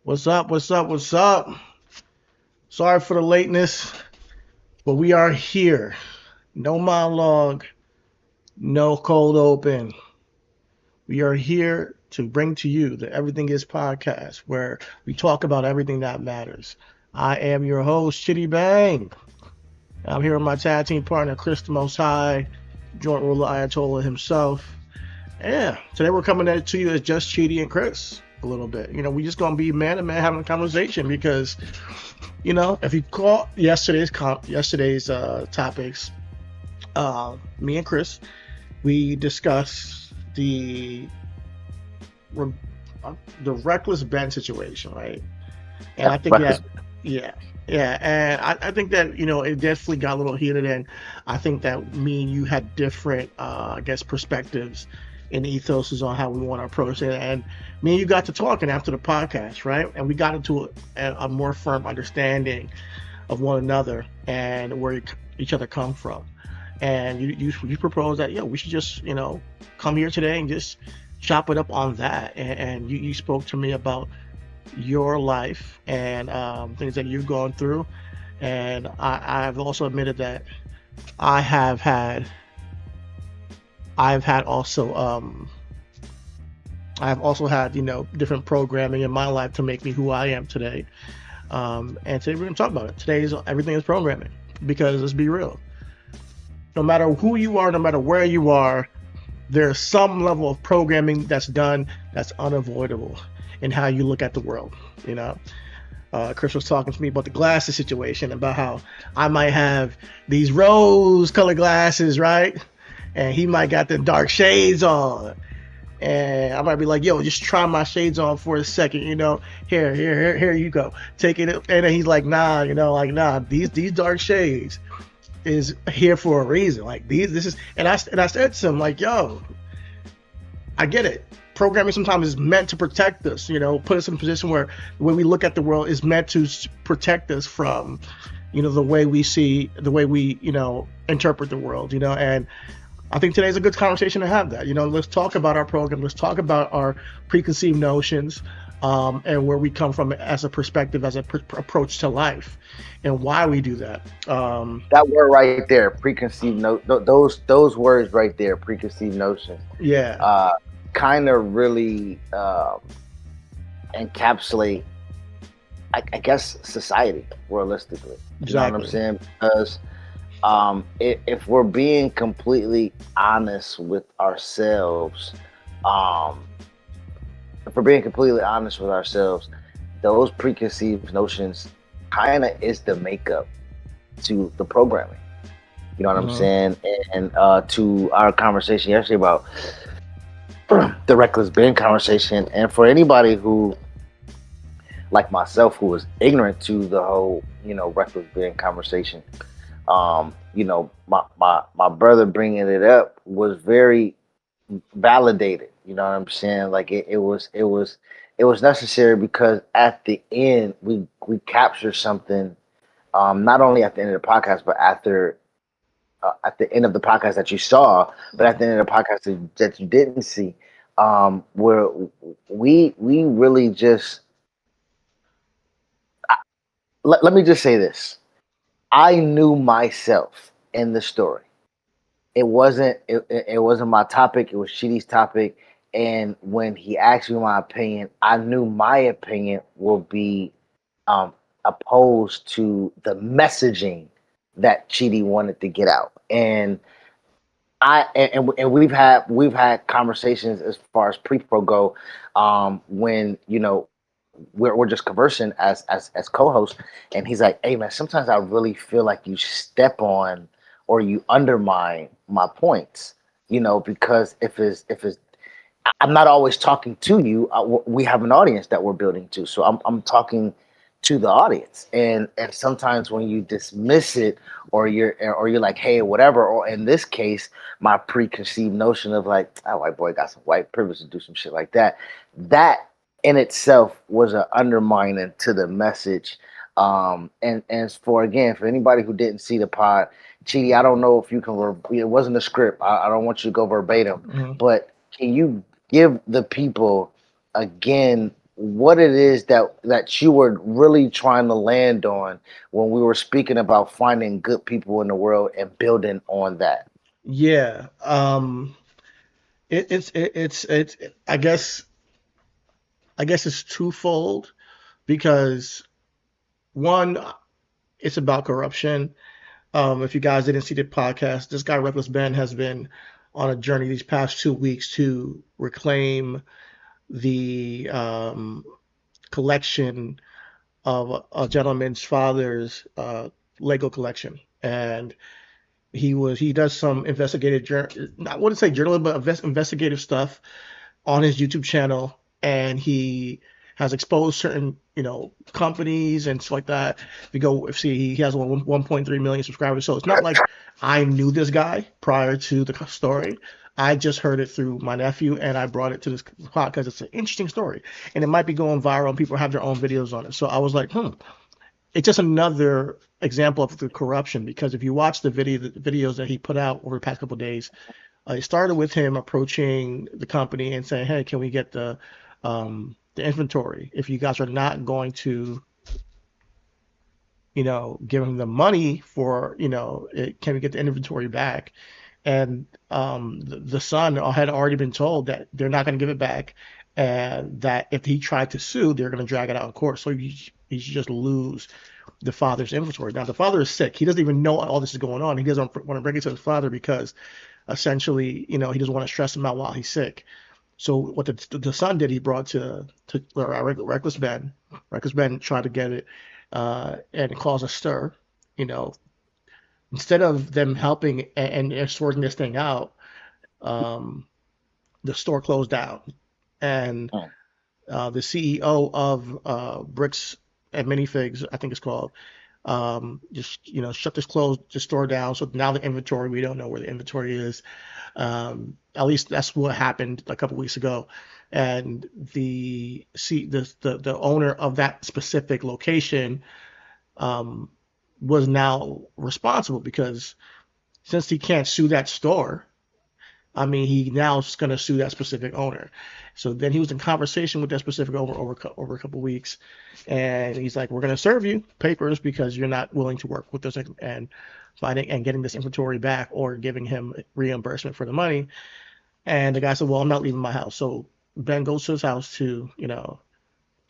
What's up? What's up? What's up? Sorry for the lateness, but we are here. No monologue, no cold open. We are here to bring to you the Everything Is podcast, where we talk about everything that matters. I am your host, Chidi Bang. I'm here with my tag team partner, Chris the Most High, joint ruler Ayatollah himself. Yeah, today we're coming to you as just Chidi and Chris a little bit. We just gonna be man to man having a conversation because if you caught yesterday's topics, me and Chris, we discussed re- the reckless Ben situation, right? And I think that, Breakfast. yeah, yeah, and I think that it definitely got a little heated, and I think that me and you had different, I guess, perspectives and ethoses on how we want to approach it, and me and you got to talking after the podcast, right? And we got into a more firm understanding of one another and where each other come from. And you proposed that we should just come here today and just chop it up on that. And you spoke to me about your life and things that you've gone through. And I've also admitted that I have had I've had also I've also had different programming in my life to make me who I am today. And today we're gonna talk about it. Today's everything is programming because let's be real. No matter who you are, no matter where you are, there's some level of programming that's done that's unavoidable in how you look at the world. You know, Chris was talking to me about the glasses situation, about how I might have these rose-colored glasses, right? And he might got the dark shades on. And I might be like, yo, just try my shades on for a second, here you go. Take it. And then he's like, nah, these dark shades is here for a reason. Like this is, and I said to him, like, yo, I get it. Programming sometimes is meant to protect us, put us in a position where the way we look at the world is meant to protect us from, the way we see, the way we, interpret the world, and I think today's a good conversation to have that. Let's talk about our program. Let's talk about our preconceived notions and where we come from as a perspective, as a approach to life, and why we do that. That word right there, preconceived those words right there, preconceived notions, Yeah, kind of really encapsulate, I guess, society realistically. You know what I'm exactly. saying? Because if we're being completely honest with ourselves, um, if we're being completely honest with ourselves, those preconceived notions kind of is the makeup to the programming. You know what I'm Uh-huh. saying? And to our conversation yesterday about the reckless Ben conversation, and for anybody who, like myself, who was ignorant to the whole, reckless Ben conversation, my brother bringing it up was very validated. You know what I'm saying? Like it was necessary because at the end we captured something. Not only at the end of the podcast, but at the end of the podcast that you saw, but at the end of the podcast that you didn't see, where we really just let me just say this. I knew myself in the story. It wasn't my topic. It was Chidi's topic. And when he asked me my opinion, I knew my opinion will be um, opposed to the messaging that Chidi wanted to get out. And we've had conversations as far as pre-pro go, when we're just conversing as co-hosts, and he's like, hey man, sometimes I really feel like you step on or you undermine my points, because if it's I'm not always talking to you. We have an audience that we're building to, so I'm talking to the audience, and sometimes when you dismiss it, or you're like, hey, whatever, or in this case, my preconceived notion of like, that white boy got some white privilege to do some shit like that. That in itself was an undermining to the message. And for anybody who didn't see the pod, Chidi, I don't know if you can. It wasn't a script. I don't want you to go verbatim, Mhm. but can you give the people again what it is that you were really trying to land on when we were speaking about finding good people in the world and building on that. Yeah. It's I guess it's twofold because one, it's about corruption. If you guys didn't see the podcast, this guy Reckless Ben has been on a journey these past 2 weeks to reclaim the collection of a gentleman's father's Lego collection, and he does some I wouldn't say journalism, but investigative stuff on his YouTube channel, and he has exposed certain, companies and stuff like that. If you go see, he has 1.3 million subscribers, so it's not like I knew this guy prior to the story. I just heard it through my nephew, and I brought it to this podcast because it's an interesting story, and it might be going viral, and people have their own videos on it. So I was like, it's just another example of the corruption because if you watch the videos that he put out over the past couple of days, it started with him approaching the company and saying, "Hey, can we get the inventory? If you guys are not going to, give him the money for, can we get the inventory back?" And the son had already been told that they're not going to give it back, and that if he tried to sue, they're going to drag it out in court. So he should just lose the father's inventory. Now the father is sick. He doesn't even know all this is going on. He doesn't want to bring it to his father because essentially, he doesn't want to stress him out while he's sick. So what the son did, he brought to Reckless Ben. Reckless Ben tried to get it, and it caused a stir. You know, Instead of them helping and sorting this thing out, um, the store closed down, and Oh, the CEO of Bricks and Minifigs, I think it's called, just shut the store down. So now the inventory, we don't know where the inventory is. At least that's what happened a couple weeks ago. And the owner of that specific location um, was now responsible because since he can't sue that store, I mean, he now is going to sue that specific owner. So then he was in conversation with that specific owner over a couple of weeks, and he's like, "We're going to serve you papers because you're not willing to work with us and finding and getting this inventory back or giving him reimbursement for the money." And the guy said, "Well, I'm not leaving my house." So Ben goes to his house to,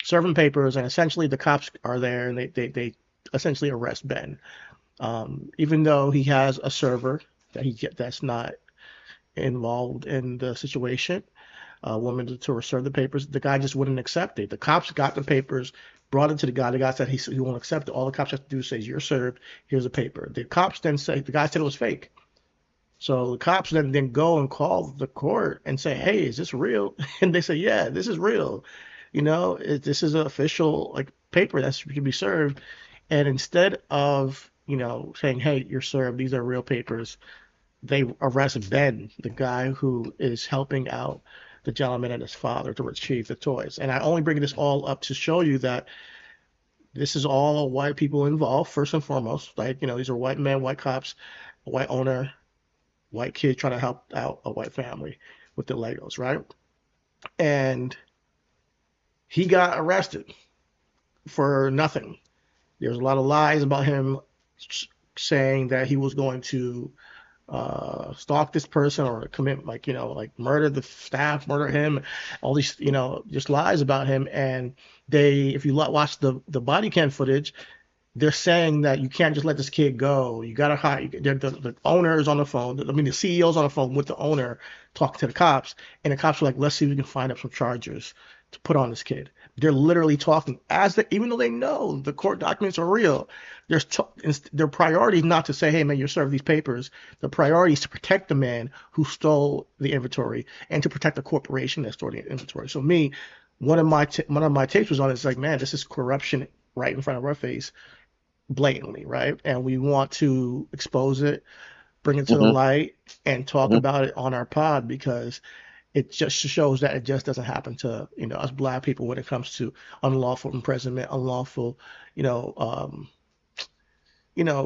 serve him papers, and essentially the cops are there, and they essentially arrest Ben, even though he has a server that's not involved in the situation, a woman to serve the papers. The guy just wouldn't accept it. The cops got the papers, brought it to the guy. The guy said he won't accept it. All the cops have to do is say, "You're served. Here's a paper." The cops then say the guy said it was fake. So the cops then go and call the court and say, "Hey, is this real?" And they say, "Yeah, this is real. This is an official like paper that should be served." And instead of saying, "Hey, you're served. These are real papers," they arrest Ben, the guy who is helping out the gentleman and his father to retrieve the toys. And I only bring this all up to show you that this is all white people involved, first and foremost. Like, these are white men, white cops, a white owner, white kid trying to help out a white family with the Legos, right? And he got arrested for nothing. There's a lot of lies about him saying that he was going to stalk this person or commit like murder the staff, murder him, all these just lies about him. And if you watch the body cam footage, they're saying that you can't just let this kid go. You gotta hide. The owner is on the phone. I mean, the CEO's on the phone with the owner talking to the cops, and the cops are like, "Let's see if we can find up some charges to put on this kid." They're literally talking even though they know the court documents are real. Their priority is not to say, "Hey man, you're served these papers." The priority is to protect the man who stole the inventory and to protect the corporation that stole the inventory. So one of my takes was on it. It's like, man, this is corruption right in front of our face, blatantly, right? And we want to expose it, bring it to the mm-hmm, light, and talk mm-hmm. about it on our pod because it just shows that it just doesn't happen to us black people when it comes to unlawful imprisonment, unlawful, you know, um,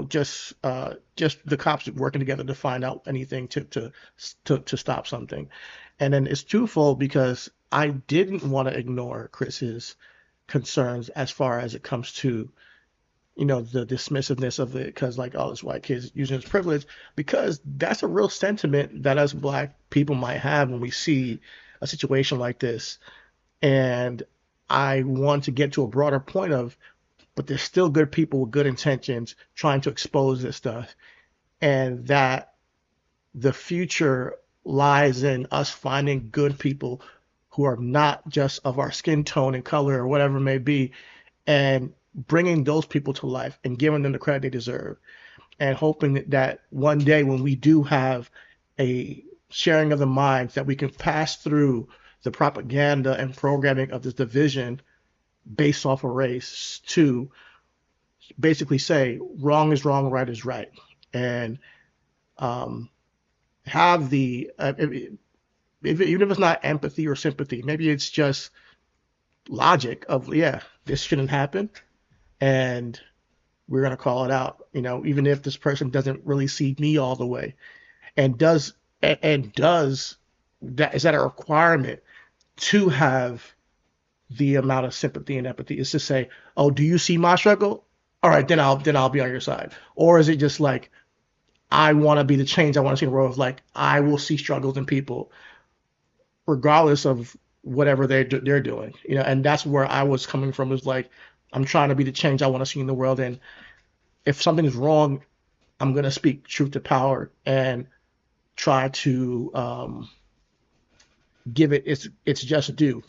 just the cops working together to find out anything to stop something. And then it's twofold because I didn't want to ignore Chris's concerns as far as it comes to, the dismissiveness of it, because like all this white kids using his privilege, because that's a real sentiment that us black people might have when we see a situation like this. And I want to get to a broader point of, but there's still good people with good intentions trying to expose this stuff, and that the future lies in us finding good people who are not just of our skin tone and color or whatever it may be, and bringing those people to life and giving them the credit they deserve, and hoping that one day when we do have a sharing of the minds, that we can pass through the propaganda and programming of this division based off of race to basically say wrong is wrong, right is right, and um, have the even if it's not empathy or sympathy, maybe it's just logic of, yeah, this shouldn't happen, and we're gonna call it out. Even if this person doesn't really see me all the way, and does that, is that a requirement to have the amount of sympathy and empathy? Is to say, oh, do you see my struggle? All right, then I'll be on your side. Or is it just like, I want to be the change I want to see in the world? Of like, I will see struggles in people regardless of whatever they're doing. And that's where I was coming from. Is like, I'm trying to be the change I want to see in the world, and if something is wrong, I'm gonna speak truth to power and try to give it its just due.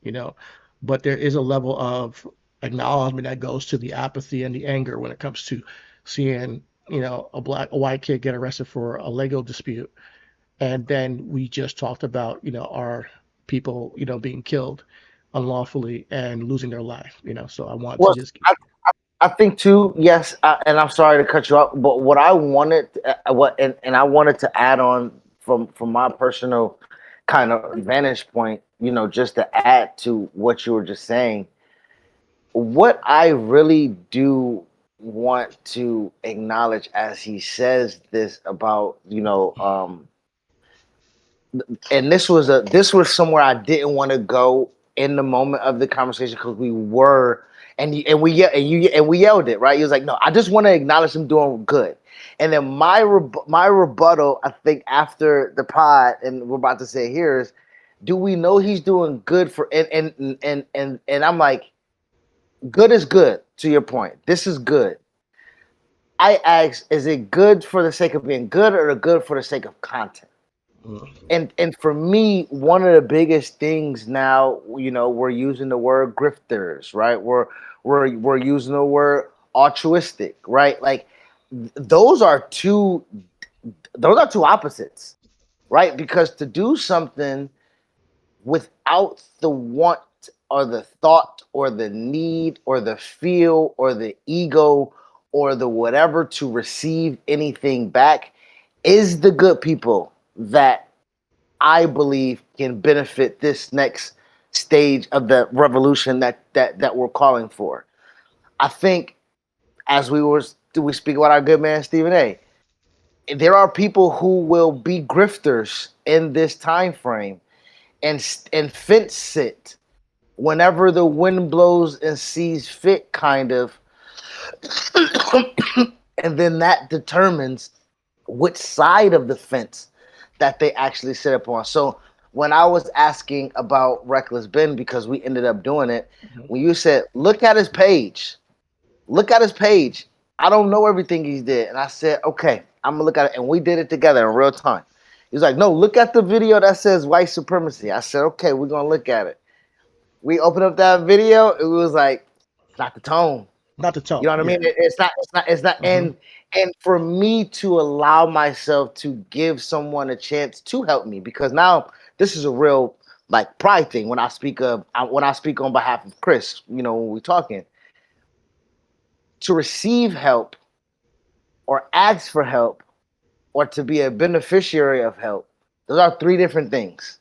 You know, but there is a level of acknowledgement that goes to the apathy and the anger when it comes to seeing, a white kid get arrested for a Lego dispute, and then we just talked about, our people, being killed unlawfully and losing their life. So I want to Well, just. I think too. Yes, and I'm sorry to cut you off, but what I wanted, and I wanted to add on from my personal kind of vantage point, just to add to what you were just saying. What I really do want to acknowledge as he says this about, and this was somewhere I didn't want to go in the moment of the conversation, because we were, and we yelled it, right. He was like, no, I just want to acknowledge him doing good. And then my rebuttal, I think, after the pod, and we're about to say here, is, do we know he's doing good for, and I'm like, good is good, to your point. This is good. I ask, is it good for the sake of being good, or good for the sake of content? And for me, one of the biggest things now, we're using the word grifters, right? We're using the word altruistic, right? Like, those are two opposites, right? Because to do something without the want or the thought or the need or the feel or the ego or the whatever to receive anything back is the good people that I believe can benefit this next stage of the revolution that we're calling for. I think, as we speak about our good man Stephen A., there are people who will be grifters in this time frame and fence sit whenever the wind blows and sees fit, kind of. And then that determines which side of the fence that they actually sit up on. So when I was asking about Reckless Ben, because we ended up doing it, when you said, look at his page, I don't know everything he did. And I said, okay, I'm gonna look at it. And we did it together in real time. He was like, no, look at the video that says white supremacy. I said, okay, we're gonna look at it. We opened up that video. It was like, it's not the tone. Not the tone. You know what I mean? It's not. And for me to allow myself to give someone a chance to help me, because now this is a real, like, pride thing. When I speak on behalf of Chris, when we're talking, to receive help or ask for help or to be a beneficiary of help, those are three different things.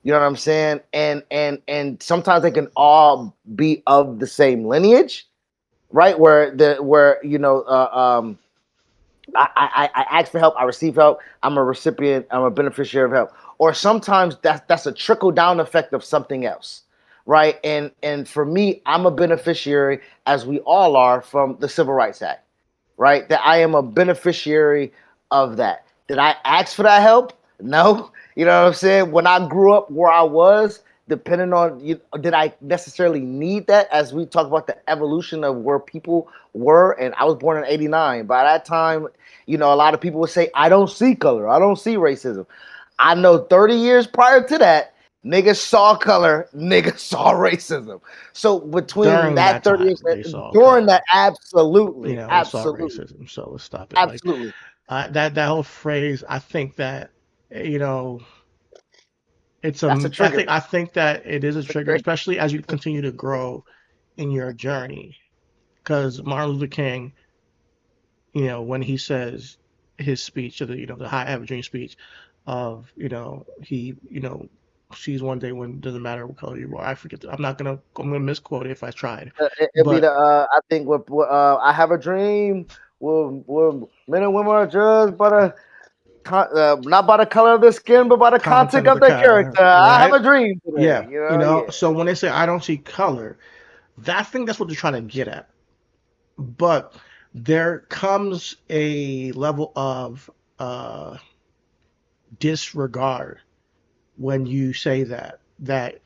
You know what I'm saying? And sometimes they can all be of the same lineage, right? I ask for help, I receive help, I'm a recipient, I'm a beneficiary of help. or sometimes that's a trickle down effect of something else, right? And for me, I'm a beneficiary, as we all are, from the Civil Rights Act, right? That I am a beneficiary of that. Did I ask for that help? No. You know what I'm saying? When I grew up where I was, depending on did I necessarily need that, as we talk about the evolution of where people were. And I was born in 89. By that time, a lot of people would say, I don't see color, I don't see racism. I know 30 years prior to that, niggas saw color, niggas saw racism. So between During that that 30 time, years, they saw during color. that, absolutely, They saw absolutely, racism. So let's stop it. Like absolutely. that whole phrase, I think that you know it's That's a trigger. I think that it is a It's a trigger, trigger. especially as you continue to grow in your journey. Because Martin Luther King, when he says his speech, to the the high average dream speech of he sees one day when it doesn't matter what color you are. I forget. I'm gonna misquote it if I tried, It'll be but the I think I have a dream where men and women are judged by not by the color of their skin, but by the content content of of the their character, character. I have right? a dream today. Yeah, Yeah. So when they say I don't see color, I think that's what they're trying to get at. But there comes a level of uh, disregard when you say that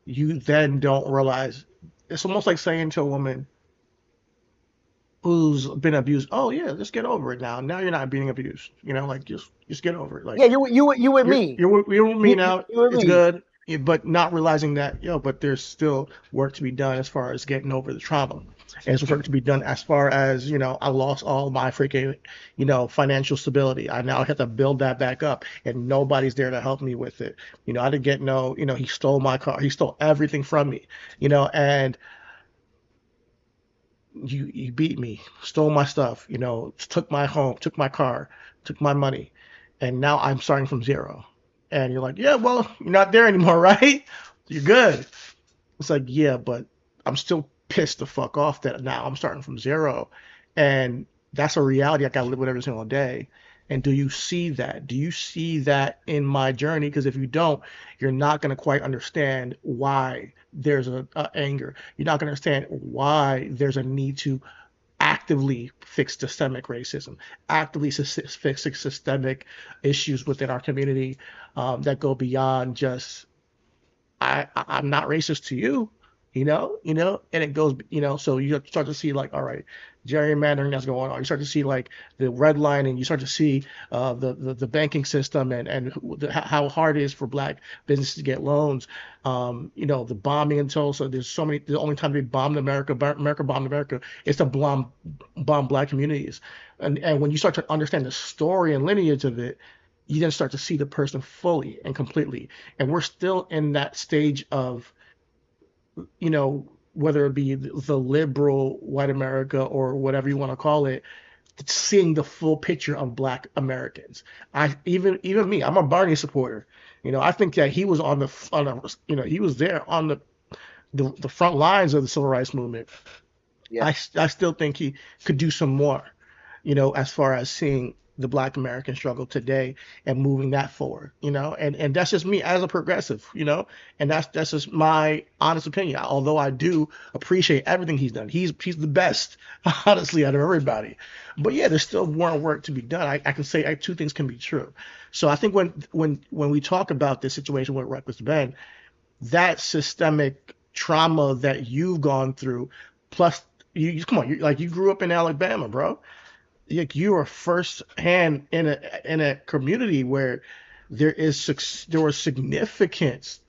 you then don't realize it's almost like saying to a woman who's been abused, oh yeah, just get over it now. Now you're not being abused. Like just get over it. Yeah, Like you with me. you're with me now. You with It's me. good. Yeah, but not realizing that, but there's still work to be done as far as getting over the trauma. And there's work to be done as far as, I lost all my freaking, financial stability. I now have to build that back up and nobody's there to help me with it. I didn't get no, he stole my car. He stole everything from me, and you beat me, stole my stuff, took my home, took my car, took my money, and now I'm starting from zero. And you're like, yeah, well, you're not there anymore, right? You're good. It's like, yeah, but I'm still pissed the fuck off that now I'm starting from zero. And that's a reality I gotta live with every single day. And do you see that? Do you see that in my journey? Because if you don't, you're not going to quite understand why there's a anger. You're not going to understand why there's a need to actively fix systemic racism, actively fix systemic issues within our community that go beyond just I'm not racist to you, and it goes, so you start to see like, all right, gerrymandering that's going on. You start to see like the redlining. You start to see the banking system and how hard it is for black businesses to get loans. The bombing in Tulsa. There's so many. The only time they bombed America, America bombed America, is to bomb black communities. And when you start to understand the story and lineage of it, you then start to see the person fully and completely. And we're still in that stage of, whether it be the liberal white America or whatever you want to call it, seeing the full picture of black Americans. I even me, I'm a Barney supporter. I think that he was he was there on the front lines of the civil rights movement. Yeah. I still think he could do some more, as far as seeing the black American struggle today and moving that forward, and that's just me as a progressive, and that's just my honest opinion. Although I do appreciate everything he's done. He's the best, honestly, out of everybody. But yeah, there's still more work to be done. I can say two things can be true. So I think when we talk about this situation with Reckless Ben, that systemic trauma that you've gone through, plus you come on, you grew up in Alabama, bro. Like you are first hand in a community where there was significant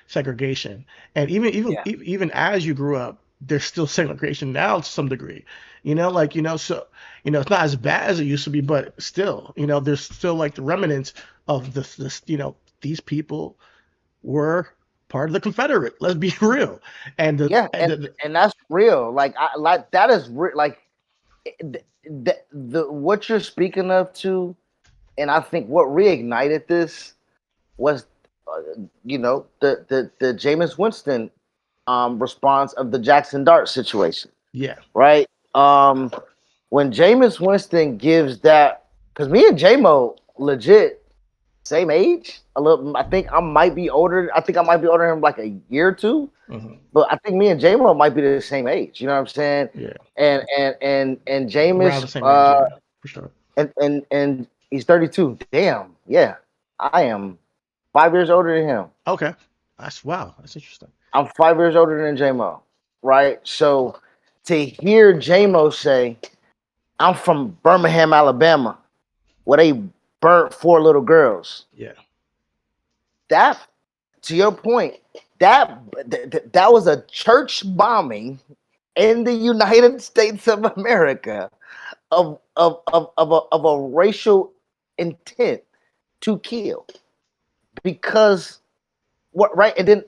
segregation, and Yeah. even as you grew up, there's still segregation now to some degree. So it's not as bad as it used to be, but still, there's still like the remnants of this. These people were part of the Confederate. Let's be real. And Yeah, and that's real. Like that is like the what you're speaking of too, and I think what reignited this was, the Jameis Winston response of the Jackson Dart situation, yeah, right? When Jameis Winston gives that, because me and J-Mo legit same age. A little. I think I might be older. I think I might be older than him like a year or two. But I think me and J-Mo might be the same age. You know what I'm saying? Yeah. And Around the Jameis, same age, yeah, for sure. and he's 32. Damn. Yeah. I am 5 years older than him. Okay. That's interesting. I'm 5 years older than J-Mo. Right? So to hear J-Mo say, I'm from Birmingham, Alabama, where they burnt 4 little girls. Yeah. That, to your point, that was a church bombing in the United States of America of a racial intent to kill. Because what, right? And then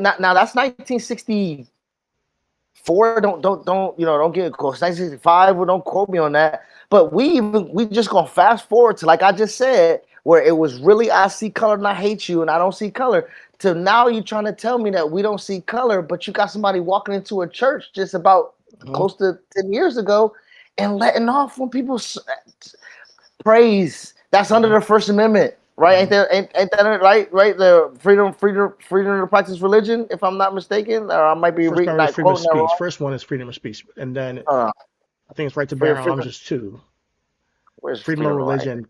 now that's 1964. Don't get close. 1965. Well, don't quote me on that. But we just gonna fast forward to, like I just said, where it was really I see color and I hate you and I don't see color, to now you trying to tell me that we don't see color, but you got somebody walking into a church just about close to 10 years ago and letting off when people praise. That's under the First Amendment, right? Ain't that right? Right? The freedom to practice religion, if I'm not mistaken, or I might be reading that freedom of quote speech. First one is freedom of speech, and then I think it's right to bear arms is 2. Where's freedom of religion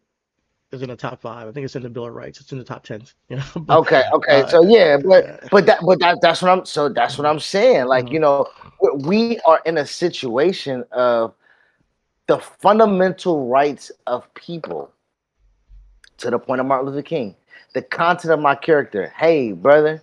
is in the top 5. I think it's in the Bill of Rights. It's in the top 10. You know. But, okay. So yeah, but that's what I'm saying. Like, you know, we are in a situation of the fundamental rights of people, to the point of Martin Luther King, the content of my character. Hey, brother,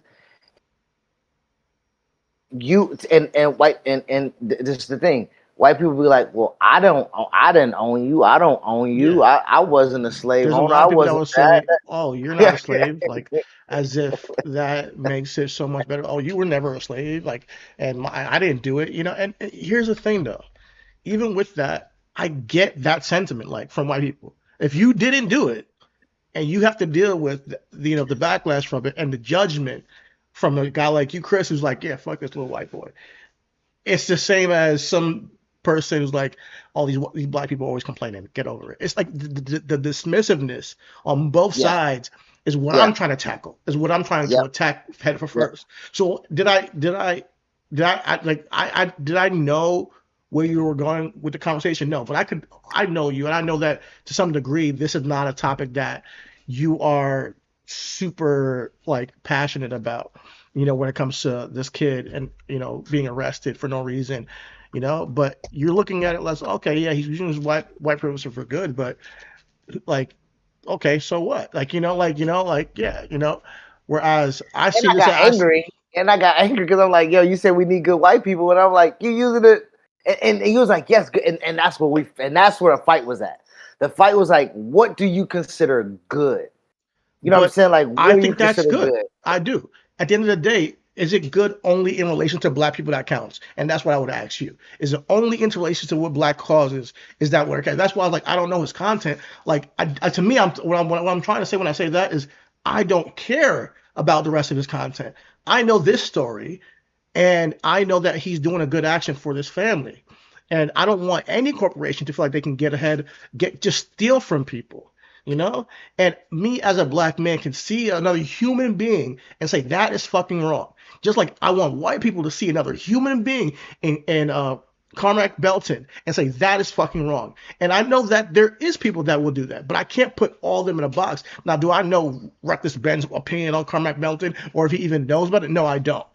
you and white and this is the thing. White people be like, well, I didn't own you. I don't own you. Yeah. I wasn't a slave There's owner. A lot of people that will say, oh, you're not a slave, like as if that makes it so much better. Oh, you were never a slave, like, and I didn't do it, you know. And here's the thing, though, even with that, I get that sentiment, like, from white people. If you didn't do it, and you have to deal with the backlash from it and the judgment from a guy like you, Chris, who's like, yeah, fuck this little white boy. It's the same as some person who's like, all these black people always complaining. Get over it. It's like the dismissiveness on both sides is what I'm trying to tackle. Is what I'm trying to attack head for first. So did I know where you were going with the conversation? No, but I know you, and I know that to some degree this is not a topic that you are super like passionate about, you know, when it comes to this kid and, you know, being arrested for no reason, you know. But you're looking at it less, okay, yeah, he's using his white privilege for good, but like, okay, so what? Like, yeah, you know. Whereas I see this as I got angry because I'm like, yo, you said we need good white people, and I'm like, you using it. And he was like, yes, good. And that's where the fight was at. The fight was like, what do you consider good? You know what I'm saying? Like, I think that's good. I do. At the end of the day, is it good only in relation to black people that counts? And that's what I would ask you. Is it only in relation to what black causes? Is that what it counts? That's why I was like, I don't know his content. Like, to me, what I'm trying to say when I say that is I don't care about the rest of his content. I know this story. And I know that he's doing a good action for this family. And I don't want any corporation to feel like they can get ahead, just steal from people, you know? And me as a black man can see another human being and say, that is fucking wrong. Just like I want white people to see another human being in Carmack Belton and say, that is fucking wrong. And I know that there is people that will do that, but I can't put all of them in a box. Now, do I know Reckless Ben's opinion on Carmack Belton, or if he even knows about it? No, I don't.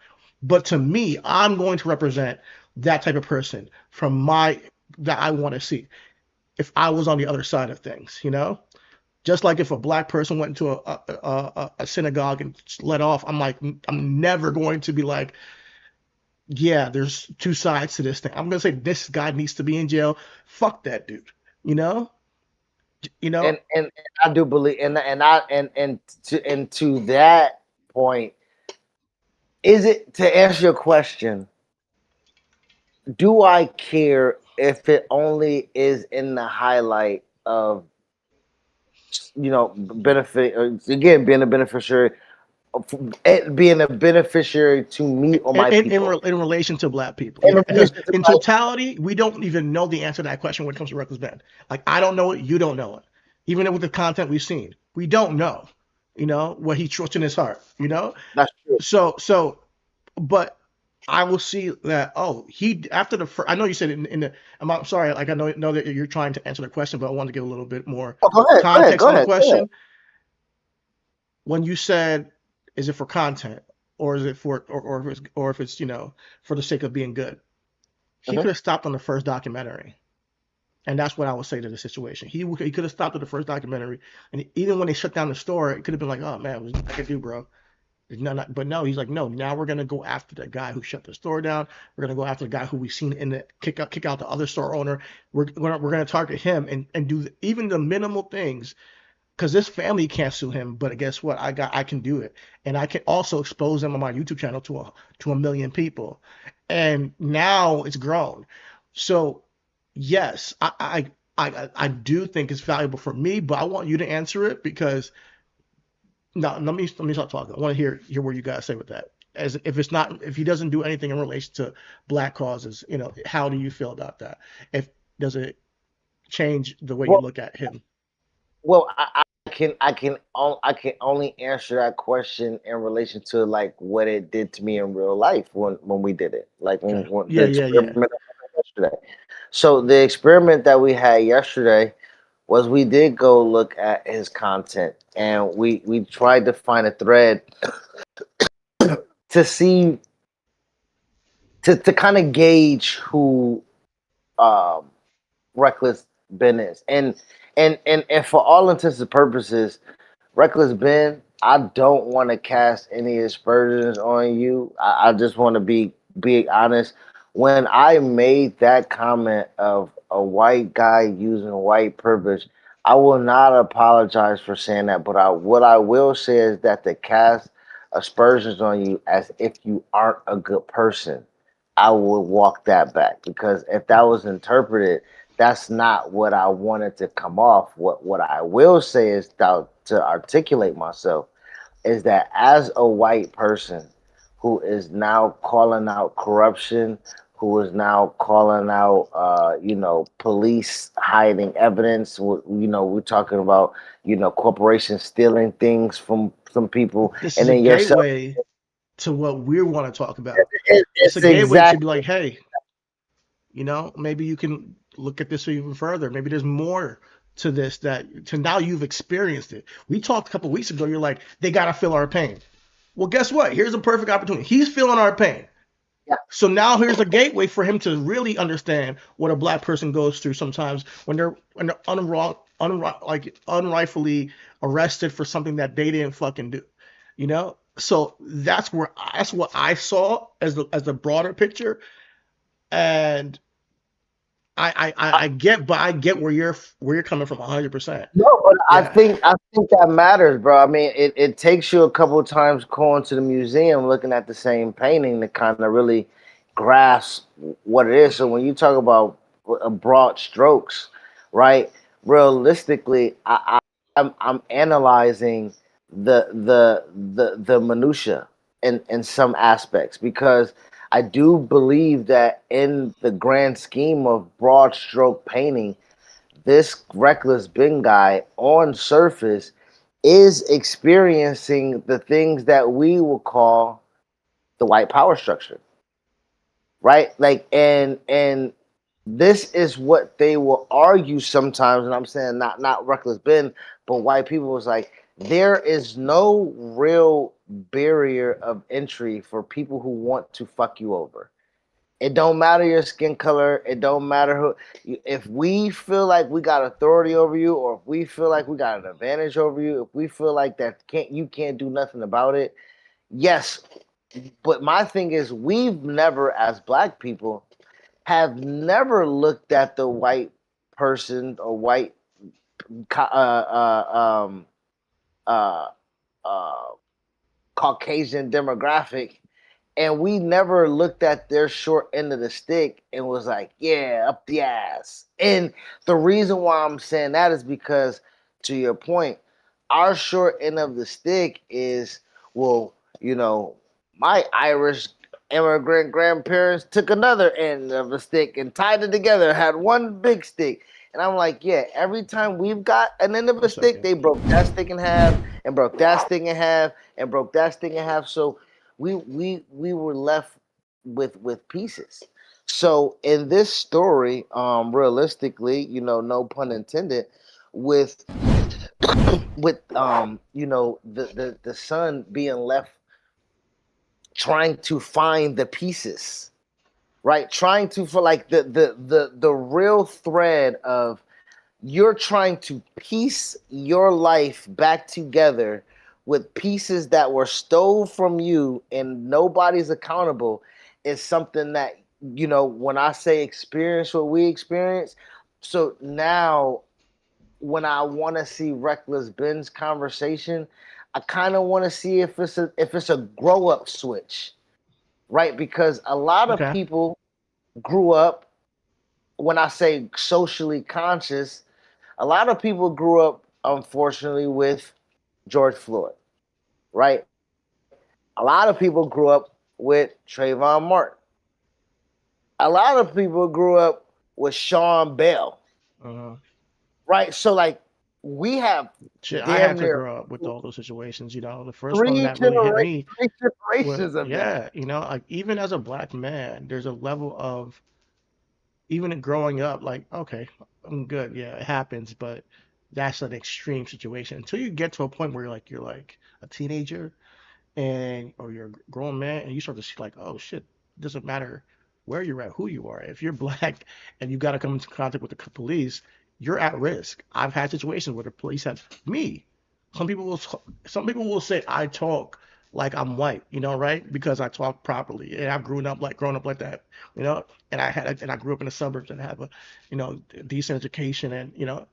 But to me, I'm going to represent that type of person that I want to see if I was on the other side of things, you know? Just like if a black person went into a synagogue and let off, I'm like, I'm never going to be like, yeah, there's two sides to this thing. I'm going to say this guy needs to be in jail. Fuck that dude, you know? You know? And I do believe, and to that point, is it, to answer your question, do I care if it only is in the highlight of, you know, benefit, again, being a beneficiary to me or my people? In relation to black people. In totality, we don't even know the answer to that question when it comes to Reckless Ben. Like, I don't know it, you don't know it. Even with the content we've seen, we don't know. You know what he trusts in his heart. You know, That's true. but I will see that. Oh, he after the first. I know you said in the. I'm sorry. Like I know that you're trying to answer the question, but I want to give a little bit more Oh, go ahead, go ahead, context go on the ahead, go ahead. question. When you said, "Is it for content, or is it for, or if it's for the sake of being good?" He Mhm. could have stopped on the first documentary, and that's what I would say to the situation. He could have stopped at the first documentary, and even when they shut down the store, it could have been like, "Oh man, what I could do, bro." But no, he's like, no. Now we're gonna go after the guy who shut the store down. We're gonna go after the guy who we've seen in the kick out the other store owner. We're gonna target him and do even the minimal things because this family can't sue him. But guess what? I can do it, and I can also expose him on my YouTube channel to a million people, and now it's grown. So yes, I do think it's valuable for me, but I want you to answer it because no, let me stop talking. I want to hear what you guys say with that. As if he doesn't do anything in relation to black causes, how do you feel about that? If does it change the way you Well, look at him? I can only answer that question in relation to like what it did to me in real life when we did it, like Okay. when the Yeah, yeah, experiment yeah. that we had yesterday. So the experiment that we had yesterday was we did go look at his content and we tried to find a thread to see to kind of gauge who um Reckless Ben is. And for all intents and purposes, Reckless Ben, I don't want to cast any aspersions on you. I just want to be honest. When I made that comment of a white guy using white privilege, I will not apologize for saying that. But what I will say is that to cast aspersions on you as if you aren't a good person, I would walk that back because if that was interpreted, that's not what I wanted to come off. What I will say is to articulate myself is that as a white person who is now calling out corruption, who is now calling out police hiding evidence. We're talking about corporations stealing things from some people, This and is a then yourself. gateway to what we want to talk about. It's a It's gateway to exact. be like, hey, maybe you can look at this even further. Maybe there's more to this that to now you've experienced it. We talked a couple weeks ago. You're like, they gotta feel our pain. Well, guess what? Here's a perfect opportunity. He's feeling our pain. Yeah. So now here's a gateway for him to really understand what a black person goes through sometimes when they're unrightfully arrested for something that they didn't fucking do. So that's what I saw as the broader picture, and I get where you're coming from 100%. No, but Yeah. I think that matters, bro. I mean, it takes you a couple of times going to the museum, looking at the same painting to kind of really grasp what it is. So when you talk about broad strokes, right? Realistically, I'm analyzing the minutia in some aspects because I do believe that in the grand scheme of broad stroke painting this reckless bin guy on surface is experiencing the things that we will call the white power structure, right? Like, and this is what they will argue sometimes, and I'm saying not reckless bin, but white people was like, there is no real barrier of entry for people who want to fuck you over. It don't matter your skin color. It don't matter who. If we feel like we got authority over you, or if we feel like we got an advantage over you, if we feel like that you can't do nothing about it. Yes, but my thing is, we've never, as black people, have never looked at the white person or white um, uh, uh, Caucasian demographic and we never looked at their short end of the stick and was like, yeah, up the ass. And the reason why I'm saying that is because, to your point, our short end of the stick is, well, my Irish immigrant grandparents took another end of the stick and tied it together, had one big stick. And I'm like, yeah, every time we've got an end of a One stick, second. they broke that stick in half and broke that stick in half and broke that stick in half. So we were left with pieces. So in this story, realistically, no pun intended, with with the son being left trying to find the pieces, right? Trying to for like the real thread of you're trying to piece your life back together with pieces that were stole from you and nobody's accountable is something that when I say experience what we experience. So now when I want to see Reckless Ben's conversation, I kind of want to see if it's a grow up switch, right? Because a lot of Okay. people grew up, when I say socially conscious, a lot of people grew up, unfortunately, with George Floyd, right? A lot of people grew up with Trayvon Martin. A lot of people grew up with Sean Bell, Uh, right? So, like, we have shit, I had damn to near grow up with all those situations. The first one three that really hit generations, me three was, generations of that. yeah, like even as a black man, there's a level of even in growing up, like, okay, I'm good. Yeah, it happens, but that's an extreme situation. Until you get to a point where you're like a teenager and or you're a grown man and you start to see like, oh shit, it doesn't matter where you're at, who you are. If you're black and you got to come into contact with the police, you're at risk. I've had situations where the police have me. Some people will some people will say I talk like I'm white, right? Because I talk properly. And I've grown up like that, and I grew up in the suburbs and have a, decent education and,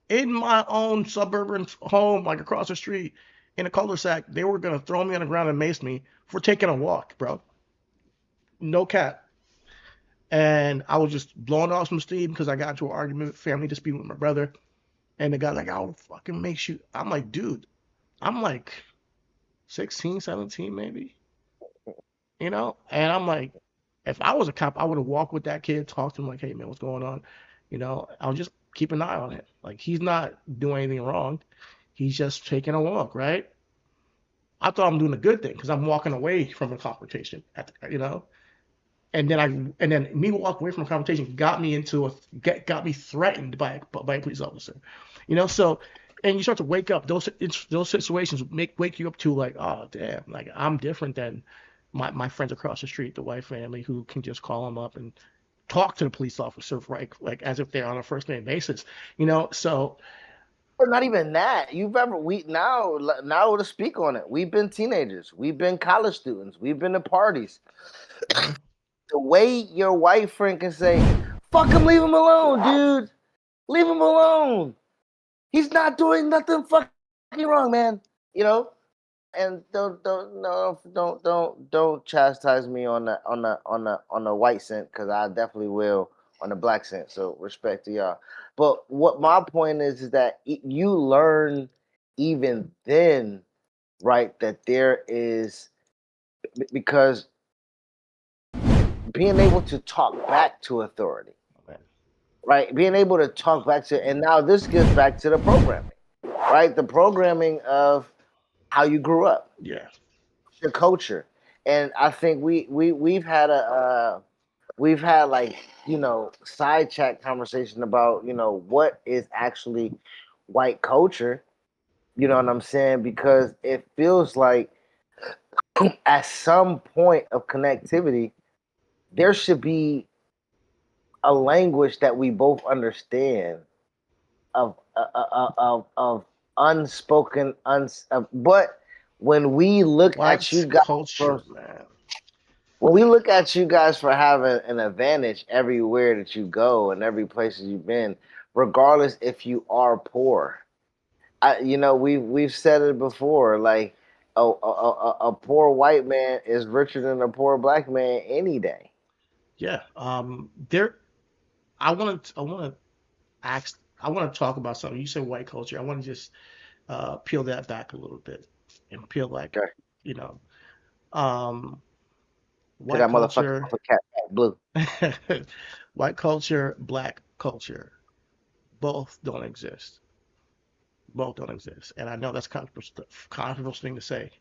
in my own suburban home, like across the street in a cul-de-sac, they were gonna throw me on the ground and mace me for taking a walk, bro. No cap. And I was just blowing off some steam because I got into an argument, family dispute with my brother. And the guy's like, I'll fucking make you. I'm like, dude, I'm like 16, 17 maybe, And I'm like, if I was a cop, I would have walked with that kid, talked to him like, hey man, what's going on? I'll just keep an eye on him. Like he's not doing anything wrong. He's just taking a walk, right? I thought I'm doing a good thing because I'm walking away from a confrontation, and then me walking away from a confrontation got me threatened by a police officer, So, and you start to wake up. Those situations wake you up to like, oh damn, like I'm different than my friends across the street, the white family who can just call them up and talk to the police officer, right? Like as if they're on a first name basis, So Or not even that. You've ever we now to speak on it. We've been teenagers. We've been college students. We've been to parties. mhm. The way your white friend can say, "Fuck him, leave him alone, dude. Leave him alone. He's not doing nothing fucking wrong, man." You know. And don't chastise me on the white scent because I definitely will on the black scent. So respect to y'all. But what my point is that you learn even then, right? That there is because being able to talk back to authority, Okay. right? Being able to talk back to, and now this gets back to the programming, right? The programming of how you grew up, Yeah. your culture. And I think we've had like side chat conversation about what is actually white culture. You know what I'm saying? Because it feels like at some point of connectivity, there should be a language that we both understand of unspoken but when we look at you White guys culture, from man. when we look at you guys for having an advantage everywhere that you go and every place that you've been, regardless if you are poor. We've said it before, like a poor white man is richer than a poor black man any day. Yeah. There. I want to talk about something. You said white culture. I want to just peel that back a little bit and peel like, Okay, you know, um, to white that motherfucker culture, off of Cat Blue. white culture, black culture. both don't exist. Both don't exist. And I know that's controversial thing to say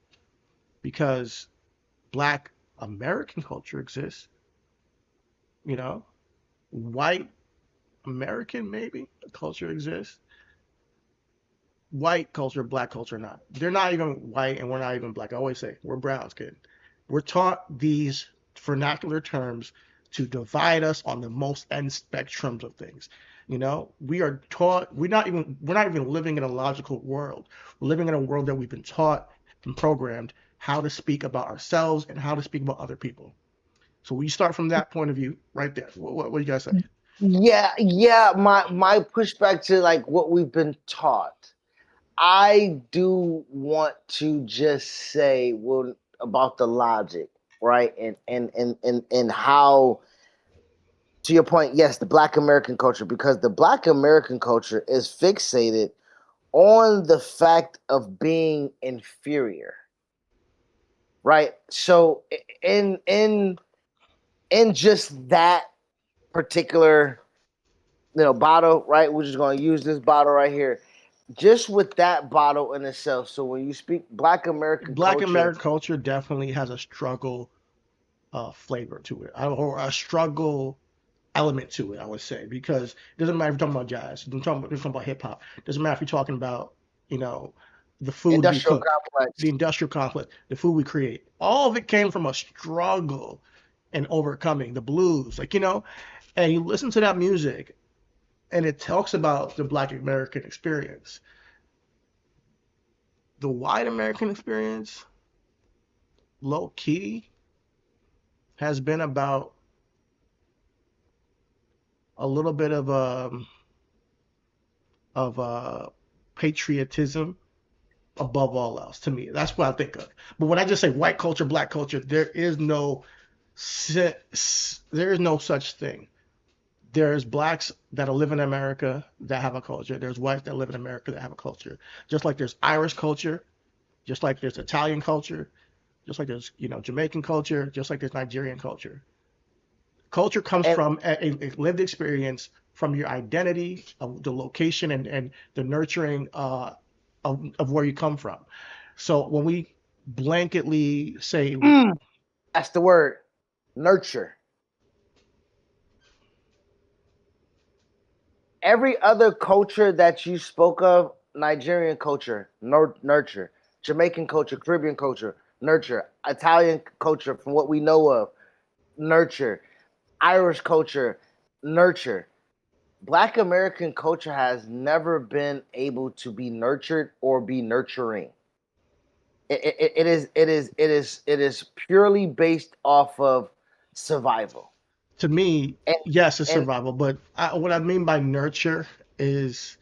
because Black American culture exists, you know, white American maybe culture exists. White culture, black culture, not. They're not even white, and we're not even black. I always say we're browns, kid. We're taught these vernacular terms to divide us on the most end spectrums of things. You know, we are taught we're not even living in a logical world. We're living in a world that we've been taught and programmed how to speak about ourselves and how to speak about other people. So we start from that point of view right there. What do you guys say? Yeah. My pushback to like what we've been taught. I do want to just say about the logic, right? And how, to your point, yes, the Black American culture, because the Black American culture is fixated on the fact of being inferior, right? So in just that particular bottle, right? We're just going to use this bottle right here. Just with that bottle in itself. So when you speak Black American Black culture, American culture definitely has a struggle flavor to it, or a struggle element to it, I would say, because it doesn't matter if you're talking about jazz, if you're talking about hip hop, it doesn't matter if you're talking about, you know, the food we industrial cook, complex, the industrial complex, the food we create. All of it came from a struggle and overcoming the blues, and you listen to that music and it talks about the Black American experience. The white American experience, low key, has been about a little bit of patriotism above all else to me. That's what I think of. But when I just say white culture, black culture, there is no such thing. There's blacks that live in America that have a culture. There's whites that live in America that have a culture. Just like there's Irish culture, just like there's Italian culture, just like there's Jamaican culture, just like there's Nigerian culture. Culture comes and from a lived experience, from your identity, of the location, and the nurturing of where you come from. So when we blanketly say, that's the word, nurture. Every other culture that you spoke of, Nigerian culture, nurture. Jamaican culture, Caribbean culture, nurture. Italian culture, from what we know of, nurture. Irish culture, nurture. Black American culture has never been able to be nurtured or be nurturing. It is purely based off of survival. to me, And yes, it's and survival, but what I mean by nurture is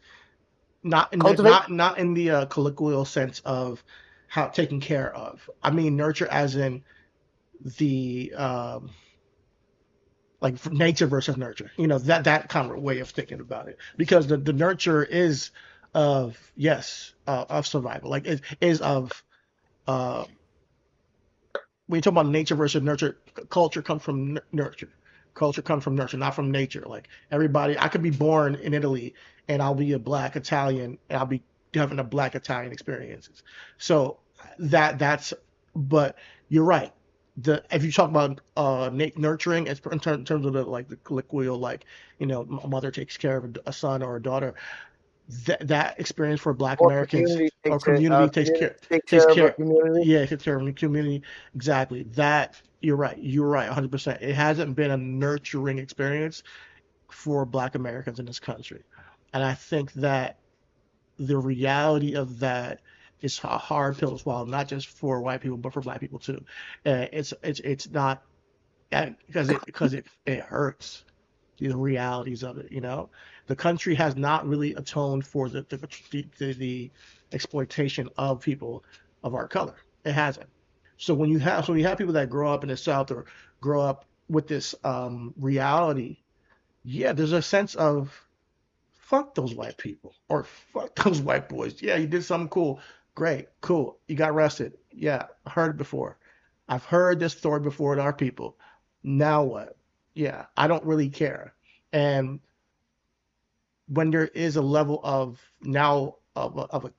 not in the, cultivate. not in the colloquial sense of how taken care of. I mean nurture as in the like nature versus nurture. That kind of way of thinking about it, because the nurture is of, yes, of survival, like it is of uh when you talk about nature versus nurture. Culture comes from nurture. Culture comes from nurture, not from nature. Like everybody, I could be born in Italy and I'll be a black Italian and I'll be having a black Italian experiences. So that's, but you're right. If you talk about nurturing, it's in terms of the colloquial, like, a mother takes care of a son or a daughter. That experience for Black Or Americans or uh, community takes community care take takes care of a care. community. Yeah, takes care of the community. Exactly. That you're right. You're right, 100%. It hasn't been a nurturing experience for Black Americans in this country, and I think that the reality of that is a hard pill to swallow, not just for white people but for Black people too. It's not, because it hurts, the realities of it. The country has not really atoned for the exploitation of people of our color. It hasn't. So when you have people that grow up in the South or grow up with this reality, yeah, there's a sense of fuck those white people or fuck those white boys. Yeah, you did something cool. Great, cool. You got arrested. Yeah, I heard it before. I've heard this story before to our people. Now what? Yeah, I don't really care. And when there is a level of now of a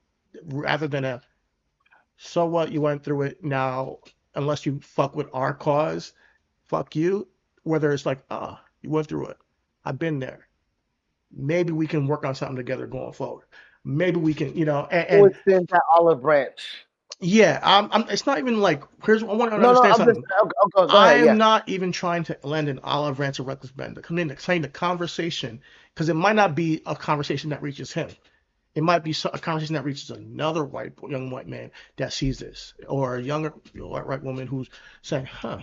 rather than a so what you went through it now unless you fuck with our cause, fuck you. Whether it's like you went through it, I've been there. Maybe we can work on something together going forward. Maybe we can, Who and extends that olive branch? yeah, it's not even like here's I want to No, understand I'm just. something. Go I ahead. am Yeah. not even trying to land an olive branch or reckless bend. Come in, saying the conversation because it might not be a conversation that reaches him. It might be a conversation that reaches another young white man that sees this, or a younger white woman who's saying, "Huh,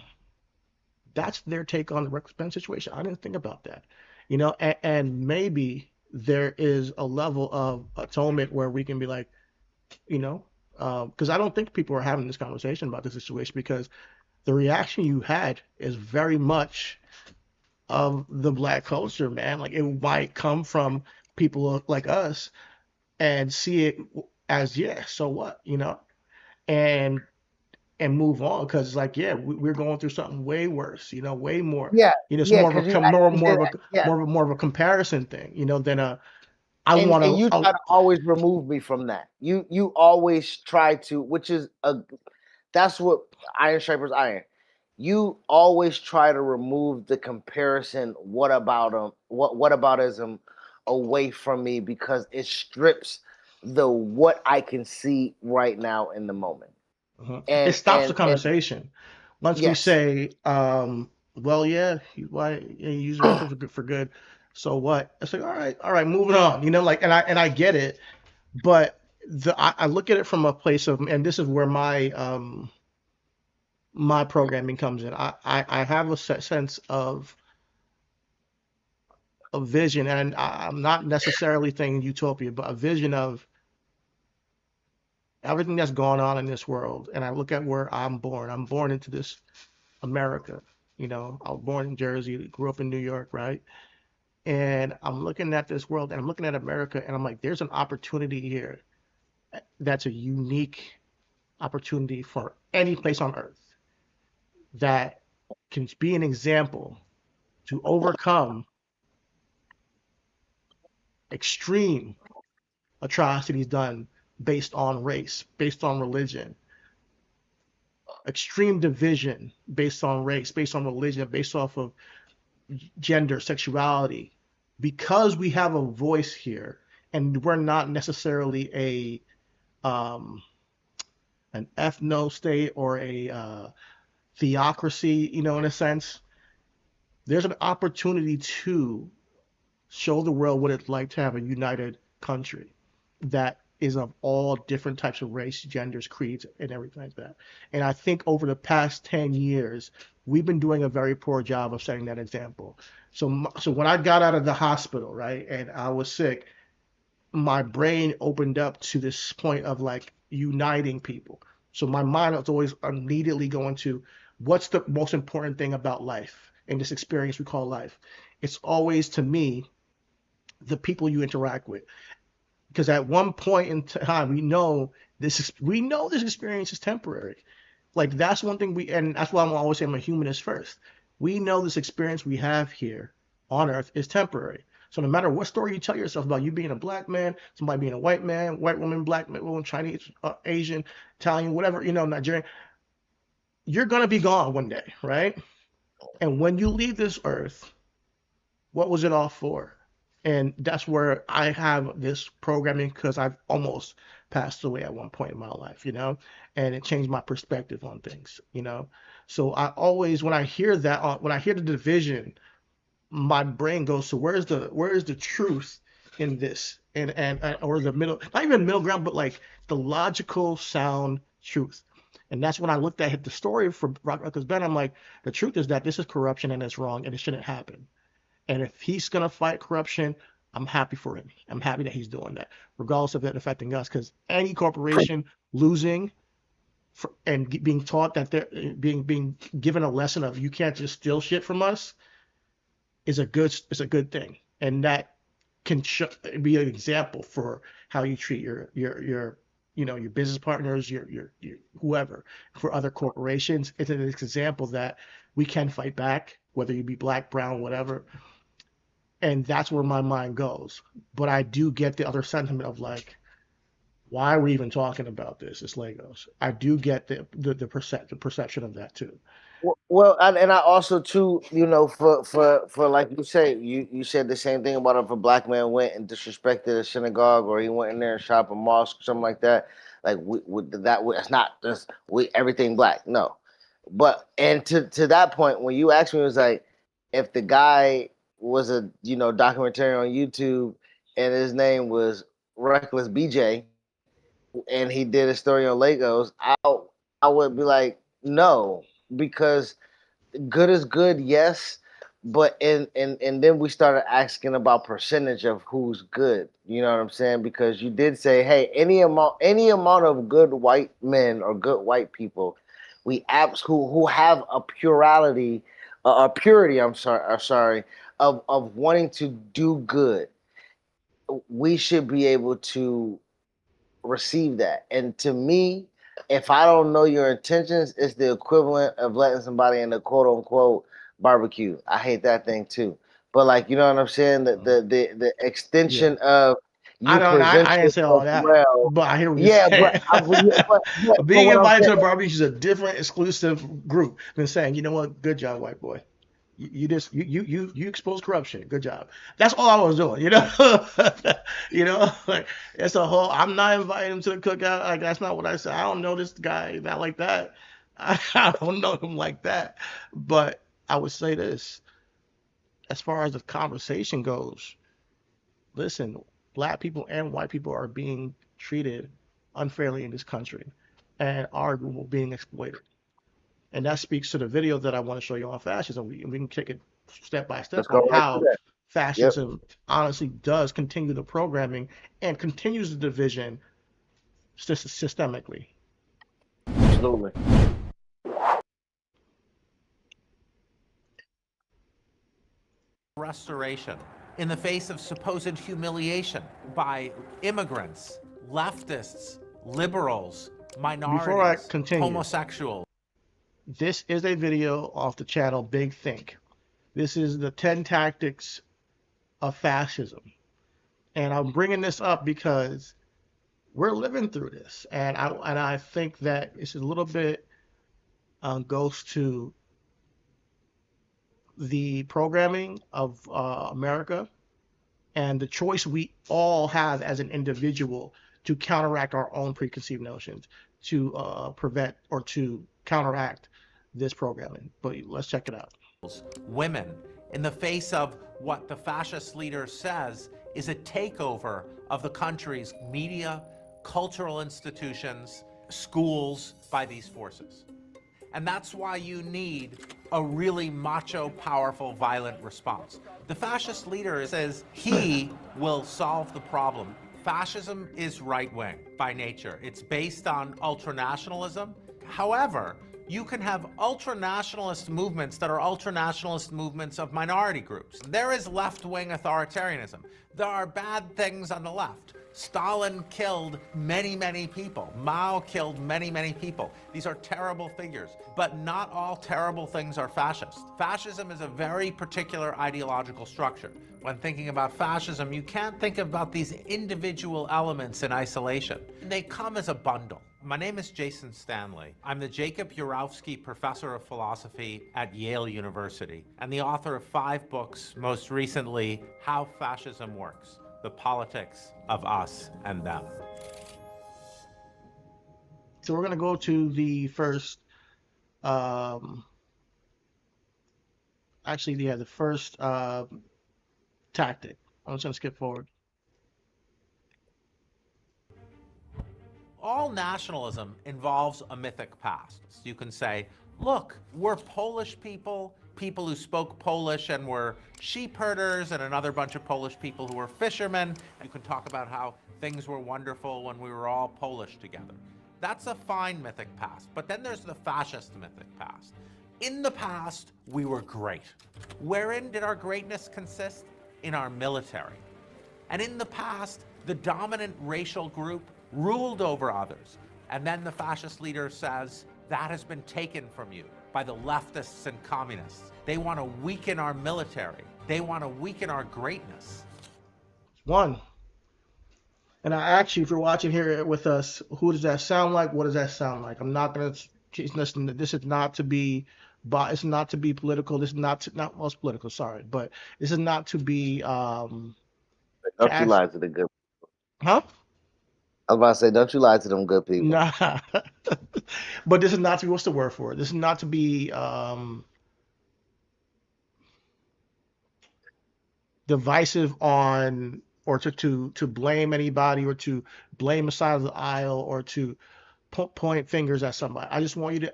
that's their take on the reckless bend situation. I didn't think about that," and maybe there is a level of atonement where we can be like, you know, because I don't think people are having this conversation about this situation because the reaction you had is very much of the black culture, man. Like it might come from people like us and see it as yeah, so what, and move on because it's like yeah, we're going through something way worse, way more. Yeah. It's Yeah. more of Because a more you did. Yeah. more of a comparison thing, than a I And want you to. try to always remove me from that. You always try to, which is a that's what iron sharpens iron. You always try to remove the comparison. What about them? What aboutism away from me because it strips the what I can see right now in the moment. It And stops the conversation once we yes, say, well, yeah, why yeah, you use the reference for good. So what? It's like, all right, moving on. Like, and I get it, but I look at it from a place of, and this is where my programming comes in. I have a sense of a vision, and I'm not necessarily thinking utopia, but a vision of everything that's going on in this world. And I look at where I'm born. I'm born into this America. I was born in Jersey, grew up in New York, right? And I'm looking at this world and I'm looking at America and I'm like, there's an opportunity here that's a unique opportunity for any place on earth that can be an example to overcome extreme atrocities done based on race, based on religion, extreme division based on race, based on religion, based off of gender, sexuality, because we have a voice here, and we're not necessarily um, an ethno state or a theocracy, in a sense. There's an opportunity to show the world what it's like to have a united country that is of all different types of race, genders, creeds, and everything like that. And I think over the past 10 years, we've been doing a very poor job of setting that example. So when I got out of the hospital, right, and I was sick, my brain opened up to this point of like uniting people. So my mind was always immediately going to what's the most important thing about life in this experience we call life. It's always to me the people you interact with because at one point in time we know this experience is temporary. Like that's one thing and that's why I'm always saying I'm a humanist first. We know this experience we have here on earth is temporary. So no matter what story you tell yourself about you being a black man, somebody being a white man, white woman, black woman, Chinese, Asian, Italian, whatever, Nigerian, you're gonna be gone one day, right? And when you leave this earth, what was it all for? And that's where I have this programming because I've almost passed away at one point in my life, and it changed my perspective on things. So I always, when I hear that, when I hear the division, my brain goes to where is the truth in this, and or the middle, not even middle ground, but like the logical, sound truth. And that's when I looked at the story for Rutgers Ben. I'm like, the truth is that this is corruption and it's wrong and it shouldn't happen. And if he's gonna fight corruption, I'm happy for him. I'm happy that he's doing that, regardless of it affecting us. Because any corporation losing and being taught that they're being given a lesson of you can't just steal shit from us is a good thing, and that can be an example for how you treat your business partners, your whoever, for other corporations. It's an example that we can fight back, whether you be black, brown, whatever, And that's where my mind goes. But I do get the other sentiment of like, why are we even talking about this? It's Legos. I do get the perception of that too. Well, and I also too, you know, for like you say, you said the same thing about if a black man went and disrespected a synagogue, or he went in there and shot up a mosque, something like that. Like that's not just we everything black, no. But and to that point, when you asked me, it was like, if the guy was a documentary on YouTube, and his name was Reckless BJ, and he did a story on Legos, I would be like, no, because good is good, yes, but and then we started asking about percentage of who's good. You know what I'm saying? Because you did say, hey, any amount of good white men or good white people, we apps who have a plurality, a purity. I'm sorry, of wanting to do good. We should be able to receive that. And to me, if I don't know your intentions, it's the equivalent of letting somebody in the quote unquote barbecue. I hate that thing too. But like, you know what I'm saying? The Yeah. extension of I you don't. present I didn't say all yourself that, well. but I hear what you're Yeah, but saying. but Being what I'm invited to saying, the barbecue is a different, exclusive group than saying, you know what, good job, white boy. You just you expose corruption. Good job. That's all I was doing. You know, like it's a whole. I'm not inviting him to the cookout. Like that's not what I said. I don't know this guy not like that. I don't know him like that. But I would say this, as far as the conversation goes, listen, black people and white people are being treated unfairly in this country and are being exploited. And that speaks to the video that I want to show you on fascism. We can take it step by let's step go on right to how that. Yep, fascism honestly does continue the programming and continues the division systemically. absolutely. Restoration in the face of supposed humiliation by immigrants, leftists, liberals, Before I minorities, continue, homosexuals. this is a video off the channel Big Think. This is the 10 tactics of fascism. And I'm bringing this up because we're living through this. And I think that it's a little bit goes to the programming of America and the choice we all have as an individual to counteract our own preconceived notions, to prevent or to counteract this programming. But let's check it out. Women, in the face of what the fascist leader says is a takeover of the country's media, cultural institutions, schools by these forces. And that's why you need a really macho, powerful, violent response. The fascist leader says he will solve the problem. Fascism is right-wing by nature. It's based on ultranationalism. However, you can have ultranationalist movements that are ultranationalist movements of minority groups. There is left-wing authoritarianism. There are bad things on the left. Stalin killed many, many people. Mao killed many, many people. These are terrible figures, but not all terrible things are fascist. Fascism is a very particular ideological structure. When thinking about fascism, you can't think about these individual elements in isolation. They come as a bundle. My name is Jason Stanley. I'm the Jacob Urowski Professor of Philosophy at Yale University and the author of 5 books, most recently, How Fascism Works: The Politics of Us and Them. So we're going to go to the first, the first tactic. I'm just going to skip forward. All nationalism involves a mythic past. You can say, look, we're Polish people, people who spoke Polish and were sheep herders, and another bunch of Polish people who were fishermen. You can talk about how things were wonderful when we were all Polish together. That's a fine mythic past. But then there's the fascist mythic past. In the past, we were great. Wherein did our greatness consist? In our military. And in the past, the dominant racial group ruled over others. And then the fascist leader says, that has been taken from you by the leftists and communists. They want to weaken our military. They want to weaken our greatness. One. And I ask you, if you're watching here with us, who does that sound like? What does that sound like? I'm not going to listen. This is not to be, it's not to be political. This is not well, it's political. Sorry, but this is not to be. Don't you lie to the good. Huh? I was about to say, don't you lie to them good people. Nah. But this is not to be. What's the word for it? This is not to be divisive on, or to blame anybody, or to blame a side of the aisle, or to point fingers at somebody. I just want you to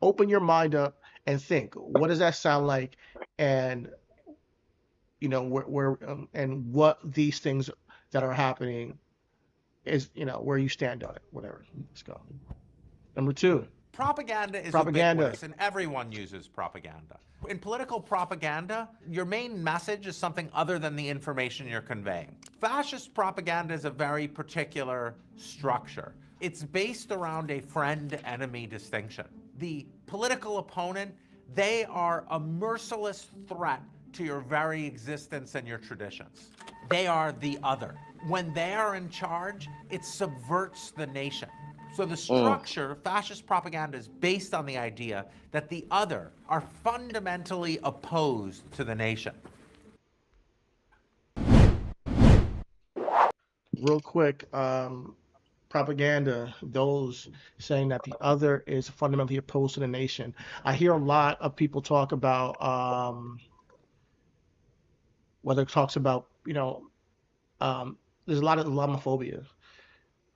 open your mind up and think, what does that sound like? And where and what these things that are happening is, where you stand on it, whatever. Let's go. Number 2. Propaganda is ubiquitous, and everyone uses propaganda. In political propaganda, your main message is something other than the information you're conveying. Fascist propaganda is a very particular structure. It's based around a friend-enemy distinction. The political opponent, they are a merciless threat to your very existence and your traditions. They are the other. When they are in charge, it subverts the nation. So the structure, fascist propaganda, is based on the idea that the other are fundamentally opposed to the nation. Real quick, propaganda, those saying that the other is fundamentally opposed to the nation. I hear a lot of people talk about, whether it talks about, there's a lot of Islamophobia.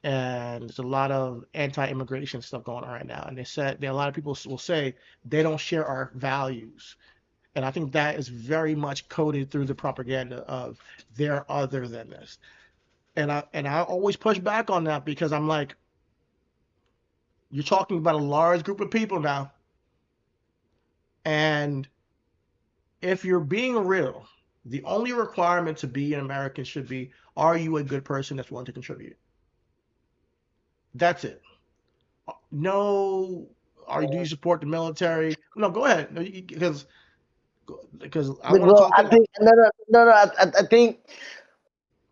And there's a lot of anti-immigration stuff going on right now. And they said that a lot of people will say they don't share our values. And I think that is very much coded through the propaganda of they're other than this. And I always push back on that, because I'm like, you're talking about a large group of people now. And if you're being real, the only requirement to be an American should be, are you a good person that's willing to contribute? That's it. No, do you support the military? No, go ahead. No, because I want to talk. I think I think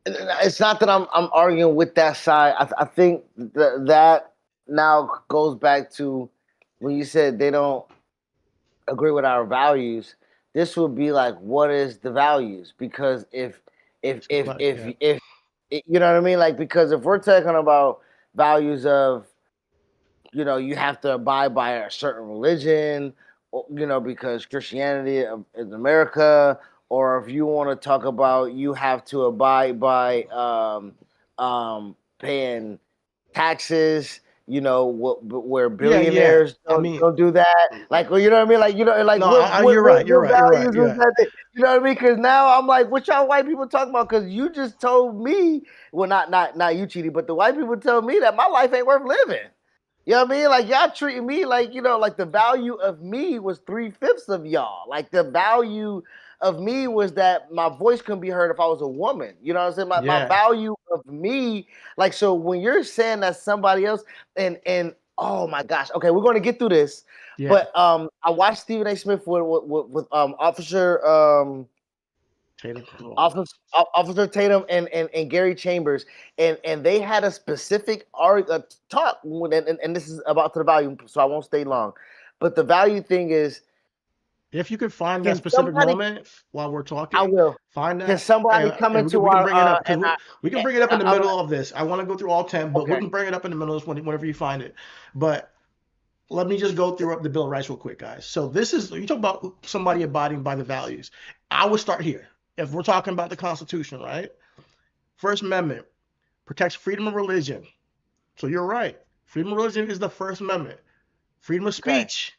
it's not that I'm arguing with that side. I think that now goes back to when you said they don't agree with our values. This would be like, what is the values? Because if you know what I mean, like, because if we're talking about values of, you have to abide by a certain religion, because Christianity is America, or if you want to talk about you have to abide by paying taxes, where billionaires don't do that. Like, well, you know what I mean? Like, like, no, you're right. You're right. You know what I mean? Because now I'm like, what y'all white people talking about? Because you just told me, well, not you, Chidi, but the white people tell me that my life ain't worth living. You know what I mean? Like, y'all treating me like, like the value of me was 3/5 of y'all. Like, the value of me was that my voice couldn't be heard if I was a woman. You know what I'm saying? My value of me, like, so when you're saying that somebody else, and oh my gosh, okay, we're going to get through this. Yeah. But I watched Stephen A. Smith with Officer Tatum. Officer Tatum and Gary Chambers, and they had a specific talk, and this is about to the value, so I won't stay long. But the value thing is, if you could find that specific moment while we're talking, I will find that. Can somebody come into we our? We can bring it up in the middle of this. I want to go through all 10, but we can bring it up in the middle of this whenever you find it. But let me just go through the Bill of Rights real quick, guys. So this is, you talk about somebody abiding by the values. I would start here. If we're talking about the Constitution, right? First Amendment protects freedom of religion. So you're right. Freedom of religion is the First Amendment. Freedom of speech.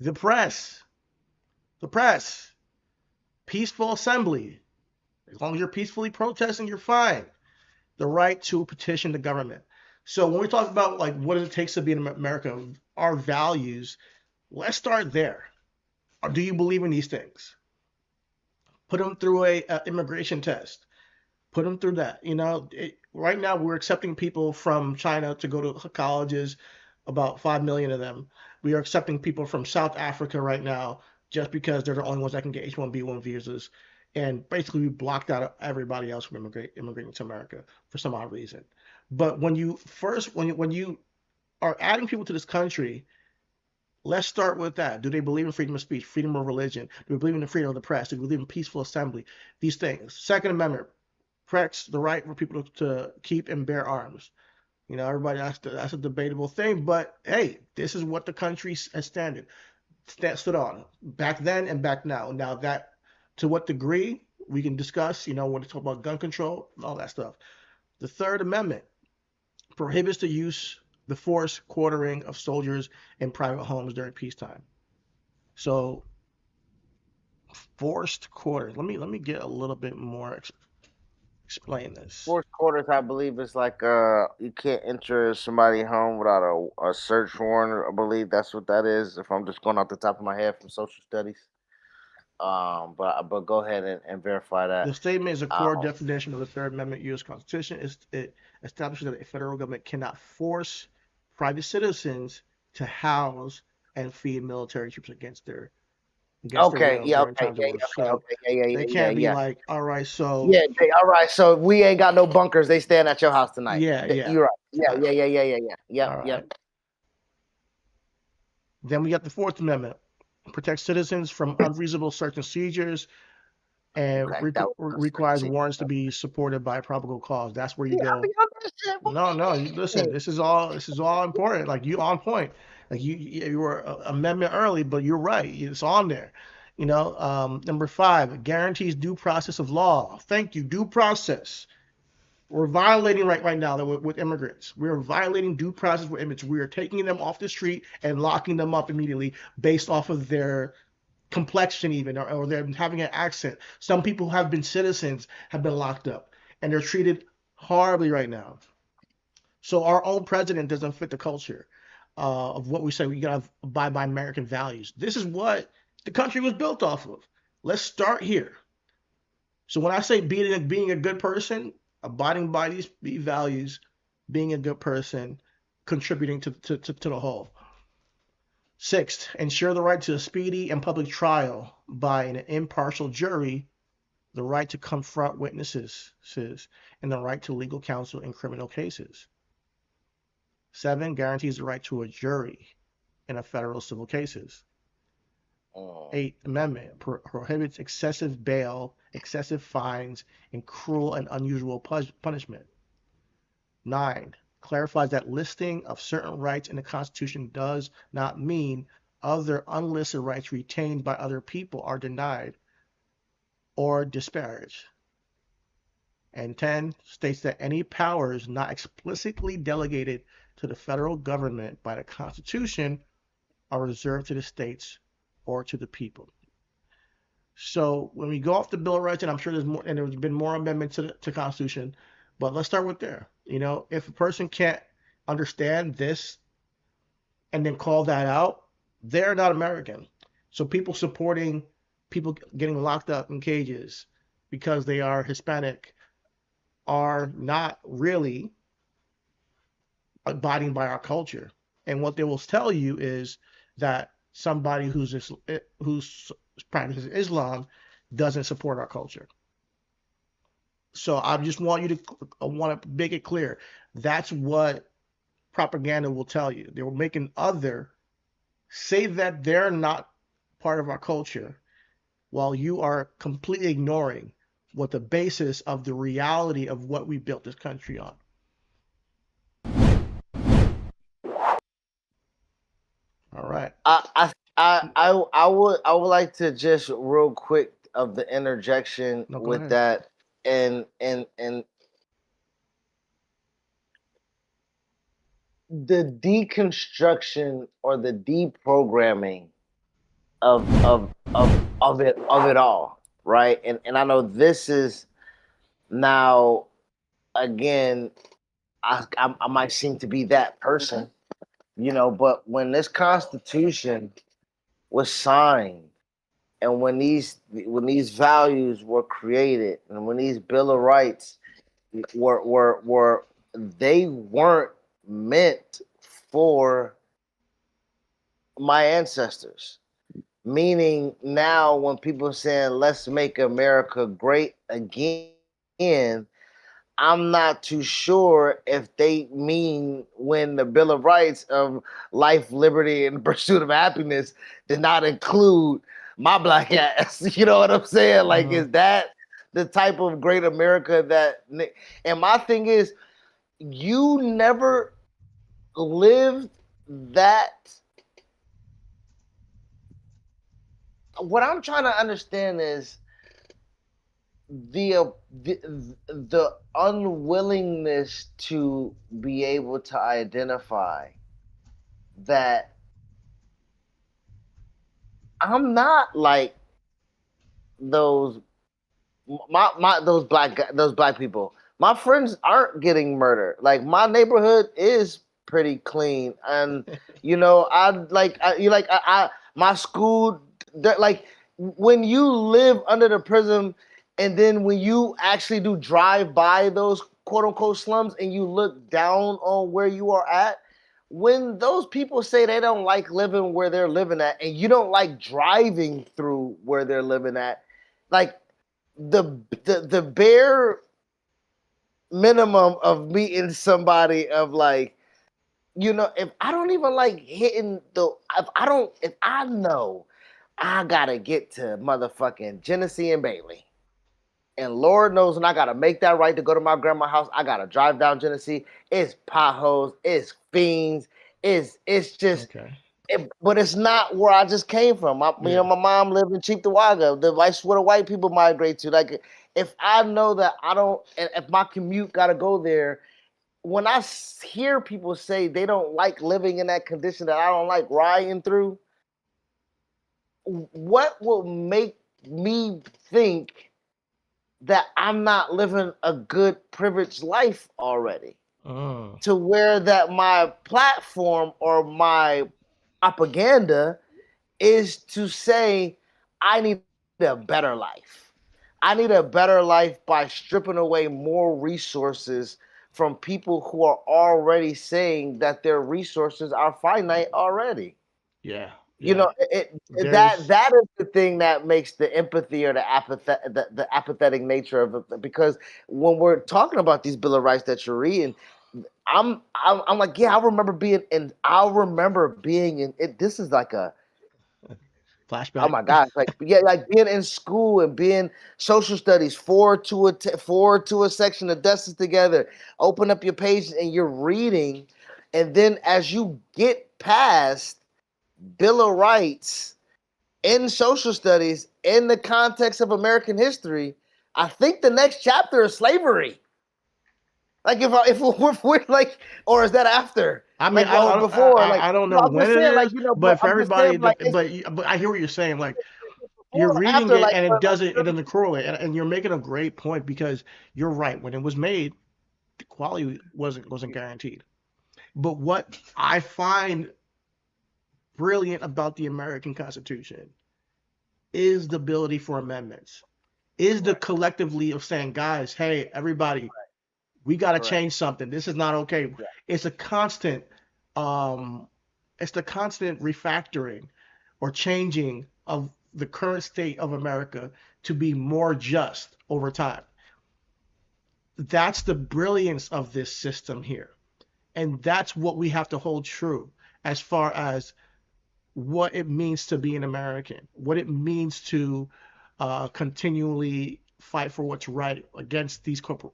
The press, peaceful assembly. As long as you're peacefully protesting, you're fine. The right to petition the government. So when we talk about, like, what it takes to be in America, our values, let's start there. Or do you believe in these things? Put them through a immigration test. Put them through that. Right now we're accepting people from China to go to colleges, about 5 million of them. We are accepting people from South Africa right now just because they're the only ones that can get H-1B1 visas. And basically, we blocked out everybody else from immigrating to America for some odd reason. But when you are adding people to this country, let's start with that. Do they believe in freedom of speech, freedom of religion? Do they believe in the freedom of the press? Do they believe in peaceful assembly? These things. Second Amendment protects the right for people to keep and bear arms. You know, everybody, that's a debatable thing, but hey, this is what the country has stood on back then and back now. Now that, to what degree, we can discuss, you know, when we talk about gun control and all that stuff. The Third Amendment prohibits the use, the force quartering of soldiers in private homes during peacetime. So forced quarters. Let me get a little bit more explain this. Forced quarters, I believe, is like you can't enter somebody's home without a search warrant. I believe that's what that is. If I'm just going off the top of my head from social studies. But go ahead and verify that. The statement is a core definition of the Third Amendment U.S. Constitution. It establishes that the federal government cannot force private citizens to house and feed military troops against their Okay, will yeah, during times of war. So they can't be like, all right, so all right. So we ain't got no bunkers. They staying at your house tonight. yeah. You're right. Yeah. All right. Yep. Then we got the Fourth Amendment. Protects citizens from unreasonable search and seizures, and requires warrants to be supported by probable cause. That's where you go. No, listen, this is all important. Like, you on point. Like, you were amendment early, but you're right. It's on there. You know, number 5, guarantees due process of law. Thank you, due process. We're violating right now with immigrants. We're violating due process with immigrants. We are taking them off the street and locking them up immediately based off of their complexion, even, or they're having an accent. Some people who have been citizens have been locked up, and they're treated horribly right now. So our own president doesn't fit the culture of what we say. We gotta abide by American values. This is what the country was built off of. Let's start here. So when I say being a good person, abiding by these values, being a good person, contributing to the whole. 6th, ensure the right to a speedy and public trial by an impartial jury, the right to confront witnesses, and the right to legal counsel in criminal cases. 7, guarantees the right to a jury in a federal civil cases. 8th Amendment prohibits excessive bail, excessive fines, and cruel and unusual punishment. 9, clarifies that listing of certain rights in the Constitution does not mean other unlisted rights retained by other people are denied or disparaged. And 10, states that any powers not explicitly delegated to the federal government by the Constitution are reserved to the states or to the people. So when we go off the Bill of Rights, and I'm sure there's more, and there's been more amendments to the Constitution, but let's start with there. You know, if a person can't understand this and then call that out, they're not American. So people supporting people getting locked up in cages because they are Hispanic are not really abiding by our culture. And what they will tell you is that somebody who's practices Islam doesn't support our culture. So I just want you to make it clear. That's what propaganda will tell you. They will make say that they're not part of our culture, while you are completely ignoring what the basis of the reality of what we built this country on. All right. I would like to just real quick of the interjection with that and the deconstruction or the deprogramming of it all, right? And I know this is now again I might seem to be that person, you know, but when this Constitution was signed and when these values were created and when these Bill of Rights were they weren't meant for my ancestors. Meaning now when people are saying let's make America great again, I'm not too sure if they mean when the Bill of Rights of life, liberty, and the pursuit of happiness did not include my black ass. You know what I'm saying? Like, is that the type of great America that? And my thing is, you never lived that. What I'm trying to understand is the unwillingness to be able to identify that I'm not like those those black people. My friends aren't getting murdered. Like my neighborhood is pretty clean, and my school. Like when you live under the prism, and then when you actually do drive by those quote unquote slums, and you look down on where you are at. When those people say they don't like living where they're living at, and you don't like driving through where they're living at, like the bare minimum of meeting somebody of like, if I don't even like hitting if I know I gotta get to motherfucking Genesee and Bailey, and Lord knows when I gotta make that right to go to my grandma's house, I gotta drive down Genesee. It's potholes, it's fiends, it's just. Okay. But it's not where I just came from. My mom lived in Cheektowaga. That's where the white people migrate to. Like, if I know that I don't, and if my commute got to go there, when I hear people say they don't like living in that condition that I don't like riding through, what will make me think that I'm not living a good privileged life already? To where that my platform or my propaganda is to say I need a better life. I need a better life by stripping away more resources from people who are already saying that their resources are finite already. Yeah. That is the thing that makes the empathy or the apathetic nature of it. Because when we're talking about these Bill of Rights that you're reading, I'm like, yeah, I remember being in it. This is like a flashback. Oh my gosh! Like being in school and being social studies, four to a section of desks together. Open up your page and you're reading, and then as you get past Bill of Rights in social studies in the context of American history, I think the next chapter is slavery. Like if we're like, or is that after? I mean, like, before. I don't know when it is, but for everybody, like, but I hear what you're saying. Like you're reading after, it like, and it doesn't correlate, and you're making a great point because you're right. When it was made, the quality wasn't guaranteed. But what I find brilliant about the American Constitution is the ability for amendments, is the collectively of saying, guys, hey, everybody, we got to change something. This is not okay. It's a constant, um, it's the constant refactoring or changing of the current state of America to be more just over time. That's the brilliance of this system here. And that's what we have to hold true as far as what it means to be an American, what it means to continually fight for what's right against these corporate,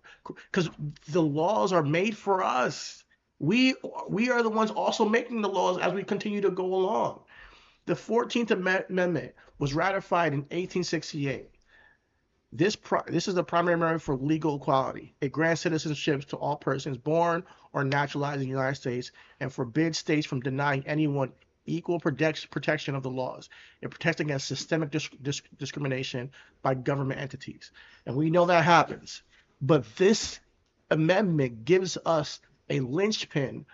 because the laws are made for us. We are the ones also making the laws as we continue to go along. The 14th Amendment was ratified in 1868. This is the primary amendment for legal equality. It grants citizenship to all persons born or naturalized in the United States and forbids states from denying anyone equal protection of the laws. It protects against systemic discrimination by government entities. And we know that happens. But this amendment gives us a linchpin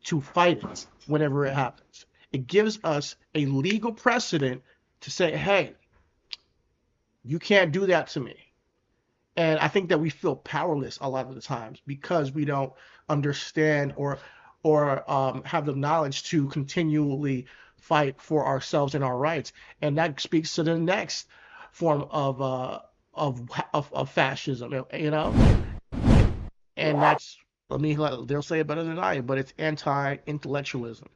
to fight it whenever it happens. It gives us a legal precedent to say, hey, you can't do that to me. And I think that we feel powerless a lot of the times because we don't understand or have the knowledge to continually fight for ourselves and our rights. And that speaks to the next form of fascism, you know? And that's, I mean, they'll say it better than I, but it's anti-intellectualism.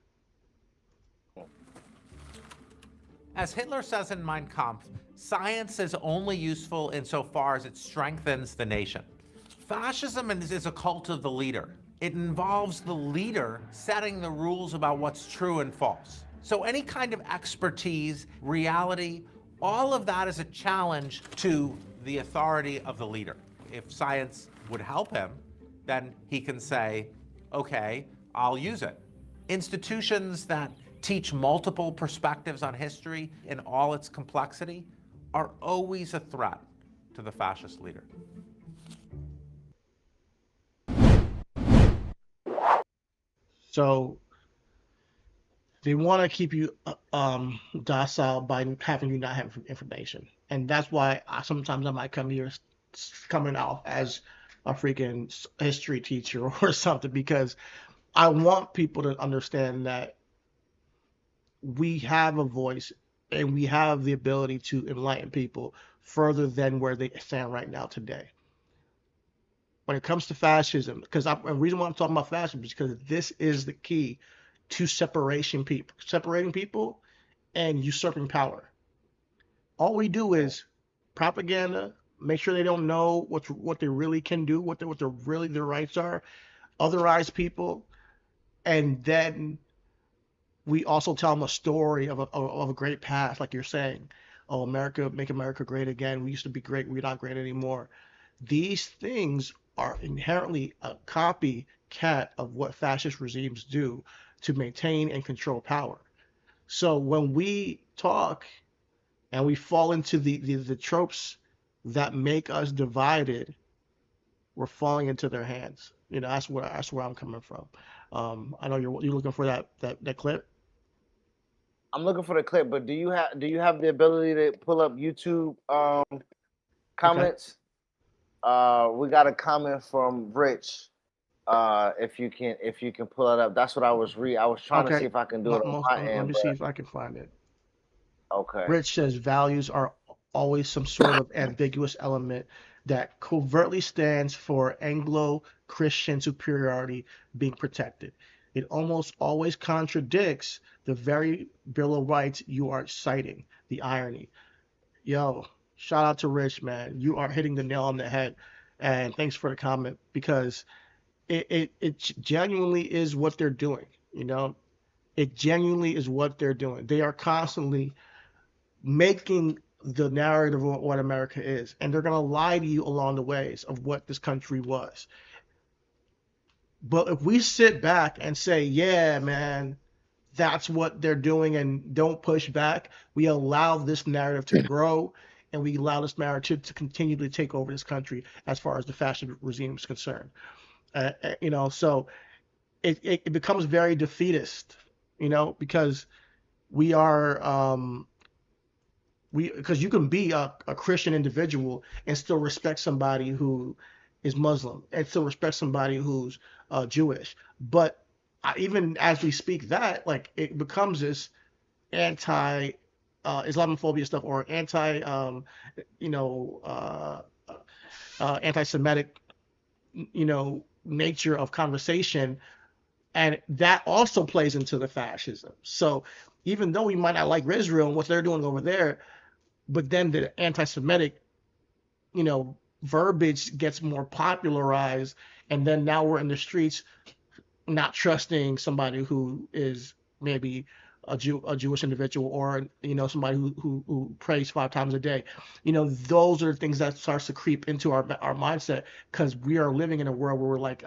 As Hitler says in Mein Kampf, science is only useful insofar as it strengthens the nation. Fascism is a cult of the leader. It involves the leader setting the rules about what's true and false. So any kind of expertise, reality, all of that is a challenge to the authority of the leader. If science would help him, then he can say, okay, I'll use it. Institutions that teach multiple perspectives on history in all its complexity are always a threat to the fascist leader. So they want to keep you docile by having you not have information, and that's why sometimes I might come here coming off as a freaking history teacher or something, because I want people to understand that we have a voice and we have the ability to enlighten people further than where they stand right now today. When it comes to fascism, because the reason why I'm talking about fascism is because this is the key to separating people and usurping power. All we do is propaganda, make sure they don't know what they really can do, what their rights are, otherize people, and then we also tell them a story of a great past, like you're saying. Oh, America, make America great again. We used to be great. We're not great anymore. These things are inherently a copycat of what fascist regimes do to maintain and control power. So when we talk and we fall into the tropes that make us divided, we're falling into their hands. You know, that's where I'm coming from. I know you're looking for that clip. I'm looking for the clip, but do you have the ability to pull up YouTube comments? Okay. We got a comment from Rich. If you can pull it up. That's what I was trying to see if I can do it on my end. Let me see if I can find it. Okay. Rich says values are always some sort of ambiguous element that covertly stands for Anglo-Christian superiority being protected. It almost always contradicts the very Bill of Rights you are citing. The irony. Yo, shout out to Rich, man. You are hitting the nail on the head. And thanks for the comment, because it genuinely is what they're doing. You know, it genuinely is what they're doing. They are constantly making the narrative of what America is, and they're going to lie to you along the ways of what this country was. But if we sit back and say, yeah, man, that's what they're doing, and don't push back, we allow this narrative to grow, and we allow this narrative to continue to take over this country as far as the fascist regime is concerned. You know, so it becomes very defeatist, you know, because we are because you can be a Christian individual and still respect somebody who is Muslim, and still respect somebody who's Jewish. But even as we speak that, like, it becomes this anti Islamophobia stuff, or anti anti-Semitic, you know, nature of conversation, and that also plays into the fascism. So even though we might not like Israel and what they're doing over there, but then the anti-Semitic, you know, verbiage gets more popularized, and then now we're in the streets not trusting somebody who is maybe a Jewish individual, or, you know, somebody who prays 5 times a day. You know, those are the things that starts to creep into our mindset, because we are living in a world where we're like,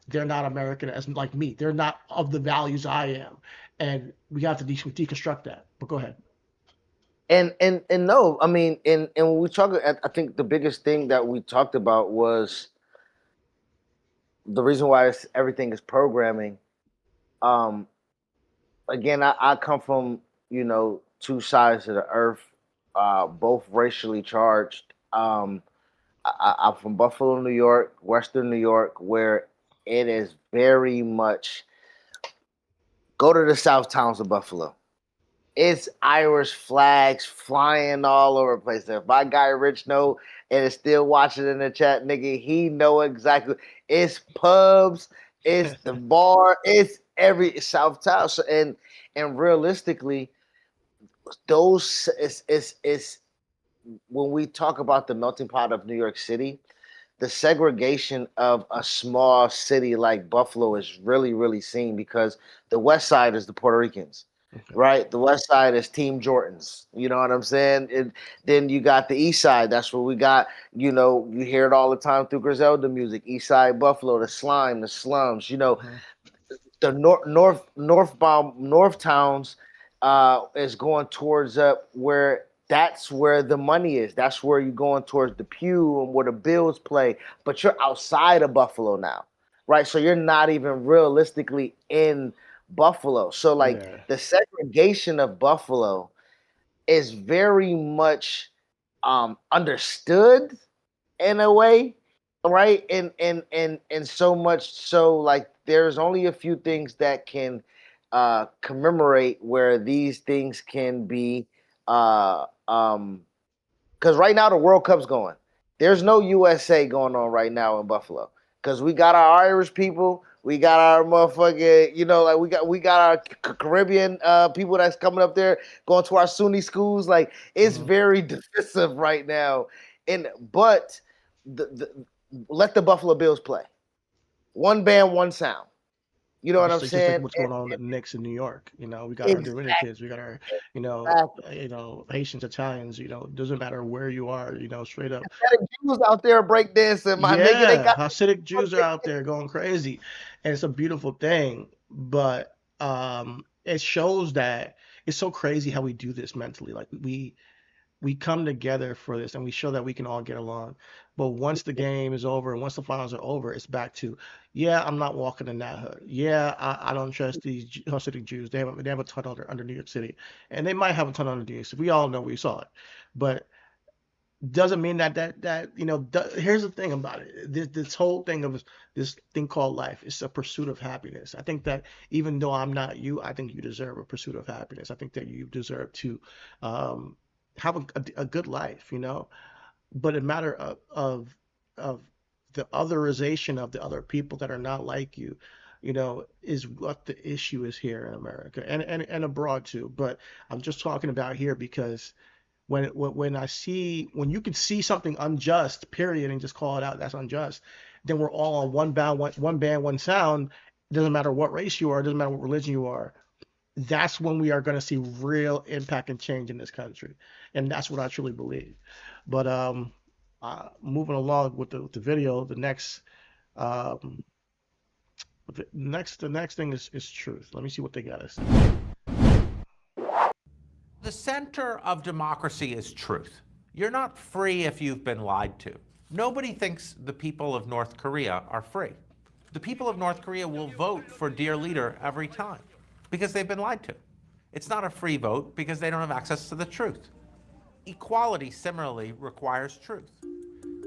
they're not American as like me. They're not of the values I am, and we have to deconstruct that. But go ahead. And no, I mean, and when we talk, I think the biggest thing that we talked about was the reason why everything is programming. Again, I come from, you know, 2 sides of the earth, both racially charged. I'm from Buffalo, New York, Western New York, where it is very much, go to the South towns of Buffalo. it's Irish flags flying all over the place. If my guy Rich know and is still watching in the chat, nigga, he know exactly. It's pubs, it's the bar, it's every South Town. So, and realistically, those it's when we talk about the melting pot of New York City, the segregation of a small city like Buffalo is really, really seen because the West Side is the Puerto Ricans, right? The West Side is Team Jordans. You know what I'm saying? And then you got the East Side. That's where we got, you know, you hear it all the time through Griselda music. East Side Buffalo, the slime, the slums. You know, the north towns is going towards up where that's where the money is. That's where you're going towards the pew and where the Bills play. But you're outside of Buffalo now, right? So you're not even realistically in Buffalo. So like the segregation of Buffalo is very much understood in a way, right? And so much so like there's only a few things that can commemorate where these things can be because right now the World Cup's going. There's no USA going on right now in Buffalo because we got our Irish people, we got our motherfucking, you know, like we got our Caribbean people that's coming up there going to our SUNY schools. Like it's very divisive right now, but let the Buffalo Bills play. One band, one sound. You know what I'm saying? Just like what's going on in the Knicks in New York. You know, we got our Dominicans, we got our, you know, Haitians, Italians. You know, doesn't matter where you are. You know, straight up. Hasidic Jews out there breakdancing, my nigga. They got Hasidic Jews are out there going crazy, and it's a beautiful thing. But it shows that it's so crazy how we do this mentally. Like we come together for this and we show that we can all get along. But once the game is over and once the finals are over, it's back to, I'm not walking in that hood. I don't trust these Hasidic Jews. They have a ton under New York City. And they might have a ton under New York City. We all know we saw it. But doesn't mean that you know, here's the thing about it. This whole thing of this thing called life is a pursuit of happiness. I think that even though I'm not you, I think you deserve a pursuit of happiness. I think that you deserve to have a good life, you know, but a matter of the otherization of the other people that are not like you, you know, is what the issue is here in America and abroad too. But I'm just talking about here because when you can see something unjust, period, and just call it out, that's unjust, then we're all on one band, one sound. It doesn't matter what race you are, it doesn't matter what religion you are. That's when we are going to see real impact and change in this country, and that's what I truly believe. But moving along with the video, the next thing is truth. Let me see what they got us. The center of democracy is truth. You're not free if you've been lied to. Nobody thinks the people of North Korea are free. The people of North Korea will vote for dear leader every time, because they've been lied to. It's not a free vote because they don't have access to the truth. Equality similarly requires truth,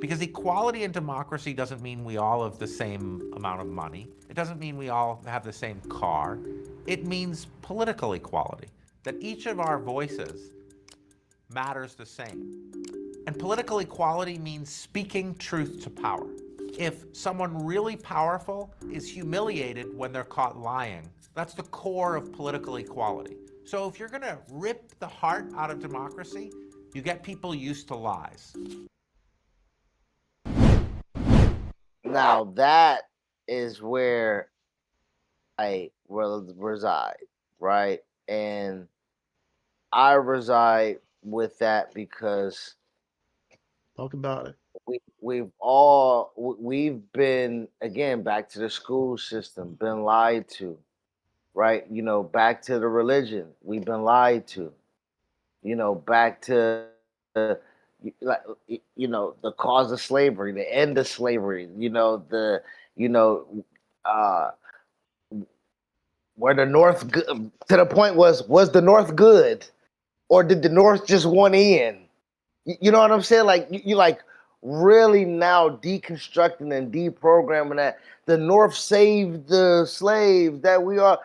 because equality in democracy doesn't mean we all have the same amount of money. It doesn't mean we all have the same car. It means political equality, that each of our voices matters the same. And political equality means speaking truth to power. If someone really powerful is humiliated when they're caught lying, that's the core of political equality. So if you're gonna rip the heart out of democracy, you get people used to lies. Now that is where I reside, right? And I reside with that because talk about it. We've been, again, back to the school system, been lied to, right? You know, back to the religion, we've been lied to, you know, back to like, you know, the cause of slavery, the end of slavery, you know, where the North, to the point was the North good, or did the North just want in? You know what I'm saying? Like you like really now deconstructing and deprogramming that the North saved the slaves that we are,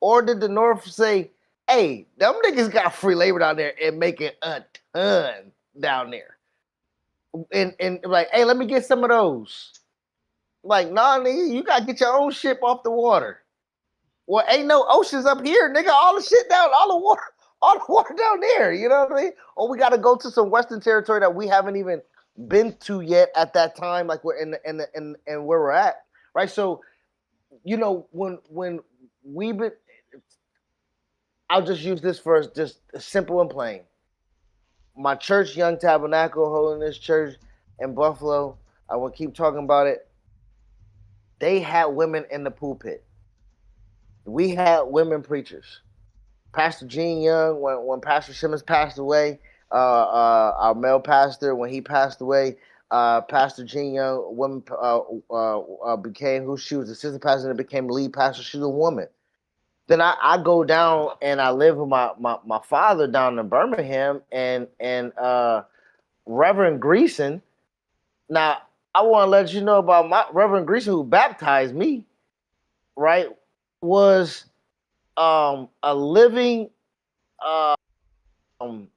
or did the North say Hey, them niggas got free labor down there and making a ton down there. And like, hey, let me get some of those. Like, nah, nigga, you gotta get your own ship off the water. Well, ain't no oceans up here, nigga. All the shit down, all the water down there. You know what I mean? Or we gotta go to some Western territory that we haven't even been to yet at that time, like we're in where we're at, right? So, you know, when we've been, I'll just use this for just simple and plain. My church, Young Tabernacle Holiness Church in Buffalo, I will keep talking about it. They had women in the pulpit. We had women preachers. Pastor Gene Young, when Pastor Simmons passed away, our male pastor, when he passed away, Pastor Gene Young, woman became who she was assistant pastor and became lead pastor. She's a woman. Then I go down and I live with my father down in Birmingham and Reverend Greason. Now I want to let you know about my Reverend Greason who baptized me, right? Was a living player from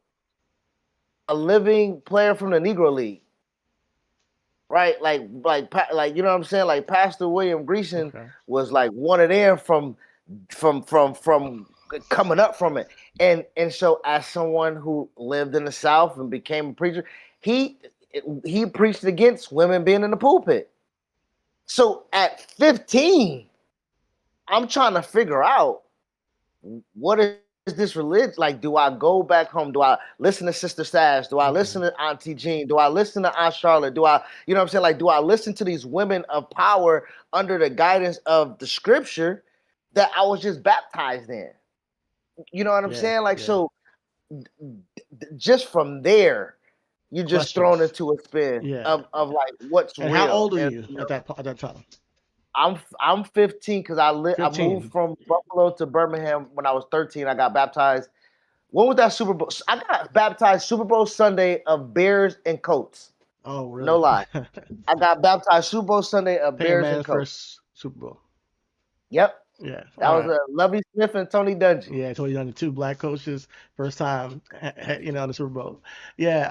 the Negro League, right? Like you know what I'm saying? Like Pastor William Greason was like one of them from coming up from it, and so as someone who lived in the South and became a preacher, he preached against women being in the pulpit. So at 15, I'm trying to figure out what is this religion like. Do I go back home? Do I listen to Sister Sash? Do I listen to Auntie Jean? Do I listen to Aunt Charlotte? Do I, you know what I'm saying? Like, do I listen to these women of power under the guidance of the scripture that I was just baptized in? You know what I'm saying? Like, so just from there, you're just thrown into a spin of like what's and real. How old are you at that time? I'm 15 because I moved from Buffalo to Birmingham when I was 13. I got baptized. When was that Super Bowl? I got baptized Super Bowl Sunday of Bears and Colts. Oh, really? No lie. I got baptized Super Bowl Sunday of Bears and Colts. First Super Bowl. Yep. Yeah. That was Lovey Smith and Tony Dungy. Yeah, Tony Dungy, two black coaches, first time, in the Super Bowl. Yeah.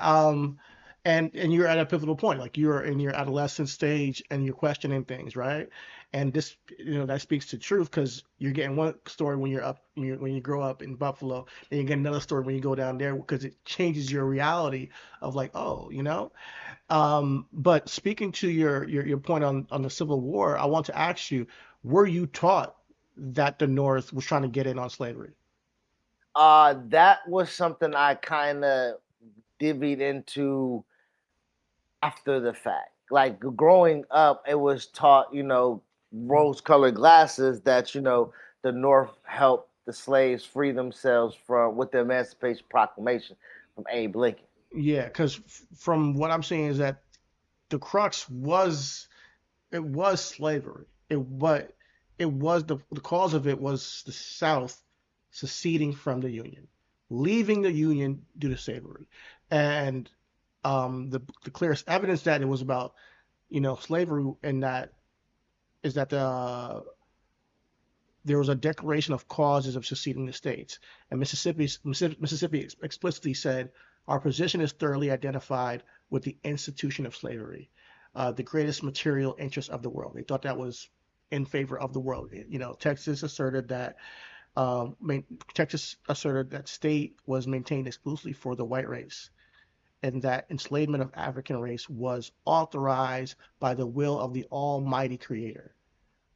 And you're at a pivotal point, like you're in your adolescent stage and you're questioning things, right? And this, that speaks to truth because you're getting one story when when you grow up in Buffalo, and you get another story when you go down there because it changes your reality of like, oh, But speaking to your point on the Civil War, I want to ask you, were you taught that the North was trying to get in on slavery? That was something I kind of divvied into after the fact. Like growing up, it was taught, rose-colored glasses that, the North helped the slaves free themselves with the Emancipation Proclamation from Abe Lincoln. Yeah, because from what I'm saying is that the crux was slavery. It was the cause of it was the South seceding from the Union, leaving the Union due to slavery, and the clearest evidence that it was about slavery and that is that there was a declaration of causes of seceding the states, and Mississippi explicitly said our position is thoroughly identified with the institution of slavery, the greatest material interest of the world. They thought that was in favor of the world. Texas asserted that state was maintained exclusively for the white race, and that enslavement of African race was authorized by the will of the Almighty Creator.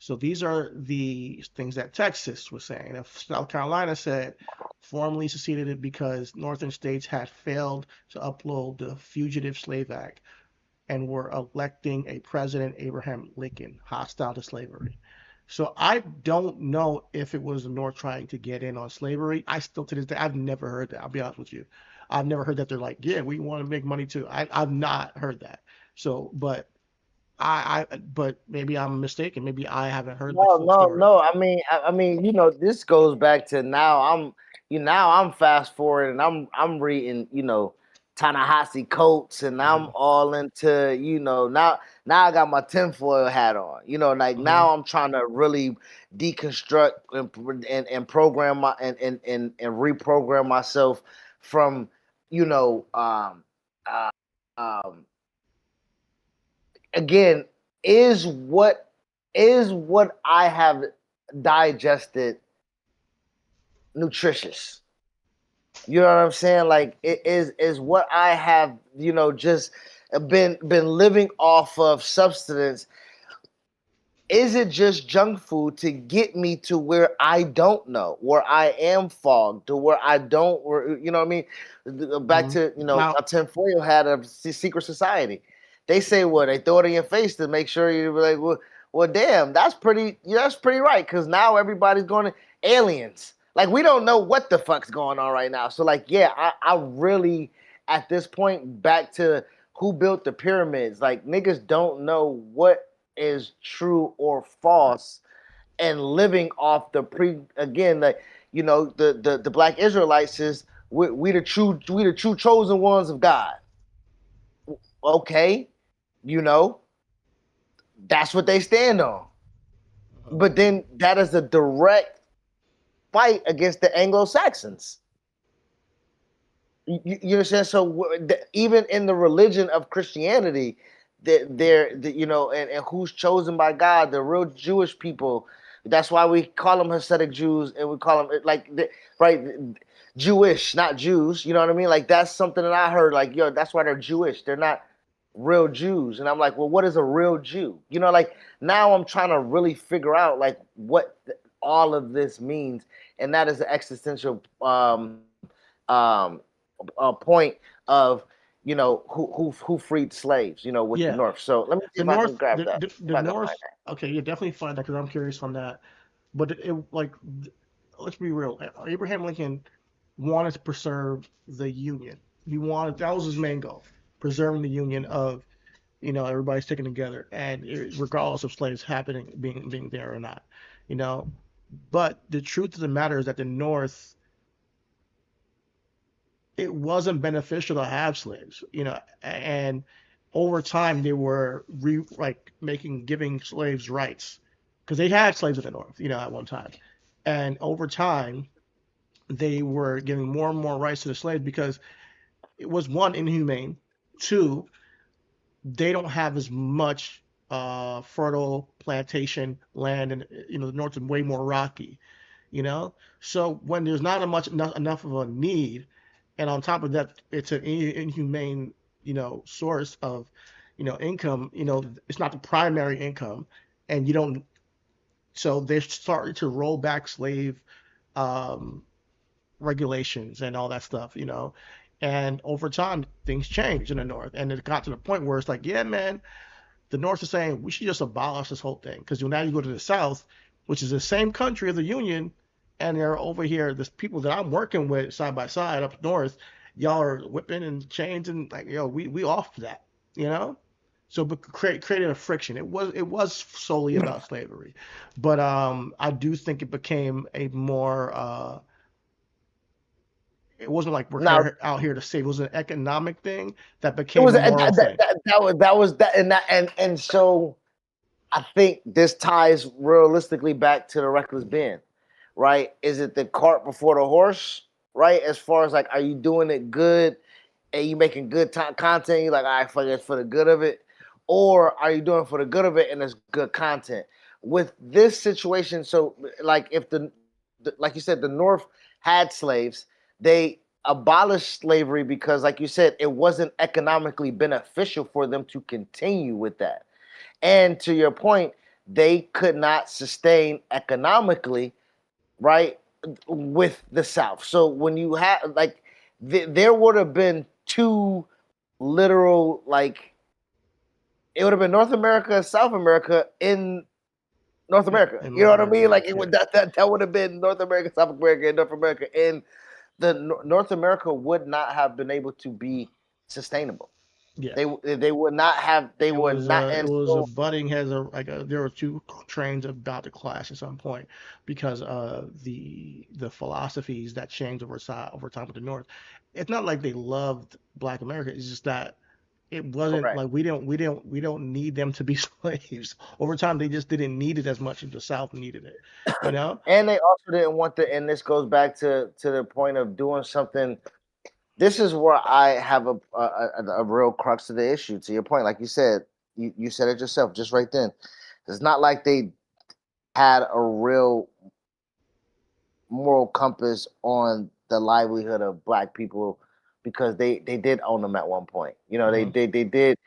So these are the things that Texas was saying. If South Carolina said formally seceded it because northern states had failed to uphold the Fugitive Slave Act and were electing a president, Abraham Lincoln, hostile to slavery. So I don't know if it was the North trying to get in on slavery. I still, to this day, I've never heard that. I'll be honest with you. I've never heard that they're like, yeah, we want to make money too. I've not heard that. So, but but maybe I'm mistaken. Maybe I haven't heard the full story. No. I mean, this goes back to now. I'm fast forward and I'm reading, Ta-Nehisi Coates, and I'm all into, now I got my tinfoil hat on. Like now I'm trying to really deconstruct and program and reprogram myself from, uh, um, again, is what I have digested nutritious? You know what I'm saying? Like, it is what I have, just been living off of substance. Is it just junk food to get me to where I don't know, where I am fogged, to where I don't, you know what I mean? Back to, Now, a tinfoil hat of secret society. They say, well, they throw it in your face to make sure you're like, well, damn, that's pretty right. Because now everybody's going to aliens. Like, we don't know what the fuck's going on right now. So, like, yeah, I really, at this point, back to who built the pyramids, like, niggas don't know what is true or false, and living off the the Black Israelites is we the true chosen ones of God. Okay, that's what they stand on. But then that is a direct fight against the Anglo-Saxons. You understand? So even in the religion of Christianity, and who's chosen by God, the real Jewish people. That's why we call them Hasidic Jews, and we call them Jewish, not Jews. You know what I mean? Like, that's something that I heard. Like, that's why they're Jewish. They're not real Jews. And I'm like, well, what is a real Jew? Like, now I'm trying to really figure out like what all of this means, and that is the existential point of who freed slaves, with the North. So let me see if I can grab that. The North. Okay, you definitely find that because I'm curious on that. But let's be real. Abraham Lincoln wanted to preserve the Union. That was his main goal, preserving the Union of, everybody sticking together, and regardless of slaves being there or not, But the truth of the matter is that the North, it wasn't beneficial to have slaves, and over time they were giving slaves rights, because they had slaves in the North, at one time, and over time they were giving more and more rights to the slaves because it was, one, inhumane, two, they don't have as much fertile plantation land, and the North is way more rocky, so when there's not enough of a need, and on top of that, it's an inhumane, source of, income. It's not the primary income, and you don't. So they started to roll back slave regulations and all that stuff, And over time, things changed in the North, and it got to the point where it's like, yeah, man, the North is saying we should just abolish this whole thing, because now you go to the South, which is the same country of the Union, and they're over here. There's people that I'm working with side by side up north. Y'all are whipping and chains, and like, we off that, So, but created a friction. It was solely about slavery, but I do think it became a more. It wasn't like we're out here to save. It was an economic thing that became a moral thing. And so I think this ties realistically back to the reckless Ben. Right? Is it the cart before the horse? Right? As far as like, are you doing it good and you making good content? You're like, all right, it's for the good of it. Or are you doing it for the good of it and it's good content? With this situation, so like if like you said, the North had slaves, they abolished slavery because, like you said, it wasn't economically beneficial for them to continue with that. And to your point, they could not sustain economically, right, with the South. So when you have there would have been two literal, like, it would have been North America and South America in North America. You know what I mean? Like, that would have been North America, South America, and North America. And the North America would not have been able to be sustainable. Yeah, they would not have. They would not. It was a butting heads. There were two trains about to clash at some point because the philosophies that changed over time with the North, it's not like they loved Black America. It's just that it wasn't Correct. like we don't need them to be slaves. Over time, they just didn't need it as much as the South needed it. You know? And they also didn't want and this goes back to the point of doing something. This is where I have a real crux to the issue. To your point, like you said, you said it yourself just right then. It's not like they had a real moral compass on the livelihood of Black people because they did own them at one point. You know, Hmm. they did,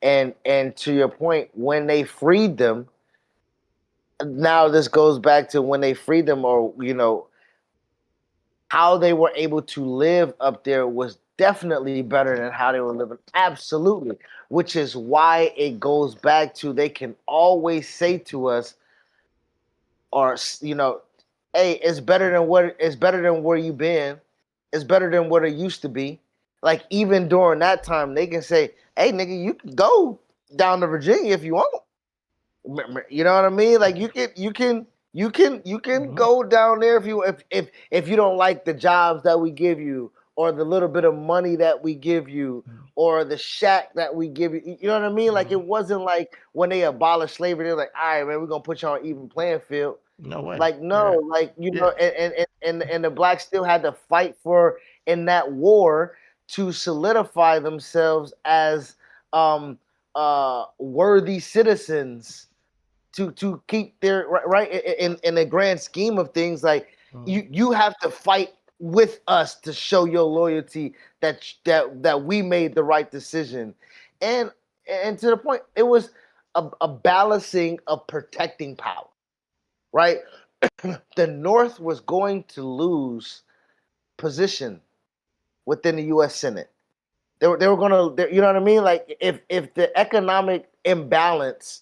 and to your point, when they freed them, now this goes back to when they freed them, or how they were able to live up there was definitely better than how they were living. Absolutely. Which is why it goes back to they can always say to us, or hey, it's better than where you've been. It's better than what it used to be. Like even during that time, they can say, hey nigga, you can go down to Virginia if you want. You know what I mean? Like you can Hmm. go down there if you don't like the jobs that we give you, or the little bit of money that we give you, or the shack that we give you. You know what I mean? Like Hmm. it wasn't like when they abolished slavery, they're like, all right, man, we're gonna put you on even playing field. No way. Like no, Yeah. like Yeah. and the blacks still had to fight for in that war to solidify themselves as um worthy citizens to keep their right in the grand scheme of things. Like Mhm. you have to fight with us to show your loyalty that we made the right decision. And to the point, it was a balancing of protecting power, right? The North was going to lose position within the U.S. Senate. They were gonna, you know what I mean? Like if the economic imbalance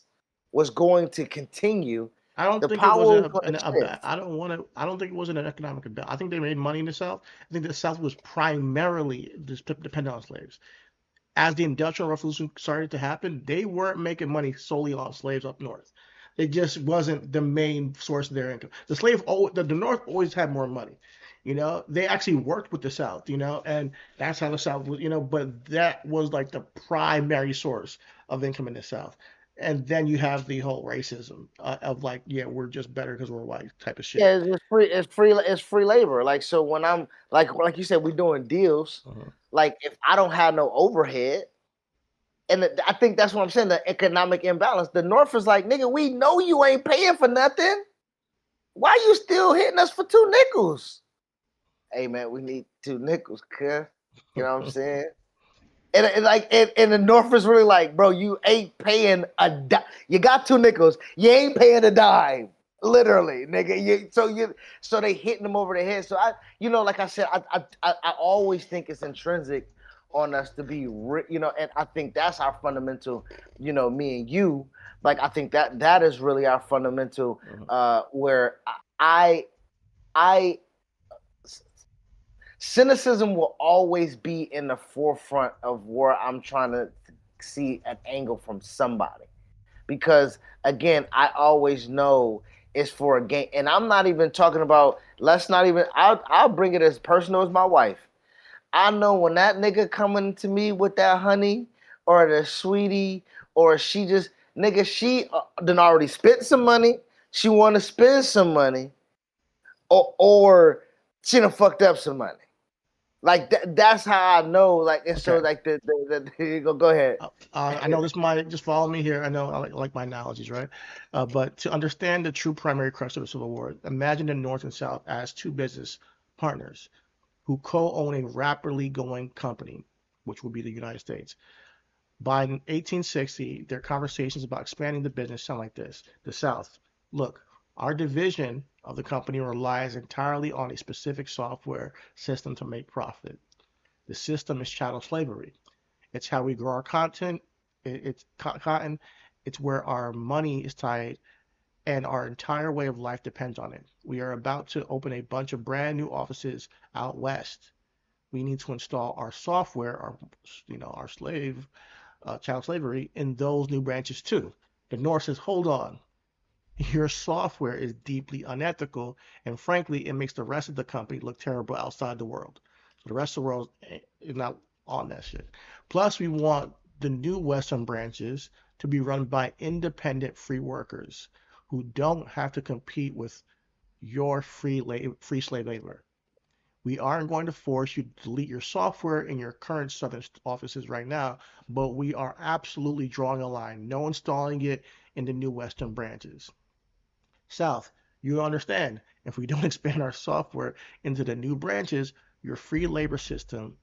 was going to continue, I don't the think it was power was going to shift. I don't want to. I don't think it was an economic imbalance. I think they made money in the South. I think the South was primarily just dependent on slaves. As the Industrial Revolution started to happen, they weren't making money solely on slaves up north. It just wasn't the main source of their income. The North always had more money. They actually worked with the South. And that's how the South was. But that was like the primary source of income in the South. And then you have the whole racism of like, yeah, we're just better because we're white type of shit. Yeah, it's free. It's free labor. Like so, when I'm like you said, we're doing deals. Mhm. Like if I don't have no overhead, and I think that's what I'm saying. The economic imbalance. The North is like, nigga, we know you ain't paying for nothing. Why you still hitting us for 2 nickels? Hey man, we need 2 nickels, cuz. You know what I'm saying? And the North is really like, bro, you ain't paying you got 2 nickels, you ain't paying a dime, literally, nigga. So they hitting them over the head. So like I said, I always think it's intrinsic on us to be, and I think that's our fundamental, me and you, like I think that is really our fundamental, Mhm. where I I cynicism will always be in the forefront of where I'm trying to see an angle from somebody. Because again, I always know it's for a game. And I'm not even talking about, let's not even, I'll bring it as personal as my wife. I know when that nigga coming to me with that honey or the sweetie, or she just, nigga, she done already spent some money. She want to spend some money, or she done fucked up some money. Like that's how I know. Like, and so Okay. like you go ahead. I know this might just follow me here. I know I like my analogies, right? But to understand the true primary crux of the Civil War, imagine the North and South as two business partners who co-own a rapidly going company, which would be the United States. By 1860, their conversations about expanding the business sound like this. The South, look, our division of the company relies entirely on a specific software system to make profit. The system is chattel slavery. It's how we grow our content. It's cotton. It's where our money is tied, and our entire way of life depends on it. We are about to open a bunch of brand new offices out west. We need to install our software, our child slavery in those new branches too. The North says, hold on, your software is deeply unethical, and frankly, it makes the rest of the company look terrible outside the world. The rest of the world is not on that shit. Plus, we want the new Western branches to be run by independent free workers who don't have to compete with your free slave labor. We aren't going to force you to delete your software in your current Southern offices right now, but we are absolutely drawing a line. No installing it in the new Western branches. South, you understand, if we don't expand our software into the new branches, your free labor system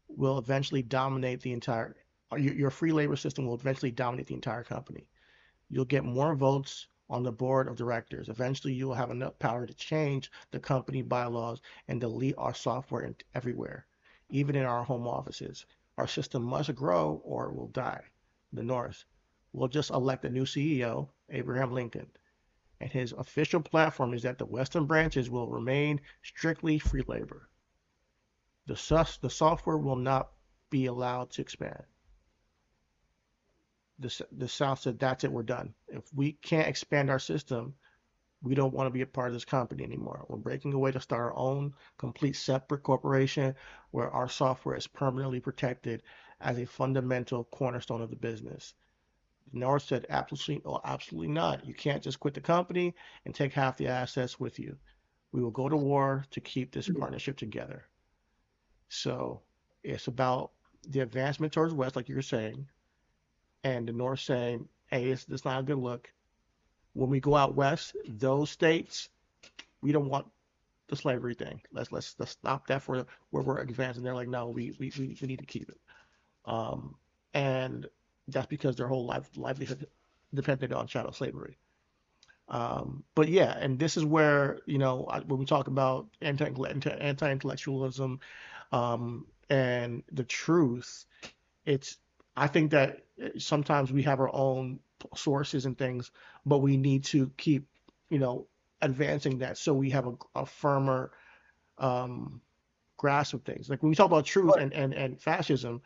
will eventually dominate the entire your free labor system will eventually dominate the entire company. You'll get more votes on the board of directors. Eventually, you will have enough power to change the company bylaws and delete our software everywhere, even in our home offices. Our system must grow or it will die. The North will just elect a new CEO, Abraham Lincoln, and his official platform is that the Western branches will remain strictly free labor. The software will not be allowed to expand. The South said, that's it, we're done. If we can't expand our system, we don't want to be a part of this company anymore. We're breaking away to start our own complete separate corporation where our software is permanently protected as a fundamental cornerstone of the business. The North said, absolutely not. You can't just quit the company and take half the assets with you. We will go to war to keep this partnership together. So it's about the advancement towards West, like you were saying, and the North saying, hey, it's not a good look. When we go out West, those states, we don't want the slavery thing. Let's stop that for where we're advancing. They're like, no, we need to keep it. And that's because their whole livelihood depended on chattel slavery. But yeah, and this is where, when we talk about anti-intellectualism and the truth, I think that sometimes we have our own sources and things, but we need to keep, advancing that so we have a firmer grasp of things. Like when we talk about truth and fascism,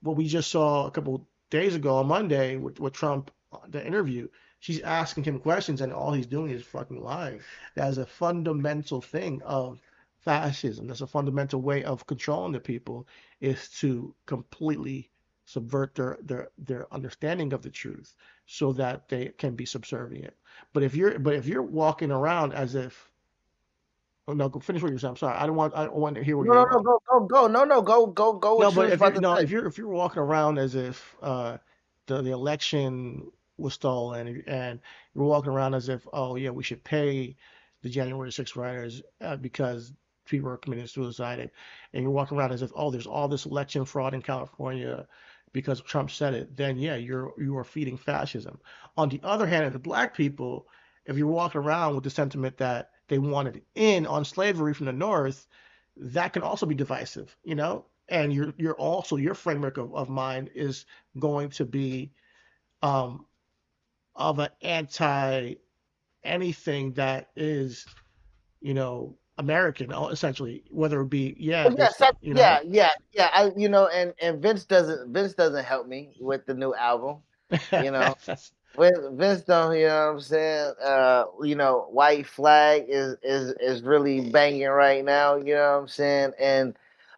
what we just saw a couple days ago on Monday with Trump, the interview, she's asking him questions and all he's doing is fucking lying. That is a fundamental thing of fascism. That's a fundamental way of controlling the people, is to completely subvert their understanding of the truth so that they can be subservient. But if you're walking around as if, oh no, go finish what you're saying. I'm sorry. I don't want to hear what you're No, go. No, go. No, What you but was about to say. if you're walking around as if the election was stolen, and you're walking around as if, oh yeah, we should pay the January 6th rioters because people are committing suicide, and you're walking around as if, oh, there's all this election fraud in California because Trump said it, then yeah, you are feeding fascism. On the other hand, the black people, if you're walking around with the sentiment that they wanted in on slavery from the North, that can also be divisive, and your framework of mind is going to be of an anti anything that is, American, essentially, whether it be Yeah, and Vince doesn't help me with the new album. Vince don't, what I'm saying? White Flag is really banging right now, what I'm saying?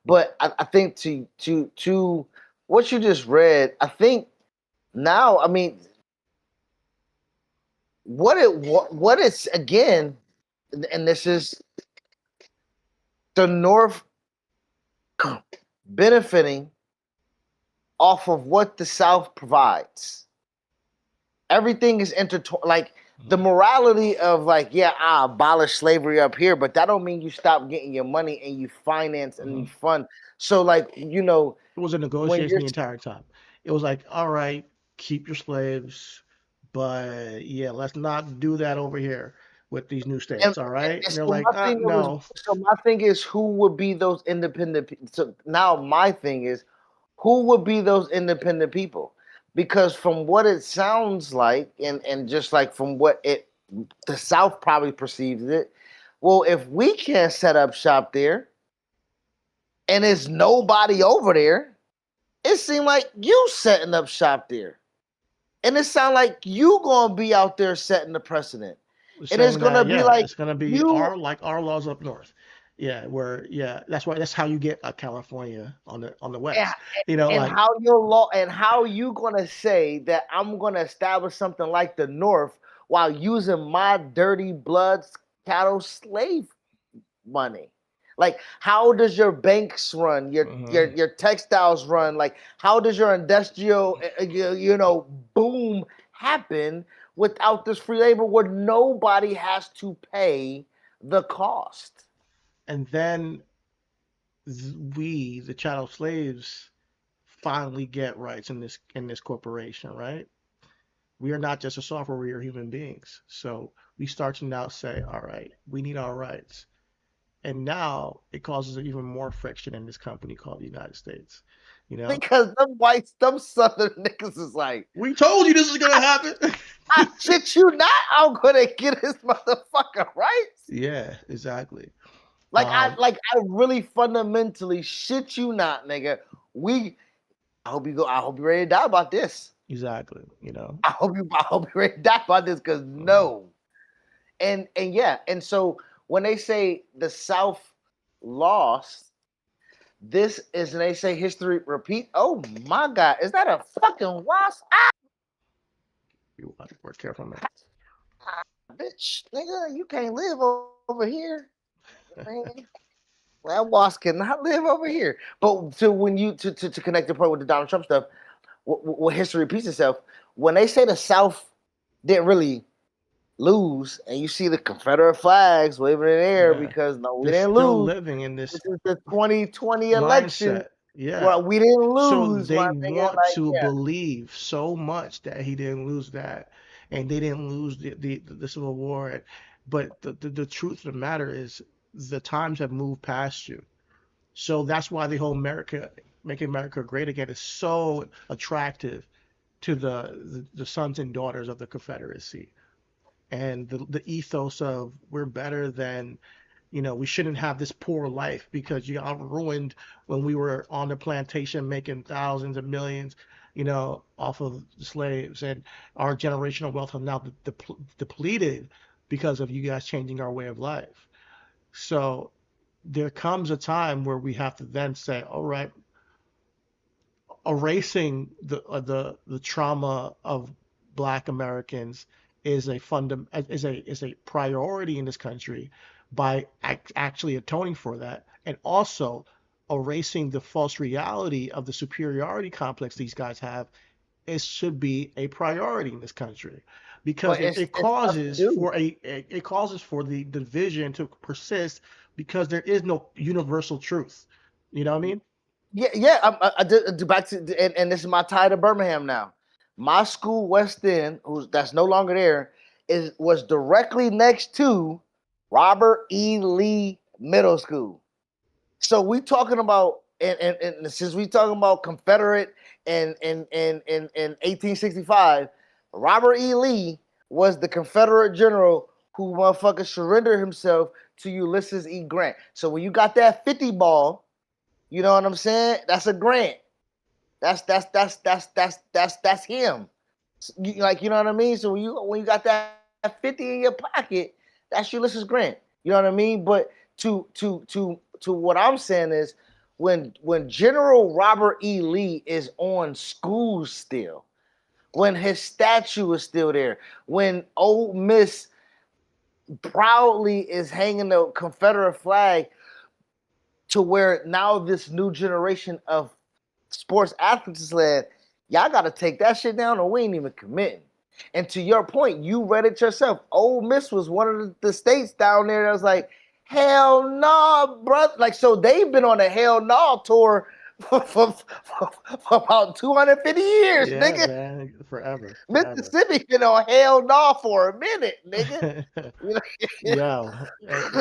But I think to what you just read, I think now, I mean, what it's again, and this is the North benefiting off of what the South provides. Everything is intertwined. Like the morality of I abolish slavery up here, but that don't mean you stop getting your money and you finance and you fund. So it was a negotiation the entire time. It was like, all right, keep your slaves, but yeah, let's not do that over here with these new states, all right? And they're like, no. So my thing is, who would be those independent? So now my thing is, who would be those independent people? Because from what it sounds like, and just like from what the South probably perceives it, well, if we can't set up shop there, and there's nobody over there, it seemed like you setting up shop there, and it sounds like you gonna be out there setting the precedent. And it's gonna be like it's gonna be our laws up north. That's how you get California on the And, west. You know, and like how your law and how you gonna say that I'm gonna establish something like the North while using my dirty blood cattle slave money? Like, how does your banks run? Your textiles run? Like, how does your industrial boom happen without this free labor where nobody has to pay the cost? and then we, the chattel slaves, finally get rights in this corporation, right? We are not just a software, we are human beings. So we start to now say, all right, we need our rights. And now it causes even more friction in this company called the United States. You know, Because them southern niggas is like, we told you this is gonna happen. I shit you not, I'm gonna get his motherfucker rights. Yeah, exactly. Like I really fundamentally shit you not, nigga. I hope you're ready to die about this. Exactly. You know. I hope you're ready to die about this, because no. And so when they say the South lost, this is, and they say history repeat. Oh my God, is that a fucking wasp? You want to work careful, man. Bitch, nigga, you can't live over here. Man. That wasp cannot live over here. But to connect the point with the Donald Trump stuff, what history repeats itself. When they say the South didn't really lose, and you see the Confederate flags waving in the air, because we They're didn't still lose. living in this This is the 2020 election. mindset. Yeah. Well, we didn't So lose. they My nigga, want like, to yeah. believe so much that he didn't lose that, and they didn't lose the Civil War. But the truth of the matter is, the times have moved past you. So that's why the whole Make America Great Again is so attractive to the sons and daughters of the Confederacy, and the ethos of we're better than, we shouldn't have this poor life because you got ruined when we were on the plantation making thousands of millions, off of slaves, and our generational wealth have now depleted because of you guys changing our way of life. So there comes a time where we have to then say, all right, erasing the trauma of Black Americans is a priority in this country by actually atoning for that, and also erasing the false reality of the superiority complex these guys have. It should be a priority in this country because But it it's tough to do. it causes for the division to persist because there is no universal truth. You know what I mean? Yeah. I did back to, and this is my tie to Birmingham now. My school, West End, that's no longer there, was directly next to Robert E. Lee Middle School. So we talking about, and since we talking about Confederate and in 1865, Robert E. Lee was the Confederate general who motherfucker surrendered himself to Ulysses E. Grant. So when you got that 50 ball, you know what I'm saying? That's a Grant. That's him. Like, you know what I mean? So when you got that 50 in your pocket, that's Ulysses Grant. You know what I mean? But to what I'm saying is, when General Robert E. Lee is on schools still, when his statue is still there, when Ole Miss proudly is hanging the Confederate flag, to where now this new generation of sports athletes is led, y'all got to take that shit down or we ain't even committing. And to your point, you read it yourself. Ole Miss was one of the states down there that was like, hell no, nah, bro. Like, so they've been on a hell no nah tour for about 250 years, Yeah, nigga. man, forever. Mississippi been on hell no nah for a minute, nigga. Yeah,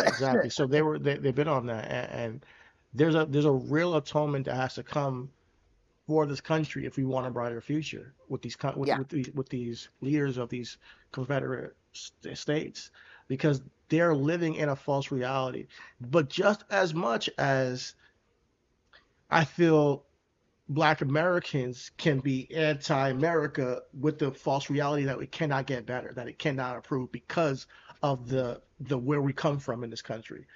exactly. So they've been on that, and there's a real atonement that has to come for this country if we want a brighter future with these Yeah. with these leaders of these Confederate states, because they're living in a false reality. But just as much as I feel Black Americans can be anti-America with the false reality that we cannot get better, that it cannot improve because of the where we come from in this country.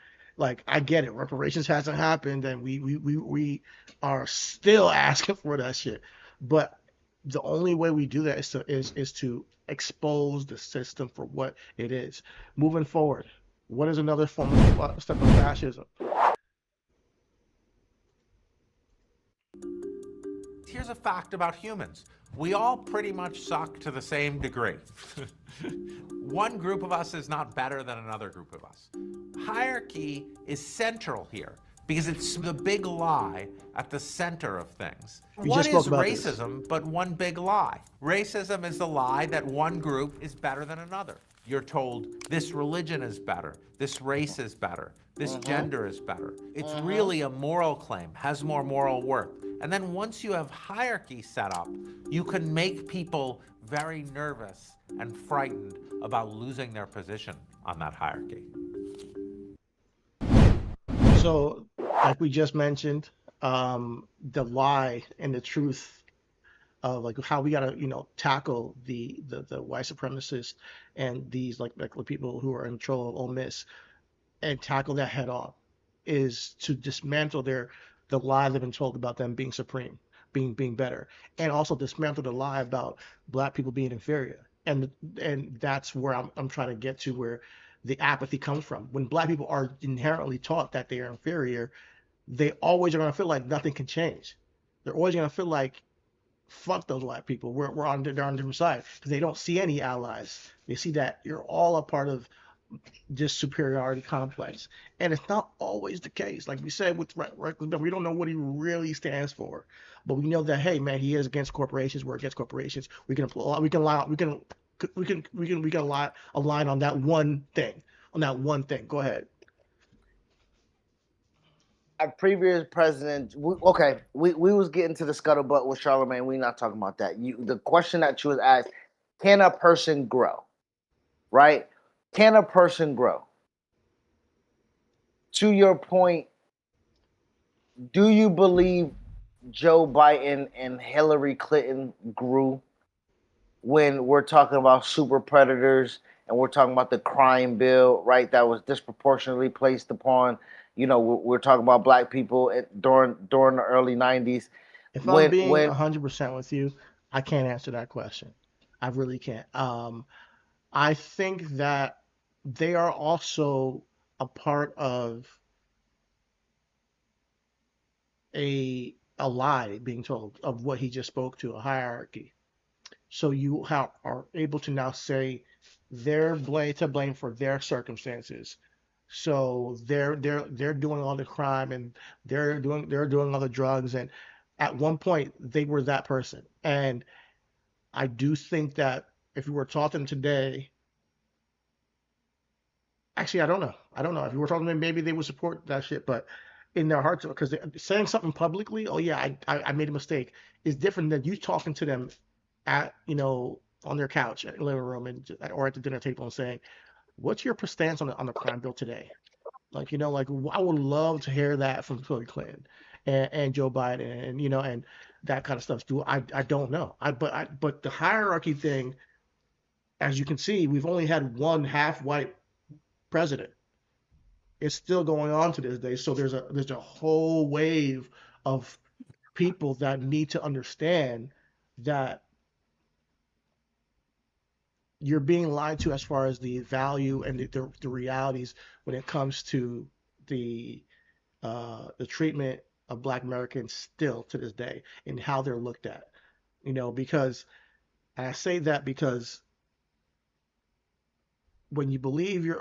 Like, I get it, reparations hasn't happened, and we are still asking for that shit. But the only way we do that is to expose the system for what it is. Moving forward, what is another form of step of fascism? Here's a fact about humans. We all pretty much suck to the same degree. One group of us is not better than another group of us. Hierarchy is central here because it's the big lie at the center of things. What is racism but one big lie? Racism is the lie that one group is better than another. You're told this religion is better, this race is better, this gender is better. It's really a moral claim, has more moral worth. And then once you have hierarchy set up, you can make people very nervous and frightened about losing their position on that hierarchy. So, like we just mentioned, the lie and the truth of like how we gotta, tackle the white supremacists and these like the people who are in control of Ole Miss and tackle that head on is to dismantle the lie they've been told about them being supreme, being better, and also dismantle the lie about black people being inferior. And that's where I'm trying to get to, where the apathy comes from. When black people are inherently taught that they are inferior, they always are going to feel like nothing can change. They're always going to feel like, fuck those white people. They're on a different side, because they don't see any allies. They see that you're all a part of this superiority complex, and it's not always the case. Like we said with Reckless, we don't know what he really stands for, but we know that, hey man, he is against corporations. We're against corporations. We can align on that one thing. Go ahead. Our previous president, we was getting to the scuttlebutt with Charlemagne. We're not talking about that. The question that you was asked: can a person grow? Right? Can a person grow? To your point, do you believe Joe Biden and Hillary Clinton grew when we're talking about super predators and we're talking about the crime bill, right? That was disproportionately placed upon, we're talking about black people during the early 90s. If I'm being 100% with you, I can't answer that question. I really can't. I think that they are also a part of a lie being told of what he just spoke to, a hierarchy. So you are able to now say they're to blame for their circumstances. So they're doing all the crime, and they're doing all the drugs, and at one point they were that person. And I do think that if you were taught them today, actually, I don't know. If you were talking to them, maybe they would support that shit, but in their hearts, because saying something publicly, oh yeah, I made a mistake, is different than you talking to them at, on their couch in the living room or at the dinner table and saying, what's your stance on the crime bill today? Like, I would love to hear that from Hillary Clinton and Joe Biden, and that kind of stuff. I don't know. But the hierarchy thing, as you can see, we've only had one half white president. It's still going on to this day. So there's a whole wave of people that need to understand that you're being lied to as far as the value and the realities when it comes to the treatment of Black Americans still to this day, and how they're looked at. Because, and I say that because when you believe you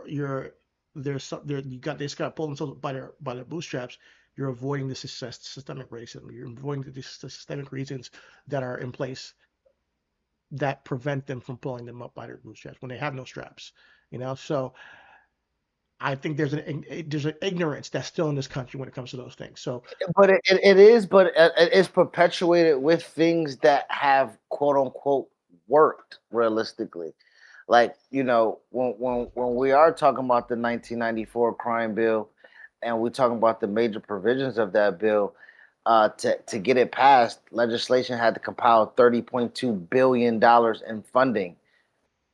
got pulled themselves by their bootstraps, you're avoiding the systemic racism. You're avoiding the systemic reasons that are in place that prevent them from pulling them up by their bootstraps when they have no straps. So I think there's an ignorance that's still in this country when it comes to those things. So, but it's perpetuated with things that have quote unquote worked realistically. Like, when we are talking about the 1994 crime bill, and we're talking about the major provisions of that bill, to get it passed, legislation had to compile $30.2 billion in funding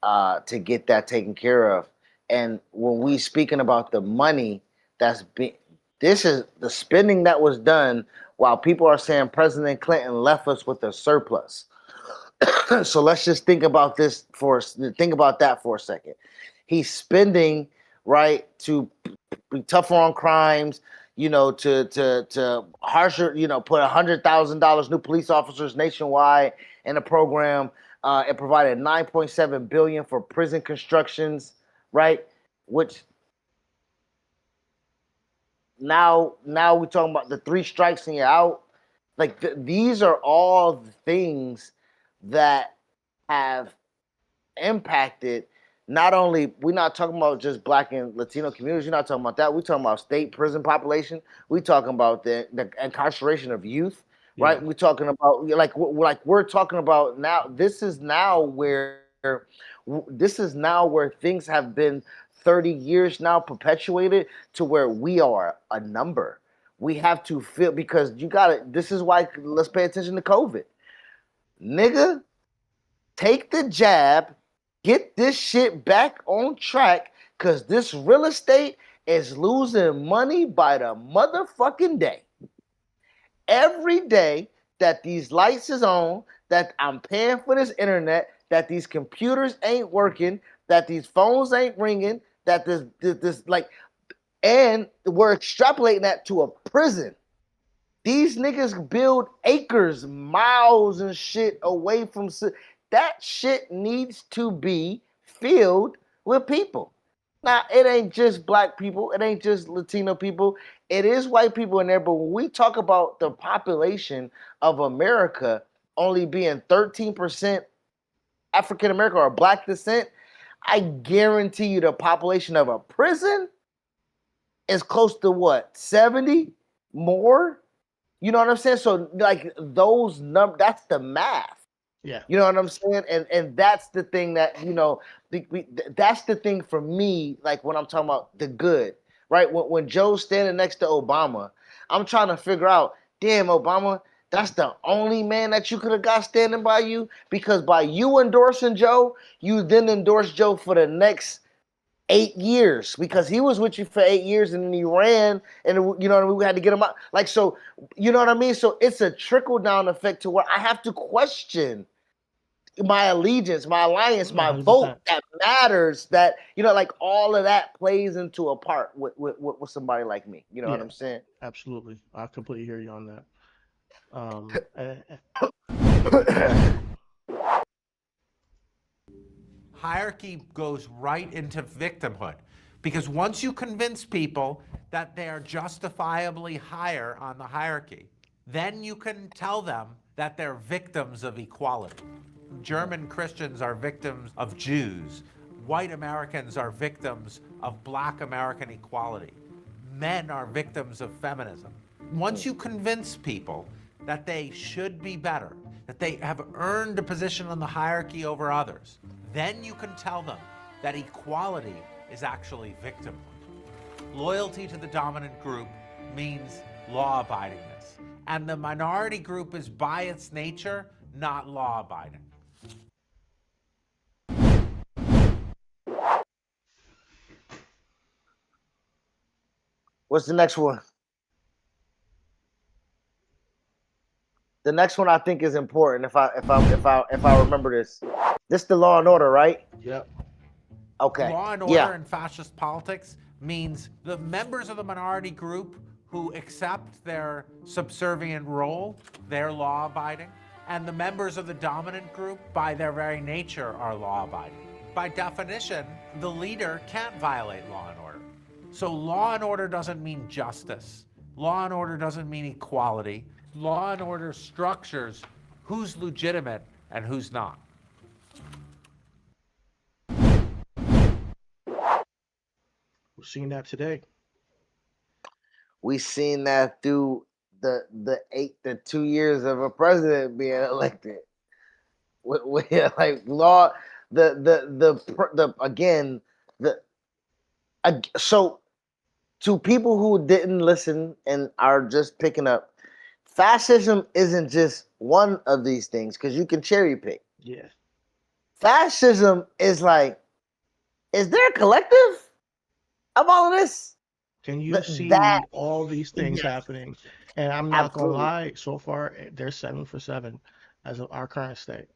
to get that taken care of. And when we speaking about the money that's been. This is the spending that was done while people are saying President Clinton left us with a surplus. So let's just think about that for a second. He's spending right to be tougher on crimes, to harsher, put $100,000 new police officers nationwide in a program. It provided $9.7 billion for prison constructions, right? Which now we're talking about the 3 strikes and you're out. Like these are all the things that have impacted. Not only, we're not talking about just Black and Latino communities. We're not talking about that. We're talking about state prison population. We're talking about the incarceration of youth, right? We're talking about we're talking about now. This is now where things have been 30 years now perpetuated to where we are a number. We have to feel, because you got it. This is why let's pay attention to COVID, nigga. Take the jab. Get this shit back on track, because this real estate is losing money by the motherfucking day. Every day that these lights is on, that I'm paying for this internet, that these computers ain't working, that these phones ain't ringing, that this and we're extrapolating that to a prison. These niggas build acres, miles and shit away from... That shit needs to be filled with people. Now, it ain't just Black people. It ain't just Latino people. It is white people in there. But when we talk about the population of America only being 13% African American or Black descent, I guarantee you the population of a prison is close to what? 70 more? You know what I'm saying? So like those numbers, that's the math. Yeah. You know what I'm saying? And that's the thing that, that's the thing for me, like when I'm talking about the good, right? When Joe's standing next to Obama, I'm trying to figure out, damn, Obama, that's the only man that you could have got standing by you, because by you endorsing Joe, you then endorse Joe for the next 8 years, because he was with you for 8 years and then he ran, and you know what I mean, we had to get him out. Like, so, you know what I mean? So it's a trickle down effect to where I have to question my allegiance, my alliance, my 100%. vote that matters, that, like all of that plays into a part with somebody like me. You know what I'm saying? Absolutely. I completely hear you on that. Hierarchy goes right into victimhood, because once you convince people that they are justifiably higher on the hierarchy, then you can tell them that they're victims of equality. German Christians are victims of Jews. White Americans are victims of Black American equality. Men are victims of feminism. Once you convince people that they should be better, that they have earned a position on the hierarchy over others, then you can tell them that equality is actually victimhood. Loyalty to the dominant group means law-abidingness, and the minority group is by its nature not law-abiding. What's the next one? The next one I think is important. If I remember this, this the Law and Order, right? Yep. Okay. Law and order in fascist politics means the members of the minority group who accept their subservient role, they're law-abiding, and the members of the dominant group, by their very nature, are law-abiding. By definition, the leader can't violate law and order. So law and order doesn't mean justice. Law and order doesn't mean equality. Law and order structures who's legitimate and who's not. We're seeing that today. We seen that through the 2 years of a president being elected. Like law, so to people who didn't listen and are just picking up, fascism isn't just one of these things, because you can cherry pick. Yeah. Fascism is like, is there a collective of all of this? Can you That see all these things yes, happening? And I'm not gonna absolutely, lie, so far they're 7 for 7 as of our current state.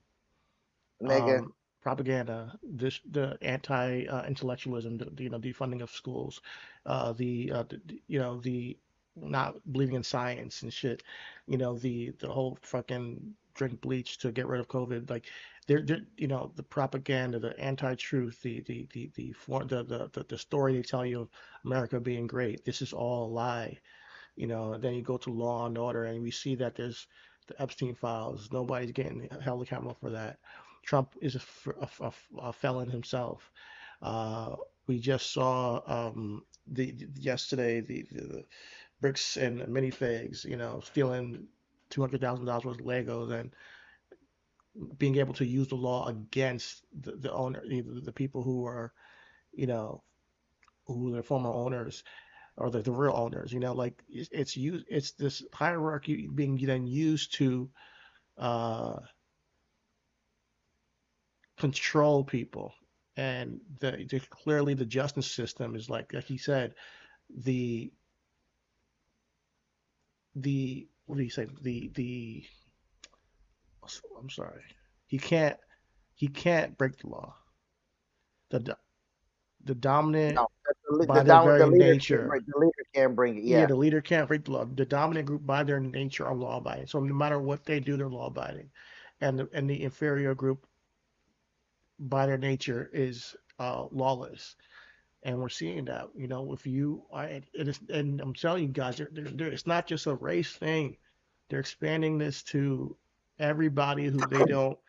nigga. Propaganda, the anti-intellectualism, defunding of schools, the not believing in science and shit, the whole fucking drink bleach to get rid of COVID, like the propaganda, the anti-truth, the story they tell you of America being great. This is all a lie. Then you go to Law and Order, and we see that there's the Epstein files. Nobody's getting held accountable for that. Trump is a felon himself. We just saw yesterday the bricks and minifigs, stealing $200,000 worth of Legos and being able to use the law against the owner, the people who are, you know, who are the former owners or the real owners. Like it's this hierarchy being then used to uh, control people, and clearly the justice system is like he said, the what do you say, the I'm sorry, he can't he can't break the law. The the dominant No, by their very nature. the leader can't bring it. Yeah, Yeah, the leader can't break the law. The dominant group, by their nature, are law abiding. So no matter what they do, they're law abiding, and the inferior group, by their nature, is lawless. And we're seeing that. If you, it is, and I'm telling you guys, it's not just a race thing. They're expanding this to everybody who they don't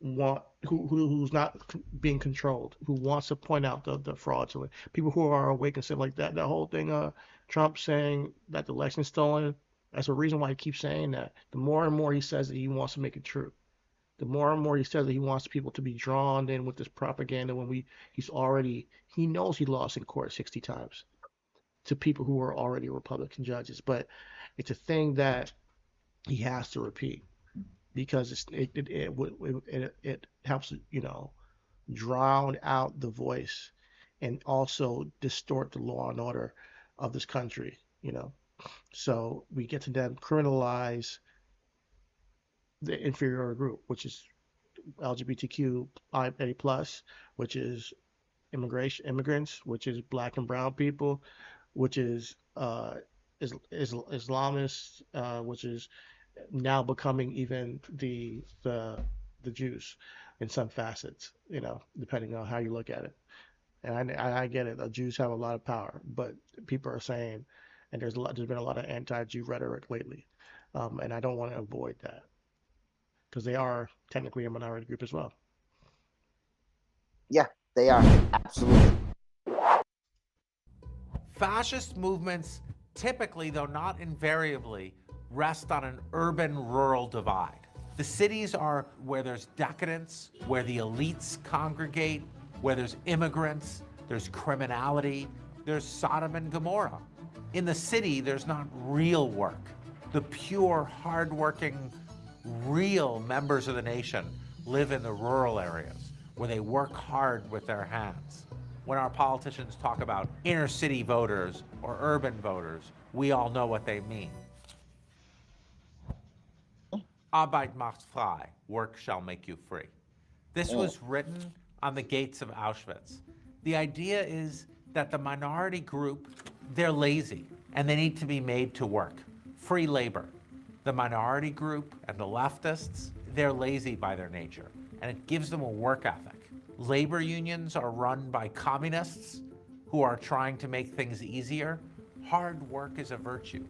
want, who's not being controlled, who wants to point out the frauds, people who are awake and stuff like that. The whole thing, Trump saying that the election's stolen. That's a reason why he keeps saying that. The more and more he says that he wants to make it true, the more and more he says that he wants people to be drawn in with this propaganda when he knows he lost in court 60 times to people who are already Republican judges. But it's a thing that he has to repeat because it helps, drown out the voice and also distort the law and order of this country. So we get to then criminalize the inferior group, which is LGBTQIA plus, which is immigrants, which is black and brown people, which is Islamists, which is now becoming even the Jews in some facets, depending on how you look at it. And I get it. The Jews have a lot of power, but people are saying, and there's been a lot of anti-Jew rhetoric lately, and I don't want to avoid that because they are technically a minority group as well. yeah, they are absolutely. Fascist movements typically, though not invariably, rest on an urban-rural divide. The cities are where there's decadence, where the elites congregate, where there's immigrants, there's criminality, there's Sodom and Gomorrah. In the city, there's not real work. The pure, hardworking, real members of the nation live in the rural areas where they work hard with their hands. When our politicians talk about inner city voters or urban voters, we all know what they mean. Arbeit macht frei, work shall make you free. This was written on the gates of Auschwitz. The idea is that the minority group, they're lazy and they need to be made to work. Free labor. The minority group and the leftists, they're lazy by their nature, and it gives them a work ethic. Labor unions are run by communists who are trying to make things easier. Hard work is a virtue.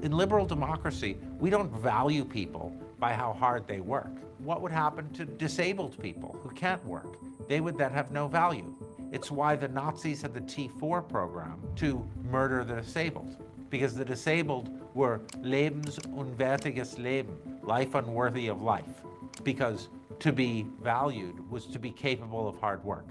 In liberal democracy, we don't value people by how hard they work. What would happen to disabled people who can't work? They would then have no value. It's why the Nazis had the T4 program to murder the disabled, because the disabled were lebensunwertiges Leben, life unworthy of life, because to be valued was to be capable of hard work.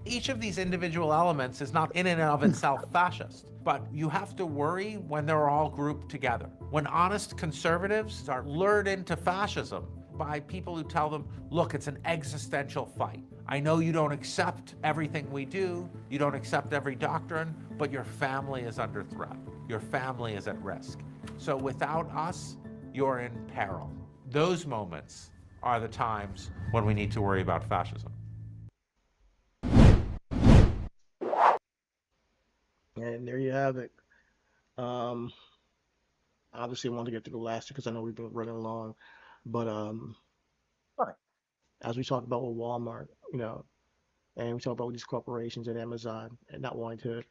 Each of these individual elements is not in and of itself fascist, but you have to worry when they're all grouped together. When honest conservatives are lured into fascism, by people who tell them, look, it's an existential fight. I know you don't accept everything we do, you don't accept every doctrine, but your family is under threat. Your family is at risk. So without us, you're in peril. Those moments are the times when we need to worry about fascism. And there you have it. Obviously, I want to get to the last because I know we've been running along, but Right. as we talked about with Walmart, and we talk about these corporations and Amazon and not wanting to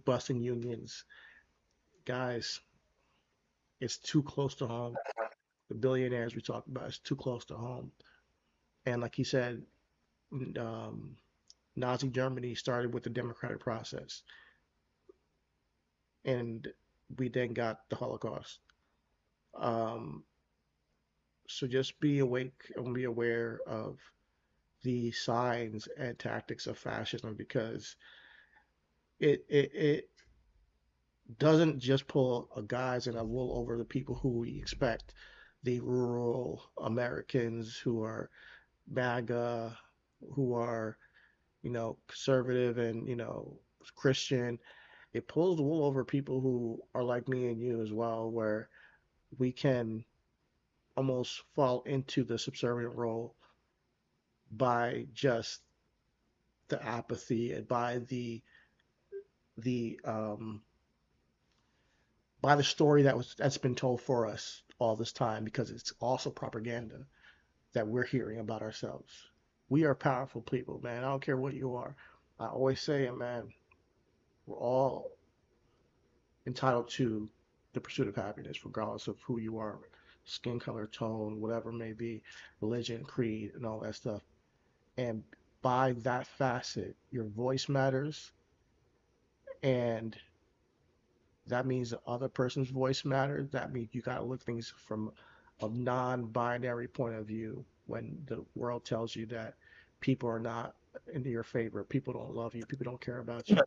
busting unions, guys, it's too close to home. The billionaires we talked about is too close to home. And like he said, um, Nazi Germany started with the democratic process, and we then got the Holocaust. Um, so just be awake and be aware of the signs and tactics of fascism because it doesn't just pull a guys and a wool over the people who we expect, the rural Americans who are MAGA, who are, conservative and, Christian. It pulls the wool over people who are like me and you as well, where we can almost fall into the subservient role by just the apathy and the by the story that's been told for us all this time because it's also propaganda that we're hearing about ourselves. We are powerful people, man. I don't care what you are. I always say it, man. We're all entitled to the pursuit of happiness, regardless of who you are, skin color, tone, whatever it may be, religion, creed, and all that stuff. And by that facet, your voice matters, and that means the other person's voice matters. That means you got to look at things from a non-binary point of view when the world tells you that people are not in your favor, people don't love you, people don't care about you,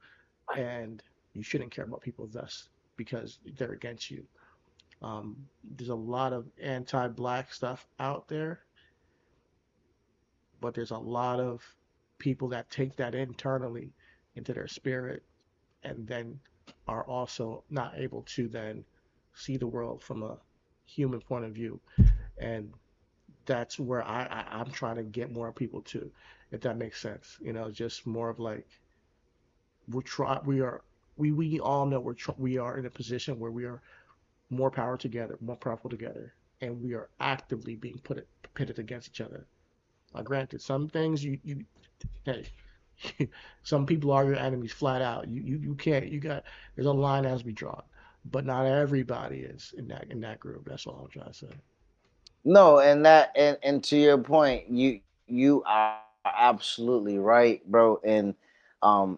and you shouldn't care about people thus because they're against you. There's a lot of anti-black stuff out there, but there's a lot of people that take that internally into their spirit and then are also not able to then see the world from a human point of view. And that's where I'm trying to get more people to, if that makes sense. Just more of like we all know we are in a position where we are more power together, more powerful together, and we are actively being pitted against each other. Granted, some things hey, some people are your enemies flat out. You can't. There's a line has to be drawn, but not everybody is in that group. That's all I'm trying to say. No, and to your point, you are absolutely right, bro. And I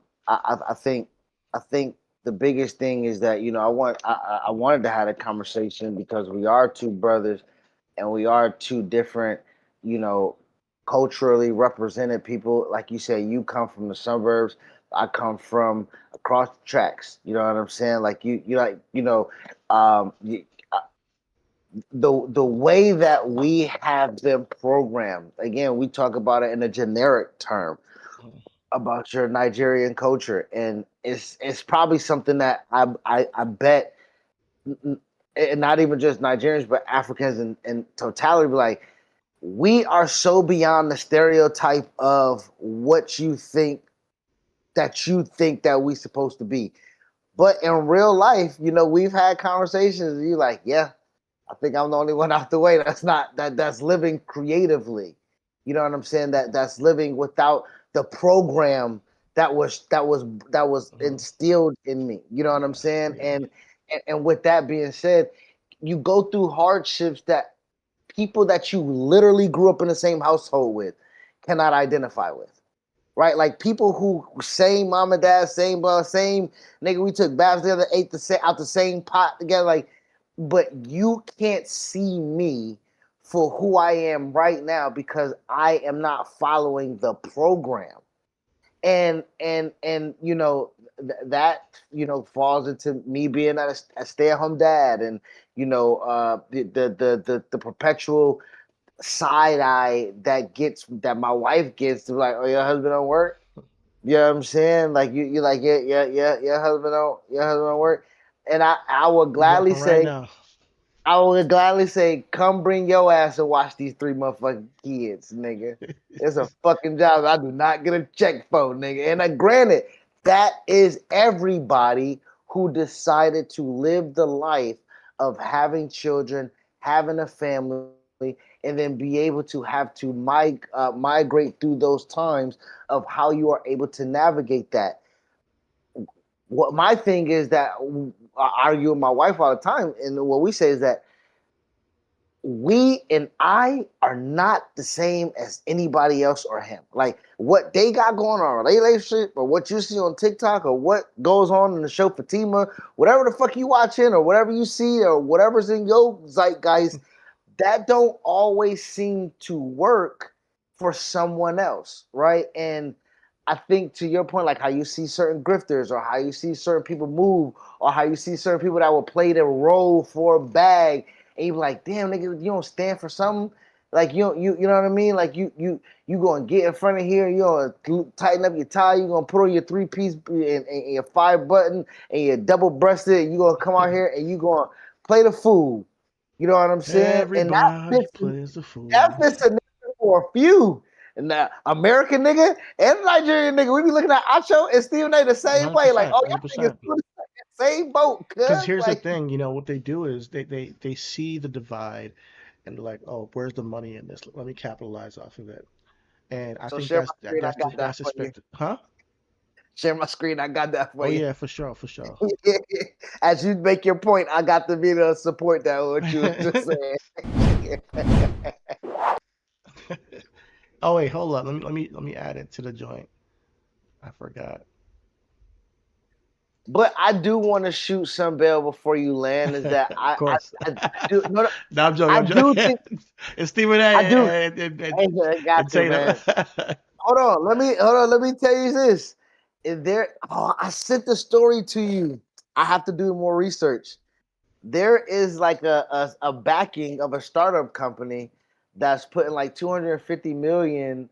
think the biggest thing is that I wanted to have a conversation because we are two brothers and we are two different, you know, culturally represented people. Like you said, you come from the suburbs. I come from across the tracks. You know what I'm saying? Like you like you, the way that we have them programmed. Again, we talk about it in a generic term about your Nigerian culture, and it's probably something that I bet, and not even just Nigerians, but Africans in totality, be like, we are so beyond the stereotype of what you think that we supposed to be. But in real life, we've had conversations. And you're like, yeah, I think I'm the only one out the way. That's living creatively. You know what I'm saying? That's living without the program that was Mhm. instilled in me. You know what I'm Yeah, saying? yeah. And with that being said, you go through hardships that people that you literally grew up in the same household with cannot identify with. Right? Like people who same mom and dad, same blood, same nigga, we took baths together, ate out the same pot together, like, but you can't see me for who I am right now because I am not following the program. And that falls into me being a stay-at-home dad, and the perpetual side eye that my wife gets to be like, oh, your husband don't work. You know what I'm saying? Like you like your husband don't work. And I would He's gladly working right say, now. come bring your ass and watch these 3 motherfucking kids, nigga. It's a fucking job I do not get a check for, nigga. And granted, that is everybody who decided to live the life of having children, having a family, and then be able to have to migrate through those times of how you are able to navigate that. What my thing is that I argue with my wife all the time, and what we say is that we and I are not the same as anybody else or him. Like what they got going on in a relationship, or what you see on TikTok, or what goes on in the show Fatima, whatever the fuck you watching, or whatever you see, or whatever's in your zeitgeist, that don't always seem to work for someone else, right? And I think to your point, like how you see certain grifters, or how you see certain people move, or how you see certain people that will play their role for a bag, and you be like, damn, nigga, you don't stand for something. Like you know what I mean? Like you gonna get in front of here, you gonna tighten up your tie, you gonna put on your 3-piece and your 5-button and your double-breasted, you gonna come out here and you gonna play the fool. You know what I'm saying? And Everybody plays the fool. that fits a nigga for a few. And the American nigga and the Nigerian nigga, we be looking at Acho and Stephen A the same way. Like, oh, y'all niggas 100%. same boat. Because here's like, the thing, what they do is they see the divide and they're like, oh, where's the money in this? Let me capitalize off of it. And I so think share that's my screen. I got that that's for you. expected, huh? Share my screen. I got that for Oh you. yeah, for sure. As you make your point, I got the video to support that what you were just saying. Oh wait, hold up. Let me add it to the joint. I forgot. But I do want to shoot some bail before you land. Is that Of course. I do no, No, I'm joking. I I'm do joking. think It's Stephen A. I do. I got And you, Tatum. man. Hold on. Let me tell you this. I sent the story to you. I have to do more research. There is like a backing of a startup company that's putting like 250 million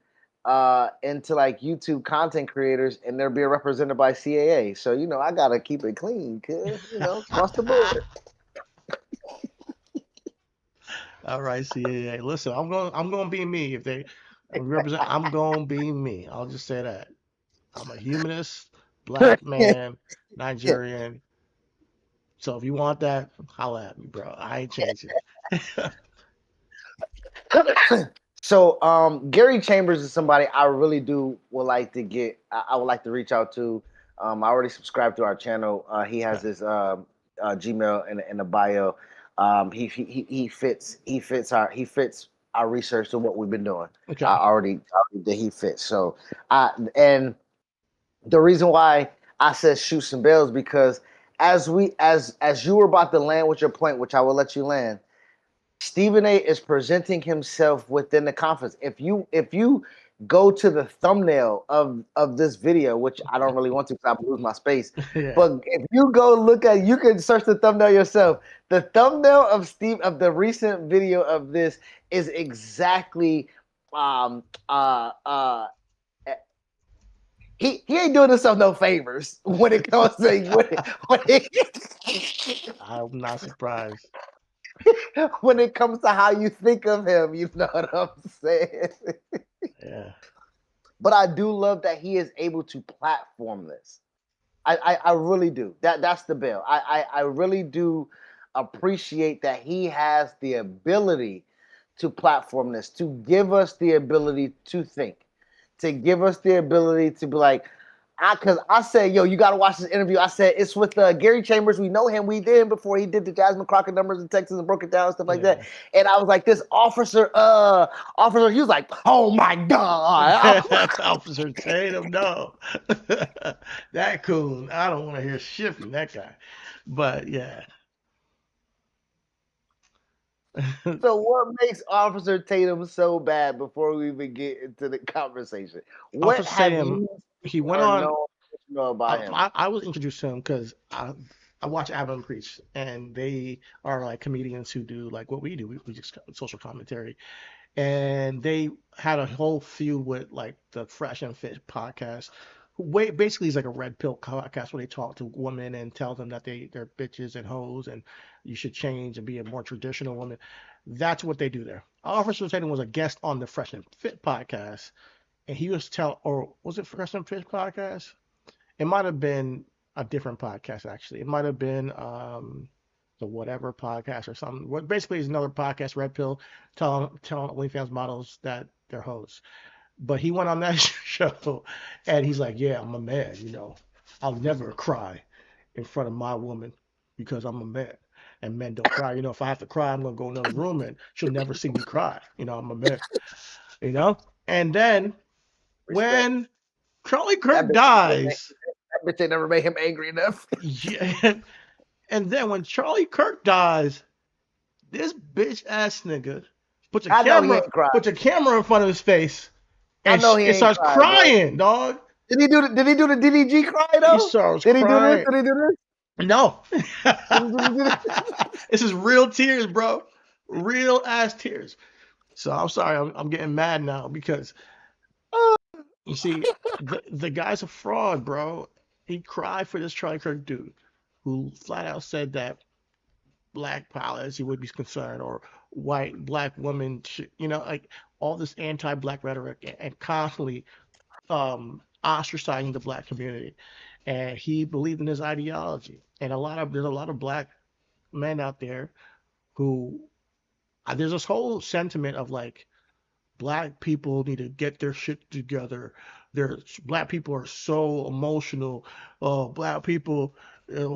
into like YouTube content creators, and they're being represented by CAA. So I gotta keep it clean, cause across the board. All right, CAA. Listen, I'm gonna be me. If they represent, I'm gonna be me. I'll just say that. I'm a humanist, black man, Nigerian. So if you want that, holla at me, bro. I ain't changing. So Gary Chambers is somebody I really would like to get. I would like to reach out to. I already subscribed to our channel. He has his Gmail in the bio. He fits our research to what we've been doing. Okay. I already that he fits. So and the reason why I said shoot some bells, because as you were about to land with your point, which I will let you land, Stephen A is presenting himself within the conference. If you go to the thumbnail of this video, which I don't really want to because I lose my space, Yeah. but if you go look at, you can search the thumbnail yourself. The thumbnail of the recent video of this is exactly he ain't doing himself no favors when it comes to I'm not surprised. when it comes to how you think of him. You know what I'm saying? Yeah. But I do love that he is able to platform this. I really do. That's the bill. I really do appreciate that he has the ability to platform this, to give us the ability to think, to give us the ability to be like, because I said, yo, you got to watch this interview. I said, it's with Gary Chambers. We know him. We did him before he did the Jasmine Crockett numbers in Texas and broke it down and stuff like that. And I was like, this officer, he was like, oh my God. Officer Tatum, no. That coon. I don't want to hear shit from that guy. But yeah. So what makes Officer Tatum so bad before we even get into the conversation? What Officer have Tatum, you he went or on. know about him? I was introduced to him because I watch Abbott Preach, and they are like comedians who do like what we do. We just social commentary, and they had a whole feud with like the Fresh and Fit podcast. Basically, it's like a red pill podcast where they talk to women and tell them that they're bitches and hoes and you should change and be a more traditional woman. That's what they do there. Officer Tatum was a guest on the Fresh and Fit podcast, and he was or was it Fresh and Fit podcast? It might have been a different podcast actually. It might have been the whatever podcast or something. What basically is another podcast, Red Pill, telling OnlyFans models that they're hoes. But he went on that show and he's like, yeah, I'm a man, I'll never cry in front of my woman because I'm a man. And men don't cry. If I have to cry, I'm gonna go in another room and she'll never see me cry. I'm a man. And then when Charlie Kirk dies, that bitch ain't never made him angry enough. Yeah. And then when Charlie Kirk dies, this bitch ass nigga puts a camera in front of his face and it starts crying, dog. Did he do the DDG cry though? He starts crying. Did he do this? No. This is real tears, bro. Real ass tears. So I'm sorry, I'm getting mad now because you see, the guy's a fraud, bro. He cried for this Charlie Kirk dude who flat out said that black pilots he would be concerned or black women like all this anti-black rhetoric and constantly ostracizing the black community, and he believed in his ideology. And there's a lot of black men out there who there's this whole sentiment of like black people need to get their shit together. Black people are so emotional. Black people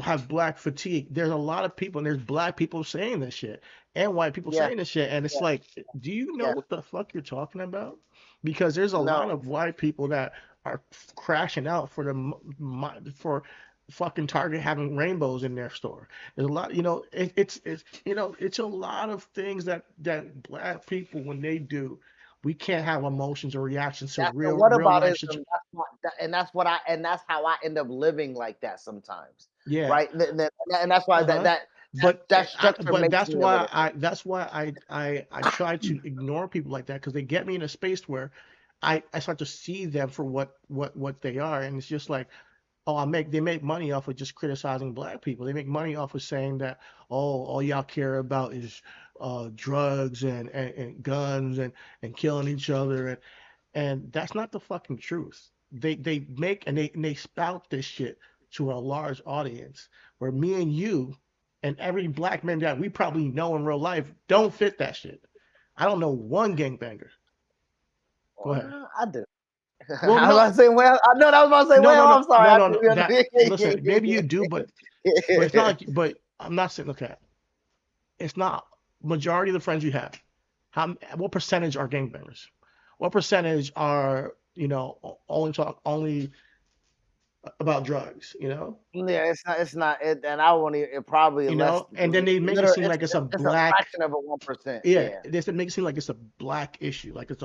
have black fatigue. There's a lot of people, and there's black people saying this shit, and white people saying this shit, and it's like, do you know what the fuck you're talking about? Because there's a lot of white people that are crashing out for fucking Target having rainbows in their store. There's a lot, it's a lot of things that black people, when they do, we can't have emotions or reactions to real. What about it? That's how I end up living like that sometimes. Yeah. Right. And that's why that's why I try to ignore people like that, because they get me in a space where I start to see them for what they are, and it's just like, they make money off of just criticizing black people. They make money off of saying that, all y'all care about is drugs and guns and killing each other, and that's not the fucking truth. They make and they spout this shit to a large audience, where me and you and every black man that we probably know in real life don't fit that shit. I don't know one gangbanger. Go ahead. I do. Well, I was about to say, I'm sorry. No. Listen, maybe you do, but it's not like. But I'm not saying. Okay, it's not majority of the friends you have. What percentage are gangbangers? What percentage are only about drugs? Yeah, it's not. And I won't. It probably and then they make it seem like it's a black fraction of a 1%. Yeah, they make it seem like it's a black issue, like it's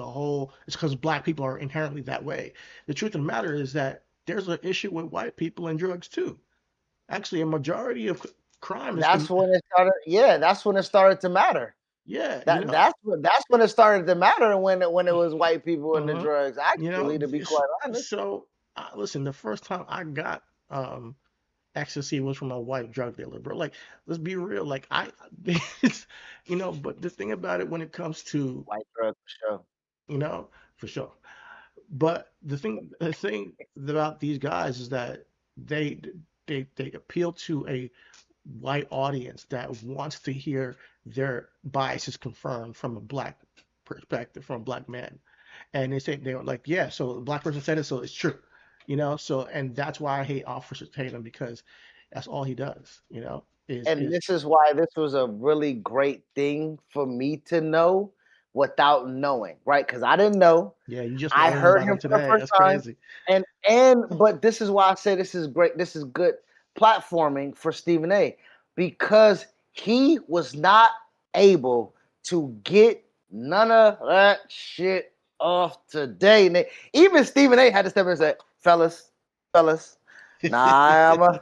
because black people are inherently that way. The truth of the matter is that there's an issue with white people and drugs too. Actually, a majority of crime is. That's when it started. Yeah, that's when it started to matter. Yeah, that's when it started to matter, when it was white people and the drugs. Actually, to be quite honest. So. Listen, the first time I got ecstasy was from a white drug dealer, bro. Like, let's be real. Like, but the thing about it, when it comes to white drug, for sure. For sure. But the thing about these guys is that they appeal to a white audience that wants to hear their biases confirmed from a black perspective, from a black man, and they were like, yeah, so the black person said it, so it's true. So, and that's why I hate Officer Tatum, because that's all he does, this is why this was a really great thing for me to know without knowing, right? Because I didn't know. Yeah, you just I heard him today. For the first that's time. Crazy. But this is why I say this is great. This is good platforming for Stephen A, because he was not able to get none of that shit off today. Even Stephen A had to step in and say, fellas, nah,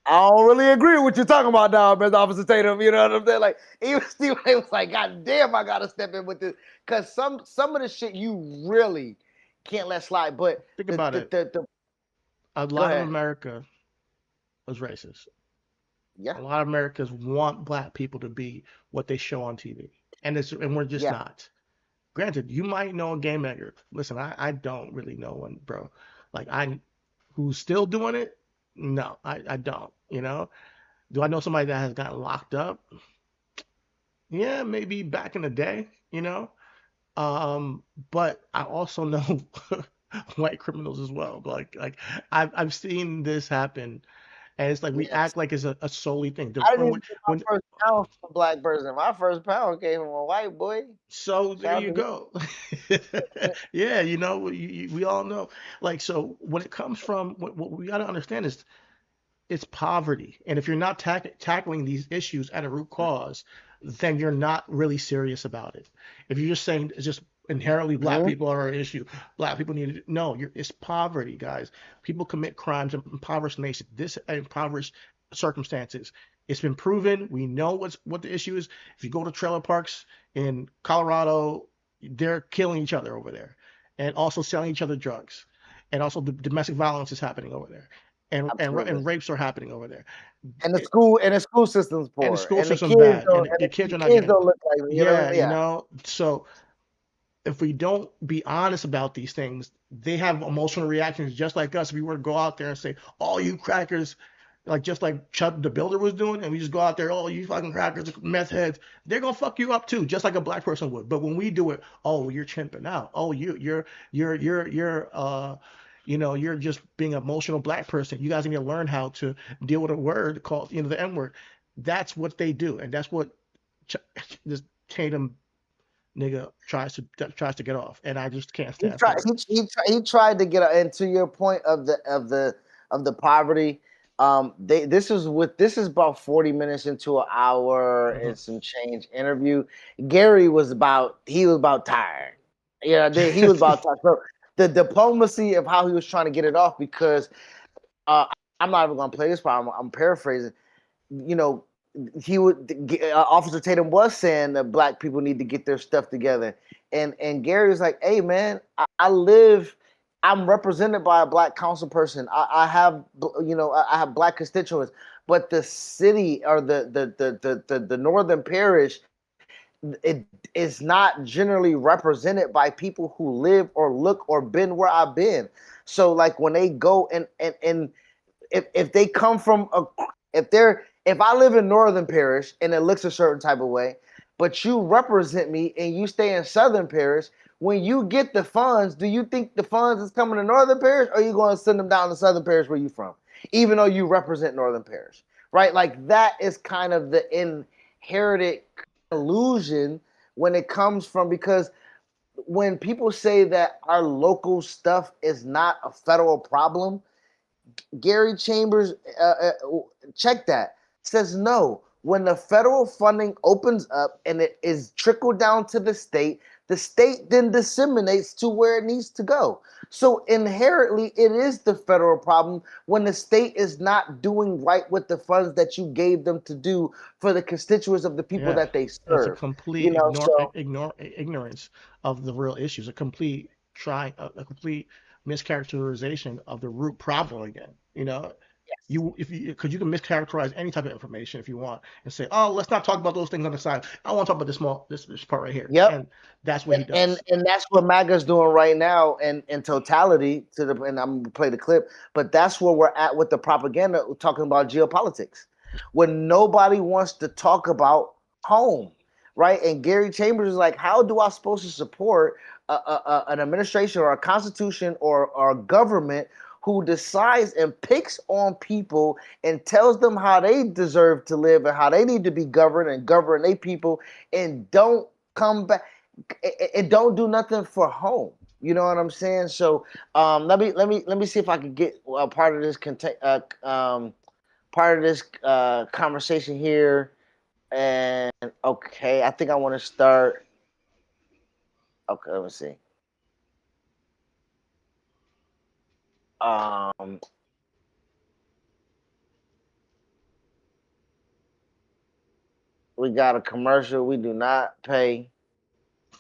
I don't really agree with what you're talking about now, Mr. Officer Tatum. You know what I'm saying? Like, even Stephen A was like, God damn, I gotta step in with this. Cause some of the shit you really can't let slide. But Think about it. A go lot of ahead. America was racist. Yeah, A lot of Americans want black people to be what they show on TV, and we're just yeah. not. Granted, you might know a game maker. Listen, I don't really know one, bro. Like who's still doing it? No, I don't. You know, do I know somebody that has gotten locked up? Yeah, maybe back in the day. You know, but I also know white criminals as well. Like I've seen this happen, and it's like we Yes. act like it's a solely thing. I didn't When even get my when first pound from a black person. My first pound came from a white boy. So there Shout out you to him. go. Yeah, you know, we all know. Like, so when it comes from, what we got to understand is it's poverty. And if you're not tackling these issues at a root cause, then you're not really serious about it. If you're just saying it's just inherently black Mhm. people are an issue, black people need to, no, it's poverty, guys. People commit crimes in impoverished nations, this impoverished circumstances. It's been proven. We know what the issue is. If you go to trailer parks in Colorado, they're killing each other over there, and also selling each other drugs, and also the domestic violence is happening over there, Absolutely. and rapes are happening over there. And It, the school system's and the poor, school and the system kids bad, don't, and and the kids the are not kids getting. don't look like me. You know what I Yeah, mean? you Yeah. know. So if we don't be honest about these things, they have emotional reactions just like us. If we were to go out there and say, "All you crackers," like just like Chuck the Builder was doing, and we just go out there, "Oh, you fucking crackers, meth heads," they're gonna fuck you up too, just like a black person would. But when we do it, "Oh, you're chimping out. Oh, you're you're just being an emotional black person. You guys need to learn how to deal with a word called, the N word." That's what they do, and that's what Ch- this Tatum nigga tries to get off, and I just can't He stand tried. for it. He tried to get into your point of the poverty. This is about 40 minutes into an hour Mhm. and some change interview. Gary he was about tired. Yeah, he was about tired. So the diplomacy of how he was trying to get it off, because uh, I'm not even gonna play this part. I'm paraphrasing. You know, Officer Tatum was saying that black people need to get their stuff together, and Gary was like, "Hey man, I'm represented by a black council person. I have I have black constituents, but the city or the northern parish, it is not generally represented by people who live or look or been where I've been. So like when they go and if they come from if I live in Northern Parish and it looks a certain type of way, but you represent me and you stay in Southern Parish, when you get the funds, do you think the funds is coming to Northern Parish, or are you going to send them down to Southern Parish where you from, even though you represent Northern Parish, right? Like that is kind of the inherited illusion when it comes from, because when people say that our local stuff is not a federal problem, Gary Chambers, check that, says no. When the federal funding opens up and it is trickled down to the state then disseminates to where it needs to go. So inherently, it is the federal problem when the state is not doing right with the funds that you gave them to do for the constituents of the people Yeah, that they it's a serve. You complete know, so ignorance of the real issues, a complete a complete mischaracterization of the root problem again. Because you can mischaracterize any type of information if you want and say, "Oh, let's not talk about those things on the side. I want to talk about this part right here," yep. and that's what he does. And that's what MAGA's doing right now in totality and I'm gonna play the clip, but that's where we're at with the propaganda talking about geopolitics. When nobody wants to talk about home, right? And Gary Chambers is like, how do I supposed to support an administration or a constitution or a government who decides and picks on people and tells them how they deserve to live and how they need to be governed and govern their people, and don't come back, it don't do nothing for home. You know what I'm saying? So let me see if I can get part of this conversation here. And okay, I think I want to start. Okay, let me see. Um, We got a commercial. We do not pay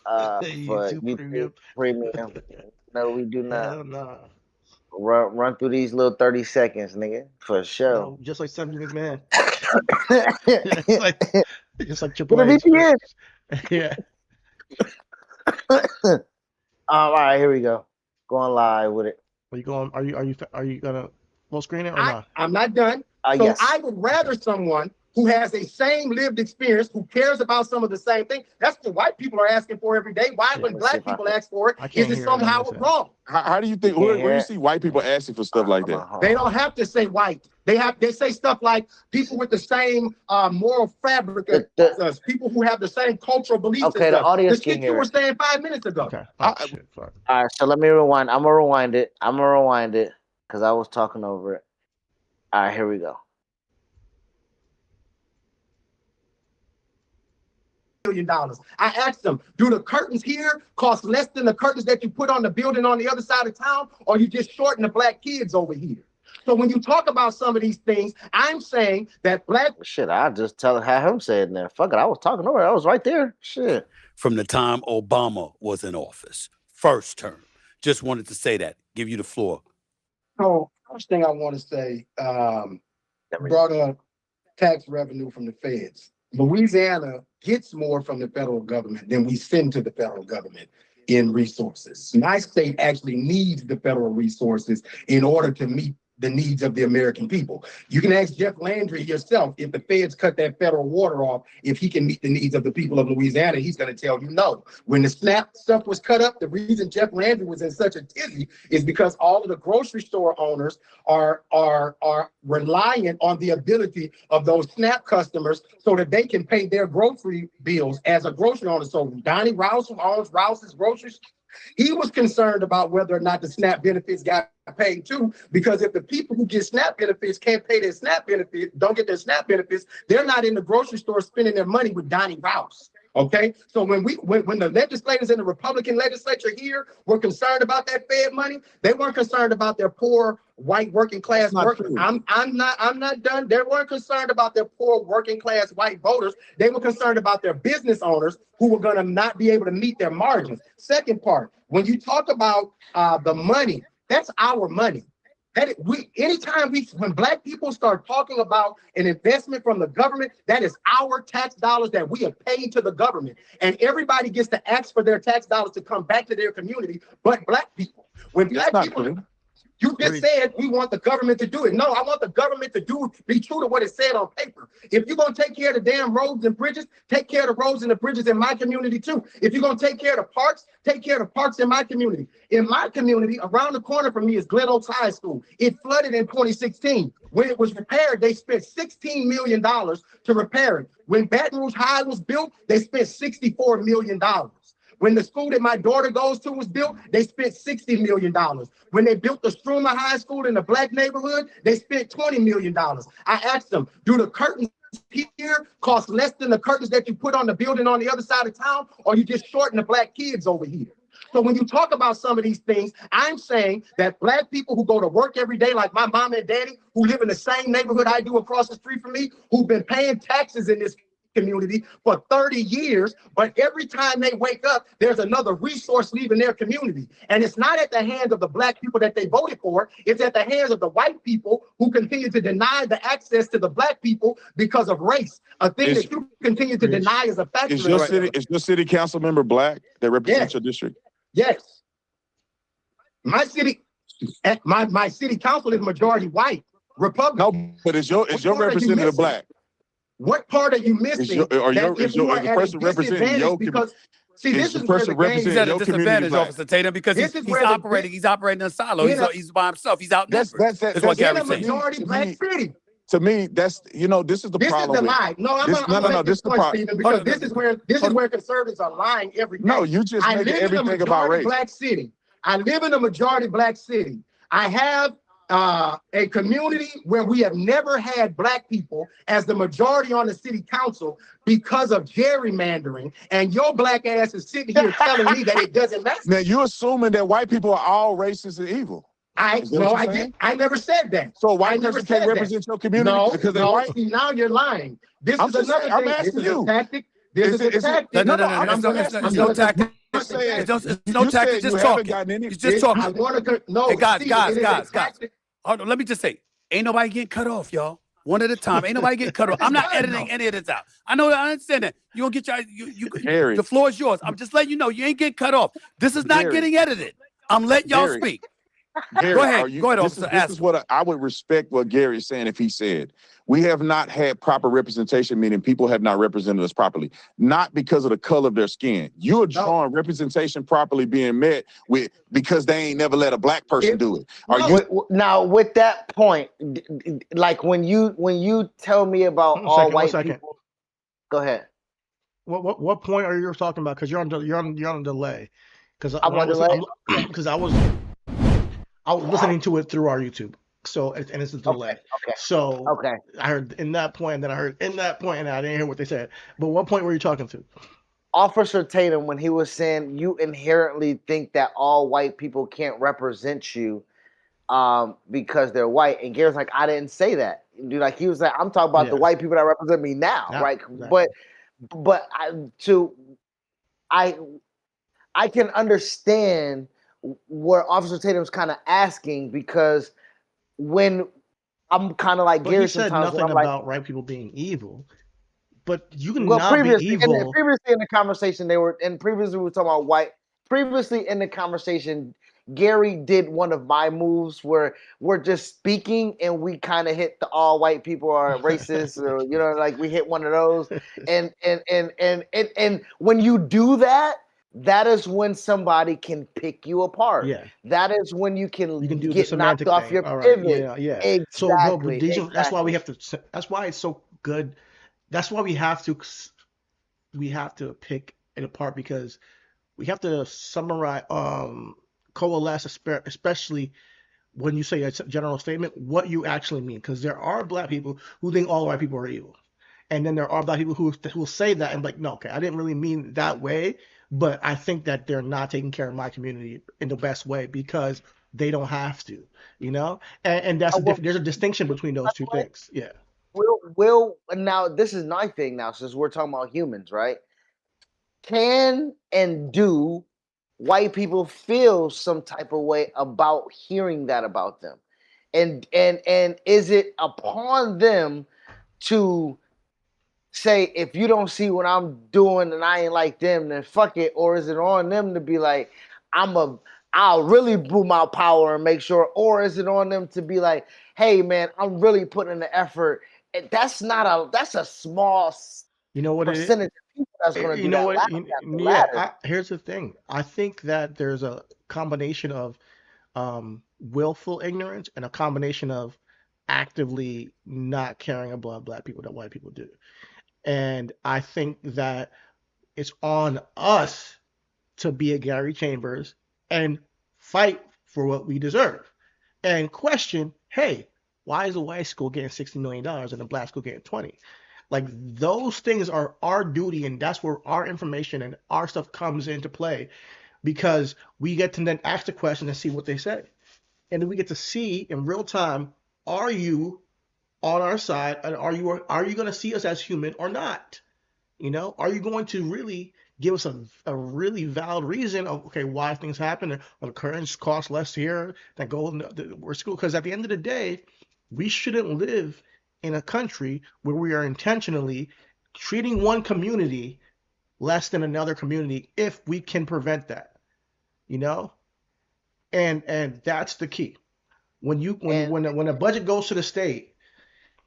for YouTube Premium. No, we do not. Hell nah. Run through these little 30 seconds, nigga, for sure. No, just like Stephanie McMahon. Just like Triple With a VPN. Yeah. All right, here we go. Going live with it. Are you going? Are you gonna full screen it or not? I'm not done. So Yes. I would rather someone who has the same lived experience, who cares about some of the same things. That's what white people are asking for every day. Why, when black people ask for it, is it somehow wrong? How do you think? Where do you see white people asking for stuff like that? They don't have to say white. They say stuff like people with the same moral fabric as us, people who have the same cultural beliefs. Okay, the audience can hear. You were saying 5 minutes ago. Okay. All right, so let me rewind. I'm gonna rewind it because I was talking over it. All right, here we go. $1 million. I asked them, do the curtains here cost less than the curtains that you put on the building on the other side of town, or you just shorten the black kids over here? So when you talk about some of these things, I'm saying that black... Shit, I just have him say it in there. Fuck it, I was talking over it. I was right there. Shit. From the time Obama was in office. First term. Just wanted to say that. Give you the floor. So first thing I want to say, brought up tax revenue from the feds. Louisiana gets more from the federal government than we send to the federal government in resources. My state actually needs the federal resources in order to meet the needs of the American people. You can ask Jeff Landry yourself, if the feds cut that federal water off, if he can meet the needs of the people of Louisiana, he's going to tell you no. When the SNAP stuff was cut up, the reason Jeff Landry was in such a tizzy is because all of the grocery store owners are reliant on the ability of those SNAP customers so that they can pay their grocery bills as a grocery owner. So Donnie Rouse, who owns Rouse's Groceries, he was concerned about whether or not the SNAP benefits got paid too, because if the people who get SNAP benefits can't pay their SNAP benefits, don't get their SNAP benefits, they're not in the grocery store spending their money with Donnie Rouse. Okay, so when the legislators in the Republican legislature here were concerned about that Fed money, they weren't concerned about their poor white working class workers. I'm not done. They weren't concerned about their poor working class white voters. They were concerned about their business owners who were going to not be able to meet their margins. Second part, when you talk about the money, that's our money. When black people start talking about an investment from the government, that is our tax dollars that we have paid to the government. And everybody gets to ask for their tax dollars to come back to their community, but black people. When black people, you just said we want the government to do it. No, I want the government to be true to what it said on paper. If you're going to take care of the damn roads and bridges, take care of the roads and the bridges in my community too. If you're going to take care of the parks, take care of the parks in my community. In my community, around the corner from me is Glen Oaks High School. It flooded in 2016. When it was repaired, they spent $16 million to repair it. When Baton Rouge High was built, they spent $64 million. When the school that my daughter goes to was built, they spent $60 million. When they built the Struma High School in the black neighborhood, they spent $20 million. I asked them, do the curtains here cost less than the curtains that you put on the building on the other side of town, or you just shorten the black kids over here? So when you talk about some of these things, I'm saying that black people who go to work every day, like my mom and daddy, who live in the same neighborhood I do across the street from me, who've been paying taxes in this community for 30 years, but every time they wake up, there's another resource leaving their community. And it's not at the hands of the black people that they voted for, it's at the hands of the white people who continue to deny the access to the black people because of race. A thing that you continue to deny is a fact. Is your city council member black that represents your district? Yes. My city council is majority white, Republican. No, but is your representative black? What part are you missing? Is the person representing your community? See, this is where the game He's at a disadvantage, Officer Tatum, because he's operating in a silo. He's by himself. He's outnumbered. That's what in a majority black city. To me, this is the problem. This is the lie. No, this is the problem. Because this is where conservatives are lying every day. No, you just make everything about race. Black city. I live in a majority black city. I have a community where we have never had black people as the majority on the city council because of gerrymandering, and your black ass is sitting here telling me that it doesn't matter. Now you're assuming that white people are all racist and evil. I never said that. So white person can't represent your community because they're white? See, now you're lying. This is another thing. This is a tactic. This is a tactic. No, it's no tactic. It's no tactic. Just talking. He's just talking. I want to no. Hey, guys. Hold on. Let me just say, ain't nobody getting cut off, y'all. One at a time. Ain't nobody getting cut off. I'm not editing any of this out. I understand that. You don't get the floor is yours. I'm just letting you know you ain't getting cut off. This is not getting edited. I'm letting y'all speak. Gary, go ahead, officer. This is what I would respect what Gary is saying if he said, we have not had proper representation, meaning people have not represented us properly, not because of the color of their skin. You're drawing representation properly being met with because they ain't never let a black person do it. Now, with that point, like when you tell me about all white people, go ahead. What point are you talking about? Because you're on delay. Because I'm on delay. Because I was listening to it through our YouTube. So it's a delay. Okay. So I heard in that point, and then I heard in that point, and I didn't hear what they said. But what point were you talking to? Officer Tatum, when he was saying you inherently think that all white people can't represent you because they're white, and Gary's like, I didn't say that. Dude, like he was like, I'm talking about the white people that represent me now, right? Exactly. But I can understand where Officer Tatum's kind of asking, because when I'm kind of like Gary, he said sometimes nothing about white people being evil, but you can not be evil. Previously in the conversation, previously we were talking about white. Previously in the conversation, Gary did one of my moves where we're just speaking and we kind of hit the all white people are racist, or like we hit one of those. And when you do that, that is when somebody can pick you apart. Yeah. That is when you can do get knocked off your pivot. Yeah. Exactly. So that's why we have to. That's why it's so good. That's why we have to pick it apart, because we have to summarize, coalesce, especially when you say a general statement, what you actually mean. Because there are black people who think all white people are evil, and then there are black people who will say that and like, no, okay, I didn't really mean that way. But I think that they're not taking care of my community in the best way because they don't have to, and that's there's a distinction between those two things. Yeah. Will now this is my thing now, since we're talking about humans, right? Can and do white people feel some type of way about hearing that about them? And is it upon them to say, if you don't see what I'm doing and I ain't like them, then fuck it? Or is it on them to be like, I'll really boom my power and make sure? Or is it on them to be like, hey man, I'm really putting in the effort? And that's a small percentage of people that's going to do that. Here's the thing. I think that there's a combination of willful ignorance and a combination of actively not caring about black people that white people do. And I think that it's on us to be a Gary Chambers and fight for what we deserve and question, hey, why is a white school getting $60 million and a black school getting 20? Like, those things are our duty, and that's where our information and our stuff comes into play, because we get to then ask the question and see what they say. And then we get to see in real time, are you on our side, and are you going to see us as human or not? Are you going to really give us a really valid reason of, okay, why things happen, or the currents cost less here than go in the school? Because at the end of the day, we shouldn't live in a country where we are intentionally treating one community less than another community if we can prevent that, and that's the key. When a budget goes to the state,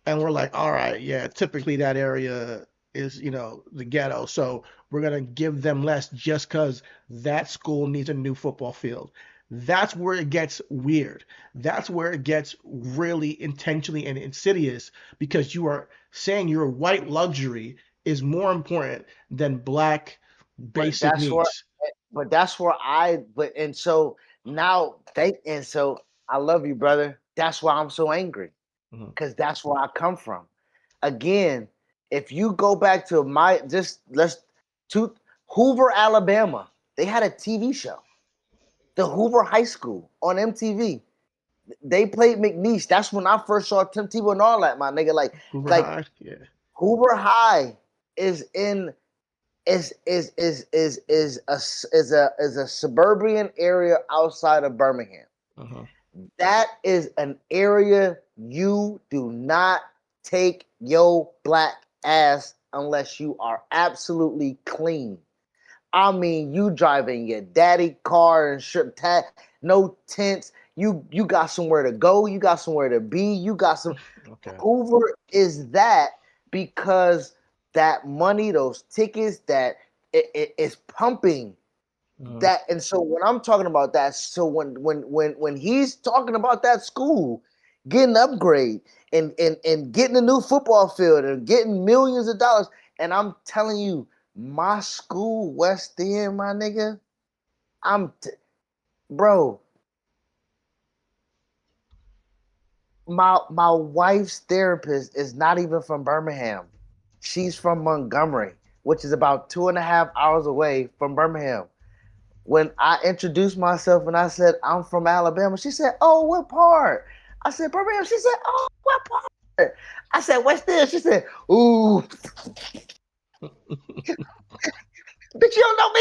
and we're like, all right, yeah, typically that area is, the ghetto, so we're going to give them less just because that school needs a new football field. That's where it gets weird. That's where it gets really intentionally and insidious, because you are saying your white luxury is more important than black basic needs. So I love you, brother. That's why I'm so angry. Because that's where I come from. Again, if you go back to Hoover, Alabama, they had a TV show, the Hoover High School on MTV. they played McNeese. That's when I first saw Tim Tebow and all that, my nigga. Like Hoover like High, yeah. Hoover High is in is a suburban area outside of Birmingham. Uh-huh. That is an area you do not take your black ass unless you are absolutely clean. I mean, you driving your daddy car and no tents. You got somewhere to go. You got somewhere to be. You got some. Okay. Hoover is that because that money, those tickets, that it is pumping. That, and so when I'm talking about that, so when he's talking about that school getting upgrade and getting a new football field and getting millions of dollars, and I'm telling you, my school, West End, my nigga, bro. My wife's therapist is not even from Birmingham. She's from Montgomery, which is about 2.5 hours away from Birmingham. When I introduced myself and I said, I'm from Alabama, she said, oh, what part? I said, Birmingham. She said, oh, what part? I said, West End. She said, ooh. Bitch, you don't know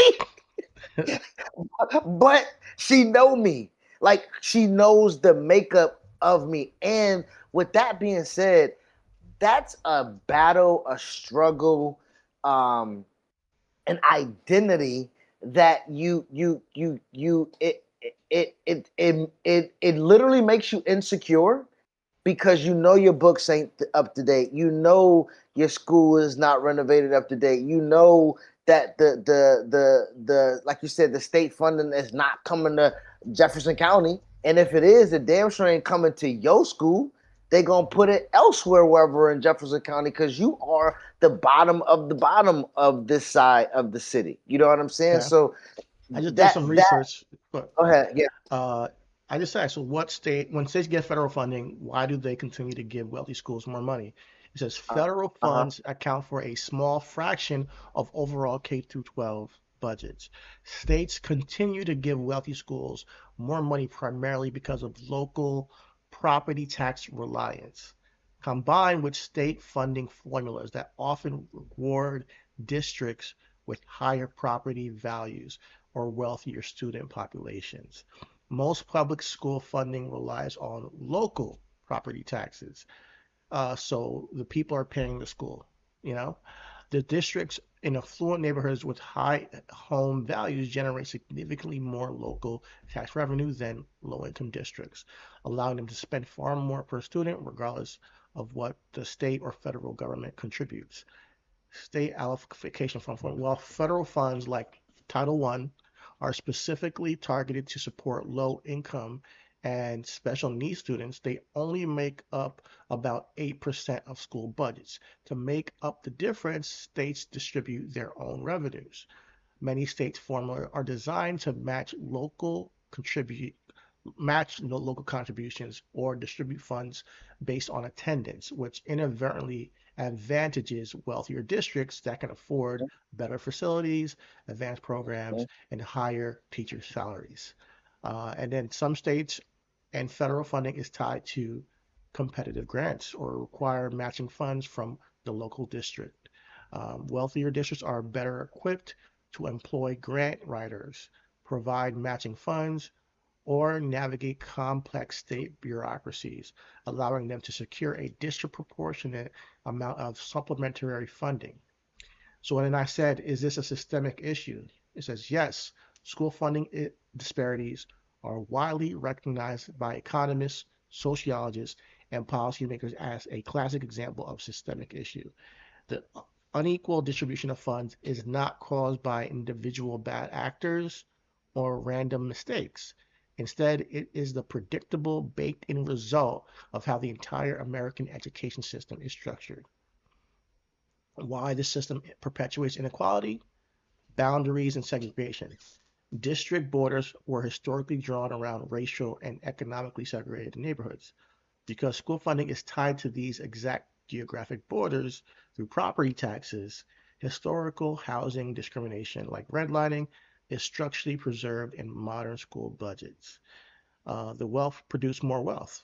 me. But she know me. Like, she knows the makeup of me. And with that being said, that's a battle, a struggle, an identity that it literally makes you insecure because you know your books ain't up to date. You know your school is not renovated up to date. You know that the like you said, the state funding is not coming to Jefferson County. And if it is, the damn sure ain't coming to your school. They're gonna put it elsewhere, wherever in Jefferson County, because you are the bottom of this side of the city. You know what I'm saying? Yeah. So I just did some research. Go ahead. Yeah. I just asked, so when states get federal funding, why do they continue to give wealthy schools more money? It says federal funds account for a small fraction of overall K through 12 budgets. States continue to give wealthy schools more money primarily because of local property tax reliance, combined with state funding formulas that often reward districts with higher property values or wealthier student populations. Most public school funding relies on local property taxes. So the people are paying the school, you know? The districts in affluent neighborhoods with high home values generate significantly more local tax revenue than low-income districts, allowing them to spend far more per student regardless of what the state or federal government contributes. State allocation fund. While federal funds like Title I are specifically targeted to support low-income and special needs students, they only make up about 8% of school budgets. To make up the difference, states distribute their own revenues. Many states' formulas are designed to match local contributions or distribute funds based on attendance, which inadvertently advantages wealthier districts that can afford better facilities, advanced programs, and higher teacher salaries. And then some states and federal funding is tied to competitive grants or require matching funds from the local district. Wealthier districts are better equipped to employ grant writers, provide matching funds, or navigate complex state bureaucracies, allowing them to secure a disproportionate amount of supplementary funding. So when I said, is this a systemic issue? It says, yes, school funding disparities are widely recognized by economists, sociologists, and policymakers as a classic example of systemic issue. The unequal distribution of funds is not caused by individual bad actors or random mistakes. Instead, it is the predictable, baked-in result of how the entire American education system is structured. Why this system perpetuates inequality, boundaries, and segregation. District borders were historically drawn around racial and economically segregated neighborhoods. Because school funding is tied to these exact geographic borders through property taxes, historical housing discrimination like redlining is structurally preserved in modern school budgets. The wealth produced more wealth.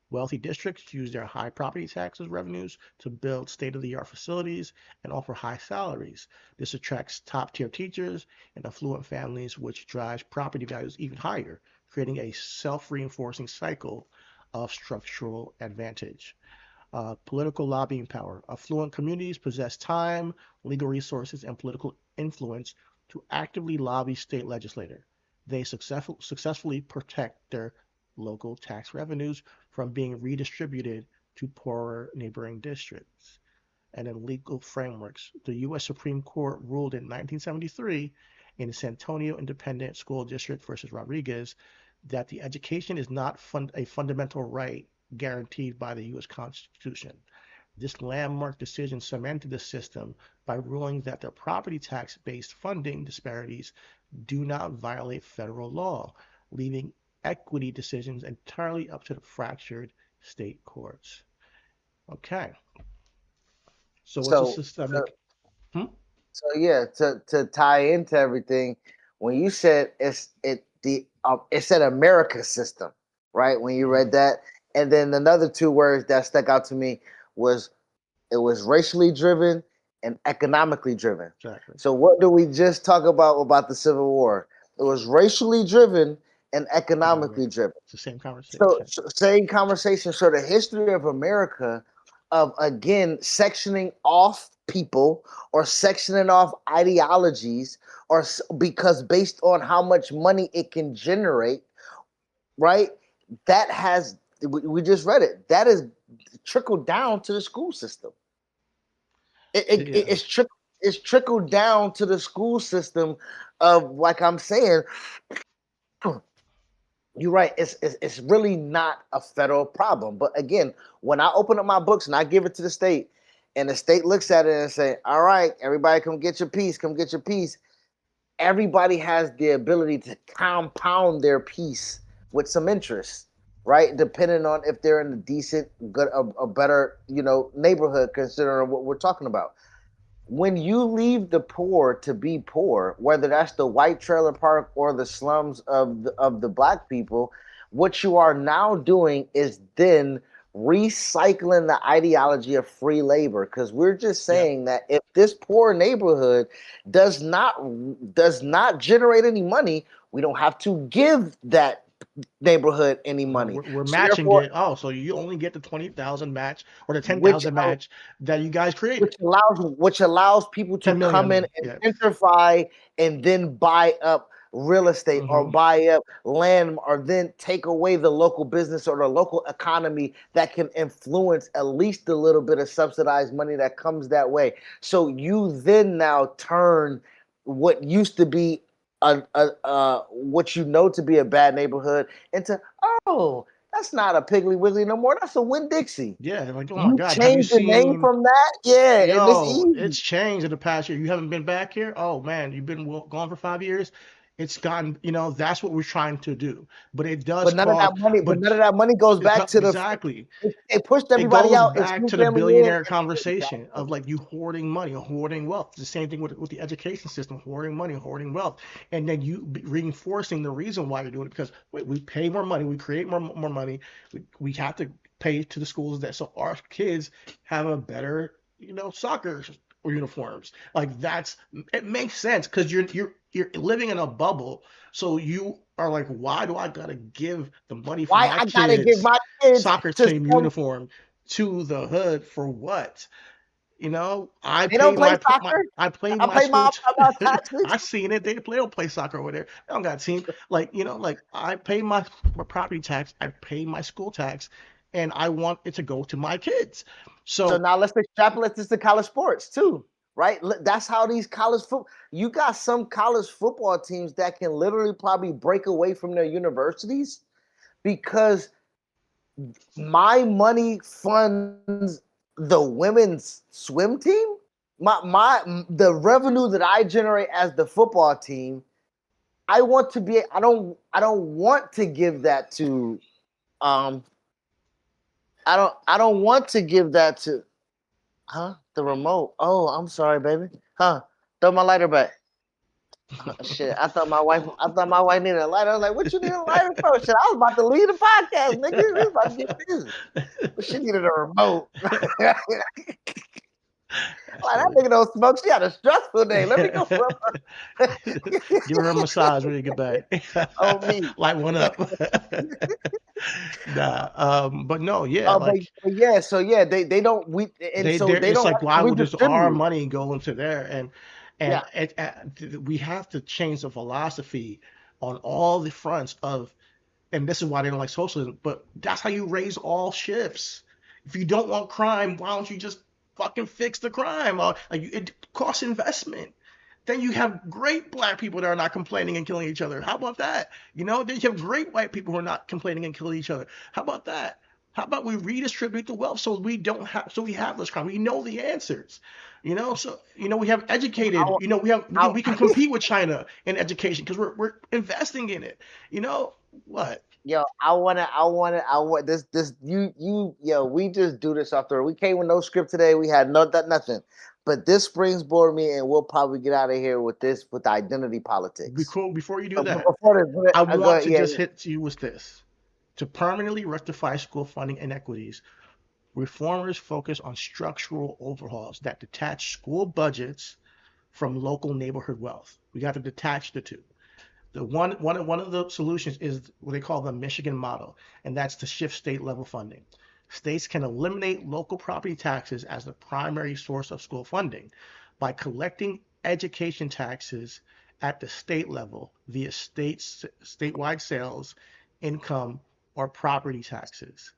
Wealthy districts use their high property taxes revenues to build state-of-the-art facilities and offer high salaries. This attracts top-tier teachers and affluent families, which drives property values even higher, creating a self-reinforcing cycle of structural advantage. Political lobbying power. Affluent communities possess time, legal resources, and political influence to actively lobby state legislators. They successfully protect their local tax revenues from being redistributed to poorer neighboring districts. And then legal frameworks. The U.S. Supreme Court ruled in 1973 in San Antonio Independent School District versus Rodriguez that the education is not a fundamental right guaranteed by the U.S. Constitution. This landmark decision cemented the system by ruling that the property tax-based funding disparities do not violate federal law, leaving equity decisions entirely up to the fractured state courts. Okay. So what's the systemic? So yeah, to tie into everything, when you said it said America system, right? When you read that, and then another two words that stuck out to me was it was racially driven and economically driven. Exactly. So what do we just talk about the Civil War? It was racially driven and economically driven. It's the same conversation. So same conversation. So the history of America of, again, sectioning off people or sectioning off ideologies, or because based on how much money it can generate, right? That has, we just read it, that is trickled down to the school system. It's trickled down to the school system of, like I'm saying, you're right. It's really not a federal problem. But again, when I open up my books and I give it to the state, and the state looks at it and say, "All right, everybody, come get your piece. Come get your piece." Everybody has the ability to compound their piece with some interest, right? Depending on if they're in a decent, good, a better, neighborhood, considering what we're talking about. When you leave the poor to be poor, whether that's the white trailer park or the slums of the black people, what you are now doing is then recycling the ideology of free labor. Because we're just saying that if this poor neighborhood does not generate any money, we don't have to give that neighborhood any money. We're matching it. Oh, so you only get the 20,000 match or the 10,000 match that you guys created, which allows people to come in and gentrify and then buy up real estate or buy up land, or then take away the local business or the local economy that can influence at least a little bit of subsidized money that comes that way. So you then now turn what used to be what to be a bad neighborhood into, oh, that's not a Piggly Wiggly no more. That's a Winn-Dixie. Yeah, like, oh my God, changed the name from that? Yeah, yo, it's changed in the past year. You haven't been back here? Oh man, you've been gone for 5 years. It's gotten, that's what we're trying to do. But it does. But none of that money goes back to the. Exactly. They pushed everybody out. It goes back to the billionaire conversation of like you hoarding money, hoarding wealth. It's the same thing with the education system, hoarding money, hoarding wealth, and then you reinforcing the reason why you're doing it, because we pay more money, we create more money, we have to pay to the schools that so our kids have a better soccer or uniforms. Like it makes sense because you're living in a bubble. So you are like, why do I gotta give the money for my kids soccer team uniform to the hood for what? I pay my taxes. I've seen it. They don't play soccer over there. They don't got a team. Like I pay my property tax. I pay my school tax, and I want it to go to my kids. So now let's extrapolate this to college sports too, right? That's how these you got some college football teams that can literally probably break away from their universities because my money funds the women's swim team. The revenue that I generate as the football team, I don't want to give that to I don't want to give that to the remote. Oh, I'm sorry, baby. Throw my lighter back. Shit, I thought my wife needed a lighter. I was like, what you need a lighter for? Shit, I was about to leave the podcast, nigga. We was about to get busy. But she needed a remote. Like, that nigga don't smoke. She had a stressful day. Let me go rub her. Give her a massage when you get back. Oh, me. Light one up. But no, yeah, like but yeah, so yeah, they don't we and so they it's don't like, why would just our redistribute. money go into there? And Yeah. we have to change the philosophy on all the fronts of, and this is why they don't like socialism, but that's how you raise all shifts. If you don't want crime, why don't you just fucking fix the crime? Like, it costs investment. Then you have great black people that are not complaining and killing each other. How about that? You know, then you have great white people who are not complaining and killing each other. How about that? How about we redistribute the wealth so we have this crime? We know the answers. You know, so we have educated. You know, we can compete with China in education because we're investing in it. You know what? Yo, I want this. Yo, we just do this after we came with no script today. We had nothing. But this springboard me, and we'll probably get out of here with identity politics. Before you do that, I want to just hit you with this. To permanently rectify school funding inequities, reformers focus on structural overhauls that detach school budgets from local neighborhood wealth. We got to detach the two. One of the solutions is what they call the Michigan model, and that's to shift state level funding. States can eliminate local property taxes as the primary source of school funding by collecting education taxes at the state level via statewide sales, income, or property taxes,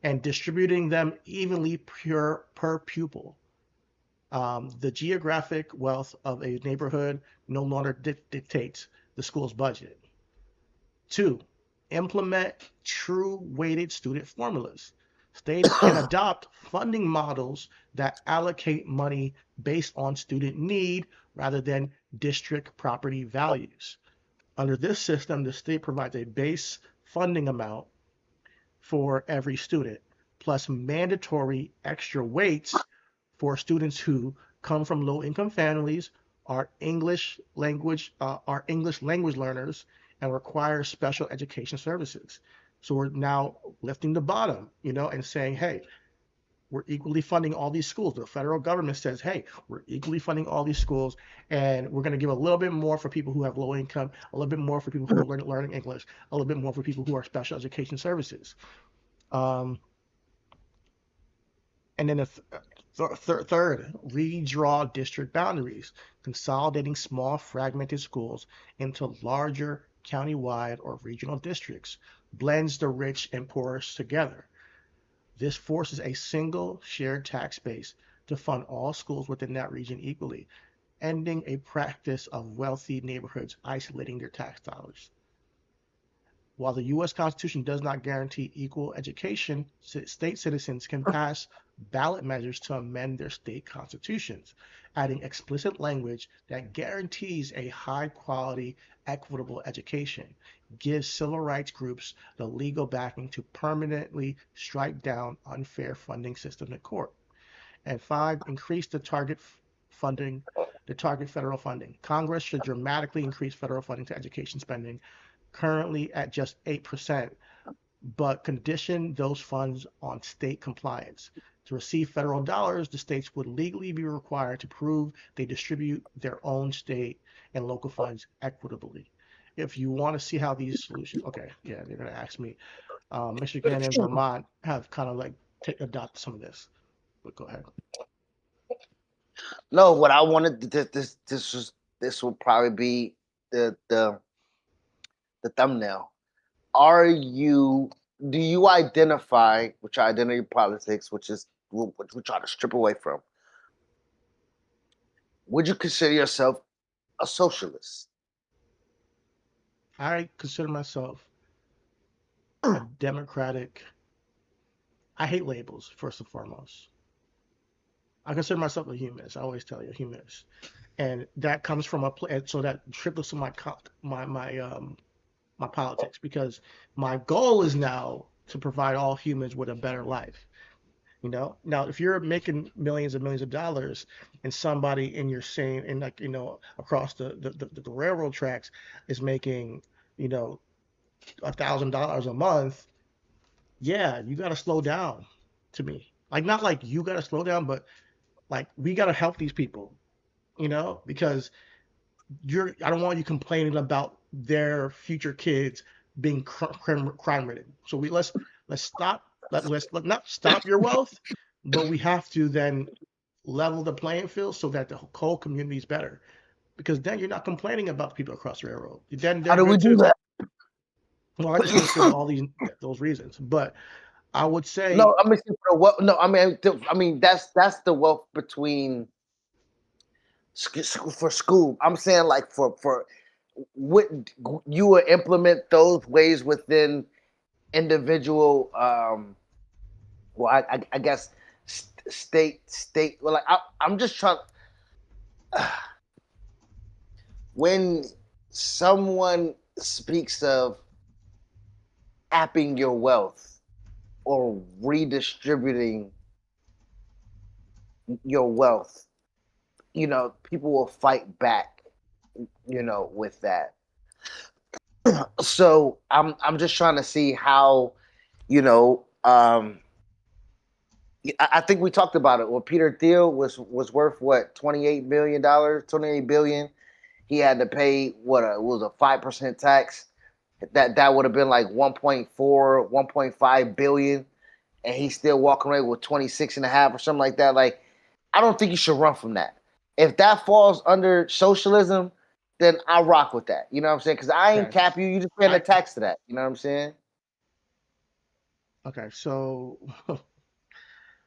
and distributing them evenly per pupil. The geographic wealth of a neighborhood no longer dictates the school's budget. 2, implement true weighted student formulas. States can adopt funding models that allocate money based on student need rather than district property values. Under this system, the state provides a base funding amount for every student, plus mandatory extra weights for students who come from low-income families, are English language learners, and require special education services. So we're now lifting the bottom, and saying, hey, we're equally funding all these schools. The federal government says, hey, we're equally funding all these schools, and we're going to give a little bit more for people who have low income, a little bit more for people who are learning English, a little bit more for people who are special education services. And then the third, redraw district boundaries, consolidating small fragmented schools into larger countywide or regional districts, blends the rich and poorest together. This forces a single shared tax base to fund all schools within that region equally, ending a practice of wealthy neighborhoods isolating their tax dollars. While the U.S. Constitution does not guarantee equal education, state citizens can pass ballot measures to amend their state constitutions, adding explicit language that guarantees a high-quality, equitable education, gives civil rights groups the legal backing to permanently strike down unfair funding systems in court. And 5, increase the target federal funding. Congress should dramatically increase federal funding to education spending, currently at just 8%, but condition those funds on state compliance. To receive federal dollars, the states would legally be required to prove they distribute their own state and local funds equitably. If you want to see how these solutions, they're going to ask me. Michigan and Vermont have kind of like adopted some of this, but go ahead. No, what I wanted, this will probably be the thumbnail. Do you identify with your identity politics, which we try to strip away from? Would you consider yourself a socialist? I consider myself a democratic. I hate labels, first and foremost. I consider myself a humanist. I always tell you, a humanist, and that comes from so that trickles to my politics, because my goal is now to provide all humans with a better life. You know, now if you're making millions and millions of dollars, and somebody in your same, and like, you know, across the railroad tracks is making, you know, $1,000 a month, yeah, you got to slow down. To me, like, not like you got to slow down, but like we got to help these people, you know, because I don't want you complaining about their future kids being crime ridden. So let's stop. Let not stop your wealth, but we have to then level the playing field so that the whole community is better. Because then you're not complaining about the people across the railroad. Then How they're do we good do too. that? Well, I just went through all those reasons, but I would say No, I mean for the wealth. No, I mean that's the wealth between for school. I'm saying like for what you would implement those ways within individual. Well, I guess state. Well, like I'm just trying. When someone speaks of capping your wealth or redistributing your wealth, you know, people will fight back, you know, with that. So I'm just trying to see how, you know, I think we talked about it. Well, Peter Thiel was worth what, $28 billion, 28 billion. He had to pay what was a 5% tax. That would have been like 1.4, 1.5 billion, and he's still walking away with 26 and a half or something like that. Like, I don't think you should run from that. If that falls under socialism, then I'll rock with that. You know what I'm saying? Because I ain't okay. cap you. You just paying a tax to that. You know what I'm saying? Okay, so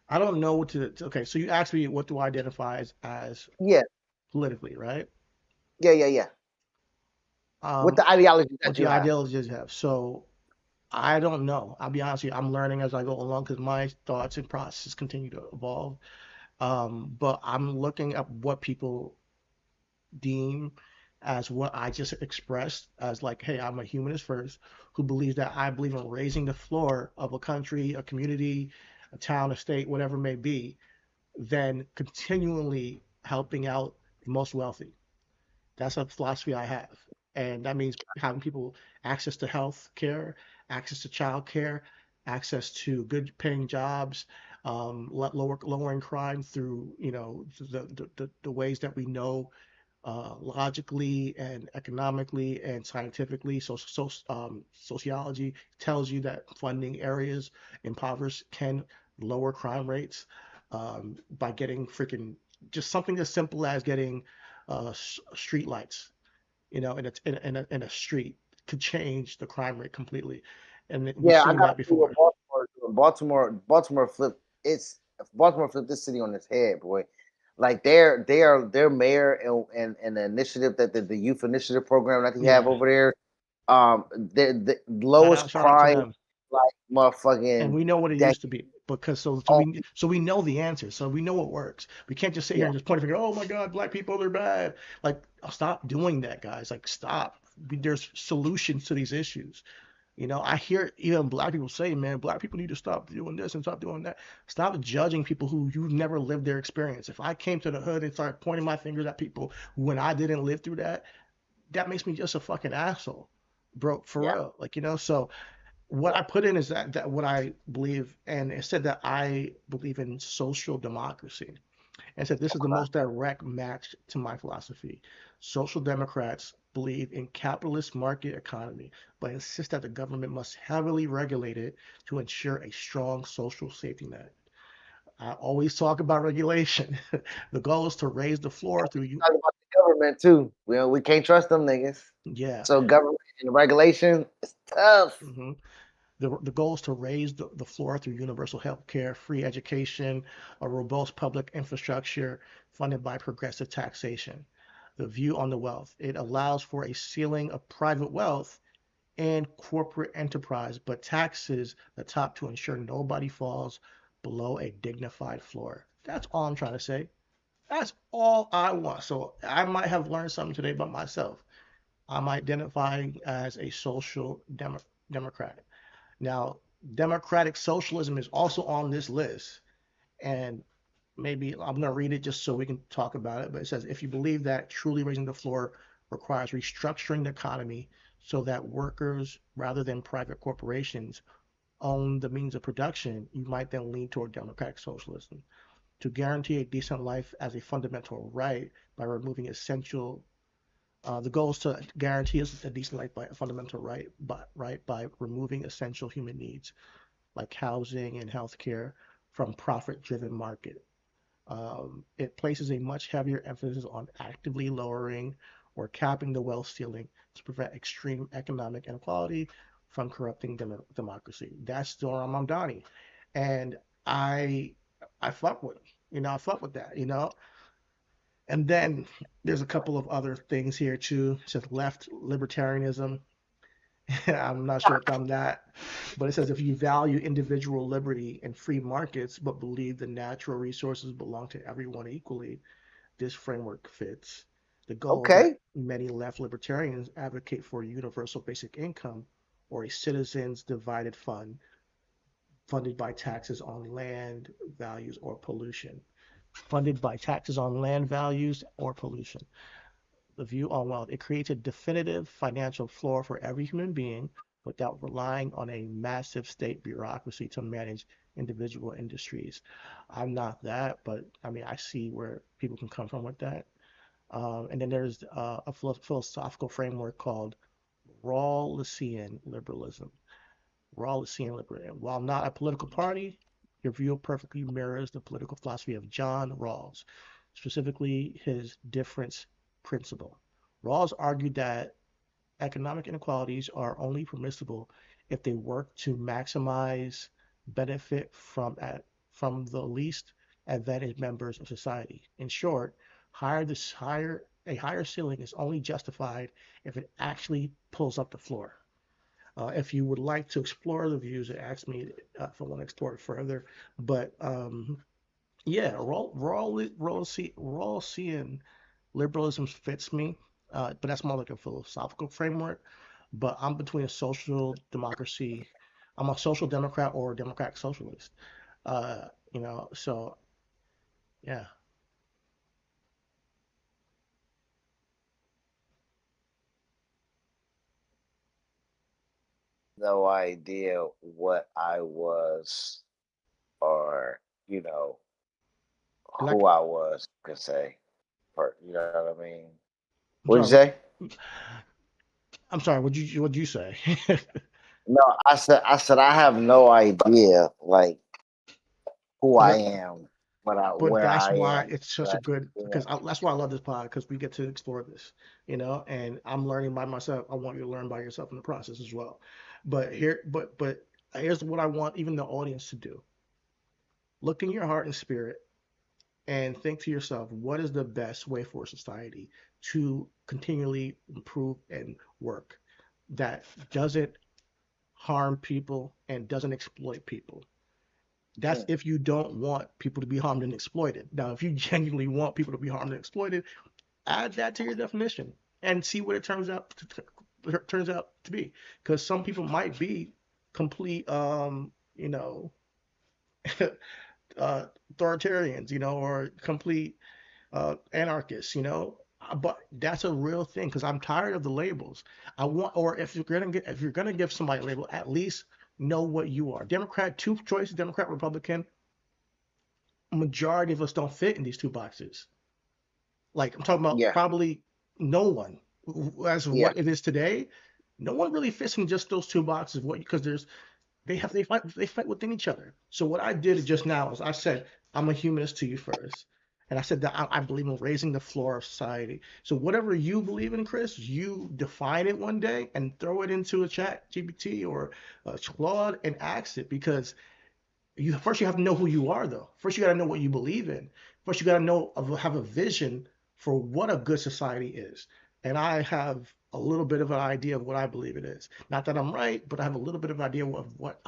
I don't know what to. Okay, so you asked me what do I identify as Yeah, politically, right? yeah. With Um, the ideology what that the you have. ideologies have. So I don't know. I'll be honest with you. I'm learning as I go along because my thoughts and processes continue to evolve. But I'm looking at what people deem as what I just expressed as like, hey, I'm a humanist first who believes that I believe in raising the floor of a country, a community, a town, a state, whatever it may be, then continually helping out the most wealthy. That's a philosophy I have. And that means having people access to health care, access to child care, access to good paying jobs, lowering crime through, you know, the ways that we know logically and economically and scientifically. Sociology tells you that funding areas impoverished can lower crime rates by getting freaking just something as simple as getting street lights, you know, in a street could change the crime rate completely. And we've Yeah, I seen gotta that see what before. Baltimore is doing. Baltimore flipped Baltimore flipped this city on its head, boy. Like their mayor and the initiative that the youth initiative program that they have Yeah. over there. The lowest Shout out to crime, them. like And motherfucking we know what it that. used to be because Oh so we know the answer. So we know what works. We can't just sit here yeah, and just point a finger. Oh my God, black people they're bad. Like stop doing that, guys. Like stop. There's solutions to these issues. You know, I hear even black people say, man, black people need to stop doing this and stop doing that. Stop judging people who you've never lived their experience. If I came to the hood and started pointing my fingers at people when I didn't live through that, that makes me just a fucking asshole, bro, for yeah, real. Like, you know, so what I put in is that what I believe, and it said that I believe in social democracy, and said this is the most direct match to my philosophy. Social democrats believe in capitalist market economy, but insist that the government must heavily regulate it to ensure a strong social safety net. I always talk about regulation. The goal is to raise the floor through you. talk about the government too. We can't trust them niggas. Yeah. So government and regulation is tough. hmm the goal is to raise the floor through universal health care, free education, a robust public infrastructure funded by progressive taxation. The view on the wealth. It allows for a ceiling of private wealth and corporate enterprise, but taxes the top to ensure nobody falls below a dignified floor. That's all I'm trying to say. That's all I want. So I might have learned something today about myself. I'm identifying as a social democrat. Now, democratic socialism is also on this list. And maybe I'm going to read it just so we can talk about it. But it says, if you believe that truly raising the floor requires restructuring the economy so that workers, rather than private corporations, own the means of production, you might then lean toward democratic socialism. To guarantee a decent life as a fundamental right by removing essential, the goal is to guarantee a decent life by a fundamental right by removing essential human needs like housing and healthcare from profit-driven market. It places a much heavier emphasis on actively lowering or capping the wealth ceiling to prevent extreme economic inequality from corrupting democracy. That's Zoran Mamdani, and I I fuck with him. I fuck with that. And then there's a couple of other things here too. It says left libertarianism. I'm not sure if I'm that, but it says if you value individual liberty and free markets, but believe the natural resources belong to everyone equally, this framework fits. The goal that Okay. many left libertarians advocate for universal basic income or a citizens divided fund funded by taxes on land values or pollution. Funded by taxes on land values or pollution. The view on wealth. It creates a definitive financial floor for every human being without relying on a massive state bureaucracy to manage individual industries. I'm not that, but I mean, I see where people can come from with that. And then there's a philosophical framework called Rawlsian liberalism. Rawlsian liberalism. While not a political party, your view perfectly mirrors the political philosophy of John Rawls, specifically his difference principle. Rawls argued that economic inequalities are only permissible if they work to maximize benefit from the least advantaged members of society. In short, a higher ceiling is only justified if it actually pulls up the floor. If you would like to explore the views, ask me if I want to explore it further. But yeah, Rawlsian liberalism fits me, but that's more like a philosophical framework. But I'm between a social democracy. I'm a social democrat or a democratic socialist. So yeah. No idea what I was or, Like, who I was, could say. Or, you know what I mean? I'm What'd you sorry. say? I'm sorry. What'd you say? No, I said I have no idea like who I But am, but where that's I why am. it's such a But good yeah. because that's why I love this pod because we get to explore this, and I'm learning by myself. I want you to learn by yourself in the process as well. But here's what I want even the audience to do: look in your heart and spirit and think to yourself, what is the best way for society to continually improve and work that doesn't harm people and doesn't exploit people. That's Mm. if you don't want people to be harmed and exploited. Now, if you genuinely want people to be harmed and exploited, add that to your definition and see what it turns out to be. Because some people might be complete, authoritarians, or complete anarchists, But that's a real thing because I'm tired of the labels. Or if you're gonna give somebody a label, at least know what you are. Democrat, two choices, Democrat, Republican. Majority of us don't fit in these two boxes. Like I'm talking about Yeah, probably no one. As of yeah. what it is today, no one really fits in just those two boxes. What because they fight within each other. So what I did just now is I said I'm a humanist to you first, and I said that I believe in raising the floor of society. So whatever you believe in, Chris, you define it one day and throw it into a chat GPT or Claude and ask it because you have to know who you are though. First you got to know what you believe in. First you got to have a vision for what a good society is. And I have a little bit of an idea of what I believe it is. Not that I'm right, but I have a little bit of an idea of what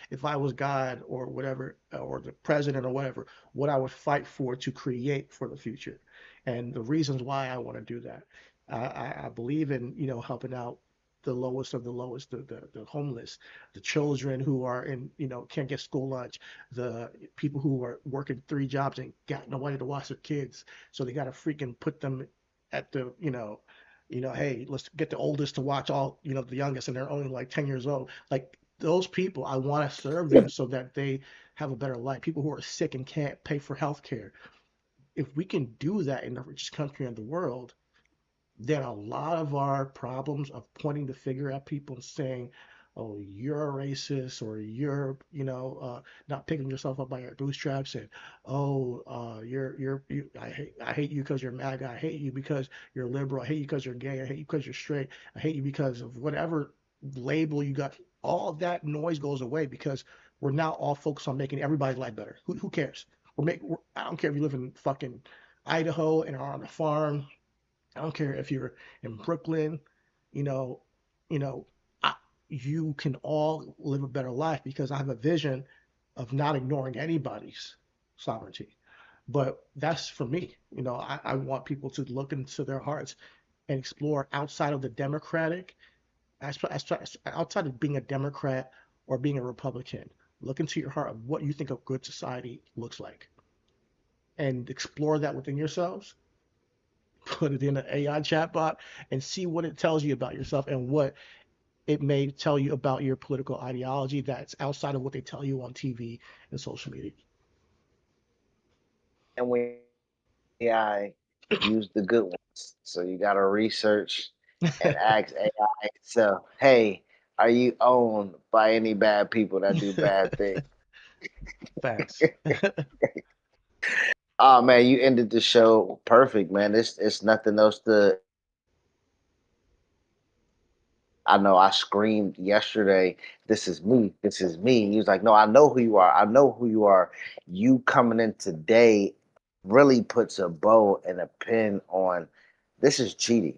if I was God or whatever, or the president or whatever, what I would fight for to create for the future, and the reasons why I want to do that. I believe in helping out. the lowest of the lowest, the homeless, the children who are in, can't get school lunch, the people who are working 3 jobs and got nobody to watch their kids. So they got to freaking put them at the, hey, let's get the oldest to watch all, the youngest, and they're only like 10 years old. Like those people, I want to serve them so that they have a better life. People who are sick and can't pay for health care. If we can do that in the richest country in the world, then a lot of our problems of pointing the finger at people and saying, "Oh, you're a racist," or "You're, not picking yourself up by your bootstraps," and "Oh, I hate you because you're MAGA. I hate you because you're liberal. I hate you because you're gay. I hate you because you're straight. I hate you because of whatever label you got." All that noise goes away because we're now all focused on making everybody's life better. Who cares? I don't care if you live in fucking Idaho and are on a farm. I don't care if you're in Brooklyn, you know, you know, I, you can all live a better life because I have a vision of not ignoring anybody's sovereignty. But that's for me. I want people to look into their hearts and explore outside of the Democratic, outside of being a Democrat or being a Republican. Look into your heart of what you think a good society looks like and explore that within yourselves, put it in an AI chatbot, and see what it tells you about yourself and what it may tell you about your political ideology that's outside of what they tell you on TV and social media. And we AI use the good ones. So you got to research and ask AI itself, hey, are you owned by any bad people that do bad things? Facts. Oh man, you ended the show perfect, man. It's nothing else to. I know I screamed yesterday, this is me, this is me. And he was like, no, I know who you are. I know who you are. You coming in today really puts a bow and a pin on this is Chidi.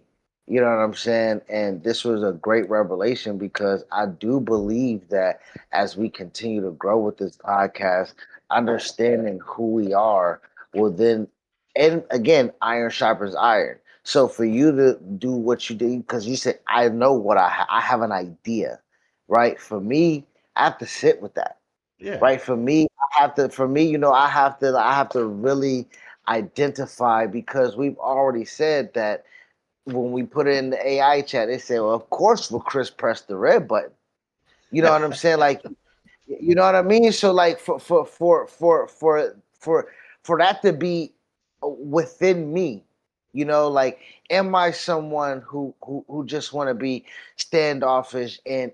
You know what I'm saying? And this was a great revelation because I do believe that as we continue to grow with this podcast, understanding who we are will then, and again, iron sharpens iron. So for you to do what you did, because you said, I know what I have an idea, right? For me, I have to sit with that, Yeah. right? For me, I have to really identify because we've already said that when we put it in the AI chat, they say, well, of course, will Chris press the red button? You know what I'm saying? Like, you know what I mean? So like for that to be within me, like am I someone who just want to be standoffish and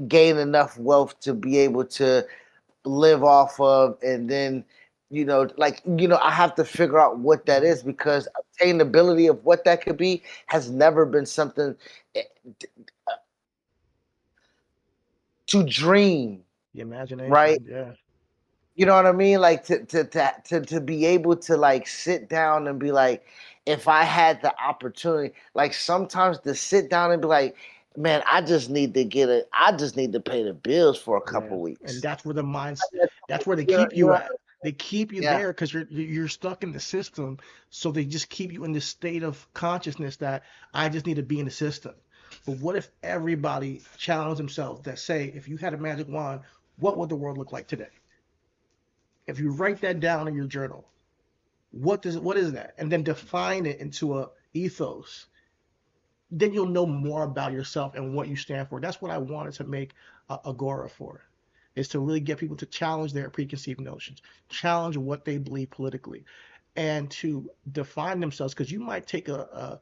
gain enough wealth to be able to live off of, and then I have to figure out what that is because obtainability of what that could be has never been something eh, to dream, The right? imagination. Yeah. You know what I mean? Like to be able to like sit down and be like, if I had the opportunity, like sometimes to sit down and be like, man, I just need to pay the bills for a Yeah. couple And weeks. that's where they You know, keep you you know, at. They keep you yeah. there because you're stuck in the system. So they just keep you in this state of consciousness that I just need to be in the system. But what if everybody challenged themselves that say, if you had a magic wand, what would the world look like today? If you write that down in your journal, what is that? And then define it into a ethos, then you'll know more about yourself and what you stand for. That's what I wanted to make Agora for, is to really get people to challenge their preconceived notions, challenge what they believe politically, and to define themselves. Because you might take a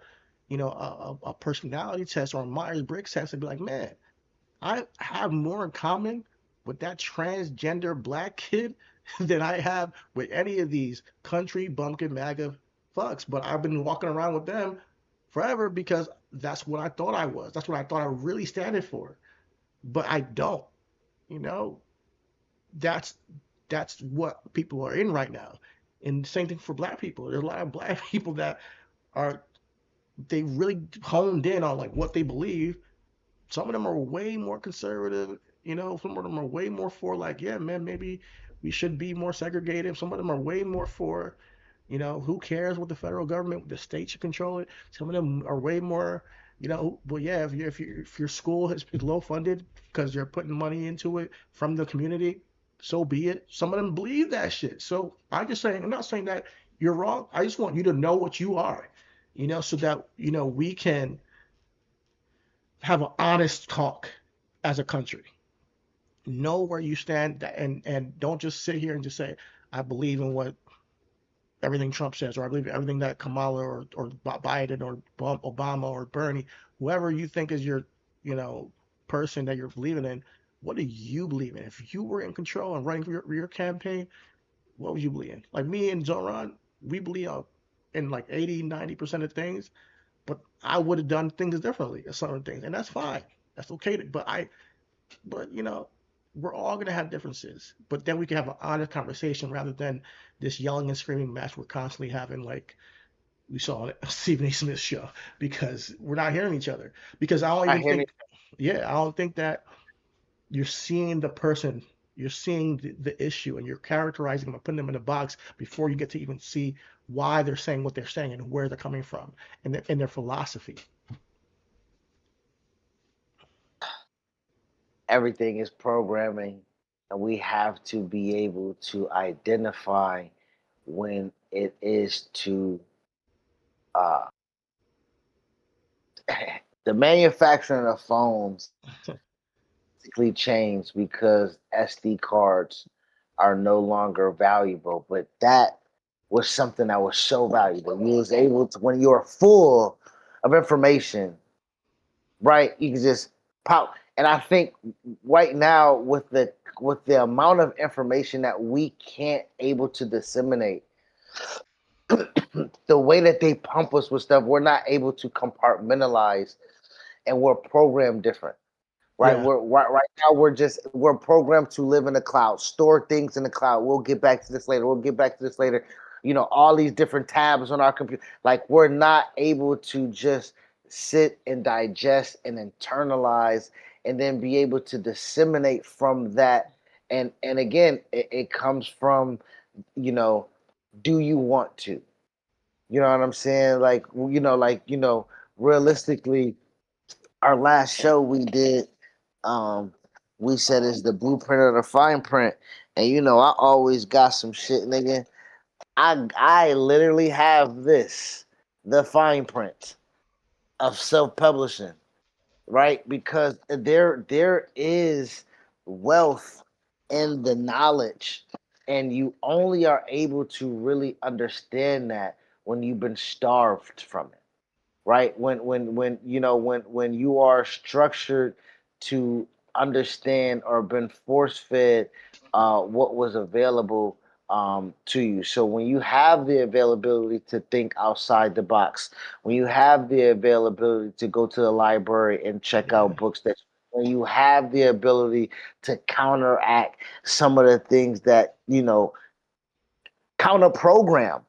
personality test or a Myers-Briggs test and be like, man, I have more in common with that transgender black kid than I have with any of these country bumpkin MAGA fucks. But I've been walking around with them forever because that's what I thought I was. That's what I thought I really standed for. But I don't. You know, that's that's what people are in right now. And same thing for black people. There's a lot of black people that are they really honed in on like what they believe. Some of them are way more conservative. Some of them are way more for like, yeah, man, maybe we should be more segregated. Some of them are way more for, who cares what the federal government, the state should control it. Some of them are way more, Well, yeah, if your school is low funded because you're putting money into it from the community, so be it. Some of them believe that shit. So I'm not saying that you're wrong. I just want you to know what you are, so that we can have an honest talk as a country. Know where you stand, and don't just sit here and just say, I believe in what everything Trump says, or I believe everything that Kamala or Biden or Obama or Bernie, whoever you think is your, person that you're believing in. What do you believe in? If you were in control and running for your campaign, what would you believe in? Like me and Zoran, we believe in like 80-90% of things, but I would have done things differently at certain things, and that's fine. That's okay. But we're all gonna have differences. But then we can have an honest conversation rather than this yelling and screaming match we're constantly having, like we saw on Stephen A. Smith's show, because we're not hearing each other. Because I don't think that you're seeing the person, you're seeing the issue, and you're characterizing them and putting them in a box before you get to even see why they're saying what they're saying and where they're coming from and their philosophy. Everything is programming, and we have to be able to identify when it is to uh, the manufacturing of phones basically changed because SD cards are no longer valuable. But that was something that was so valuable. You was able to, when you're full of information, right? You can just pop. And I think right now with the amount of information that we can't able to disseminate, the way that they pump us with stuff, we're not able to compartmentalize, and we're programmed different. Right, Yeah. right now we're programmed to live in the cloud, store things in the cloud. We'll get back to this later. We'll get back to this later. All these different tabs on our computer. Like, we're not able to just sit and digest and internalize and then be able to disseminate from that. And again, it comes from, do you want to? You know what I'm saying? Realistically, our last show we did, um, we said it's the blueprint of the fine print. And I always got some shit, nigga. I literally have this, the fine print of self-publishing, right? Because there is wealth in the knowledge, and you only are able to really understand that when you've been starved from it, right? When you are structured to understand or been force fed what was available to you. So when you have the availability to think outside the box, when you have the availability to go to the library and check out books, that when you have the ability to counteract some of the things that counter program,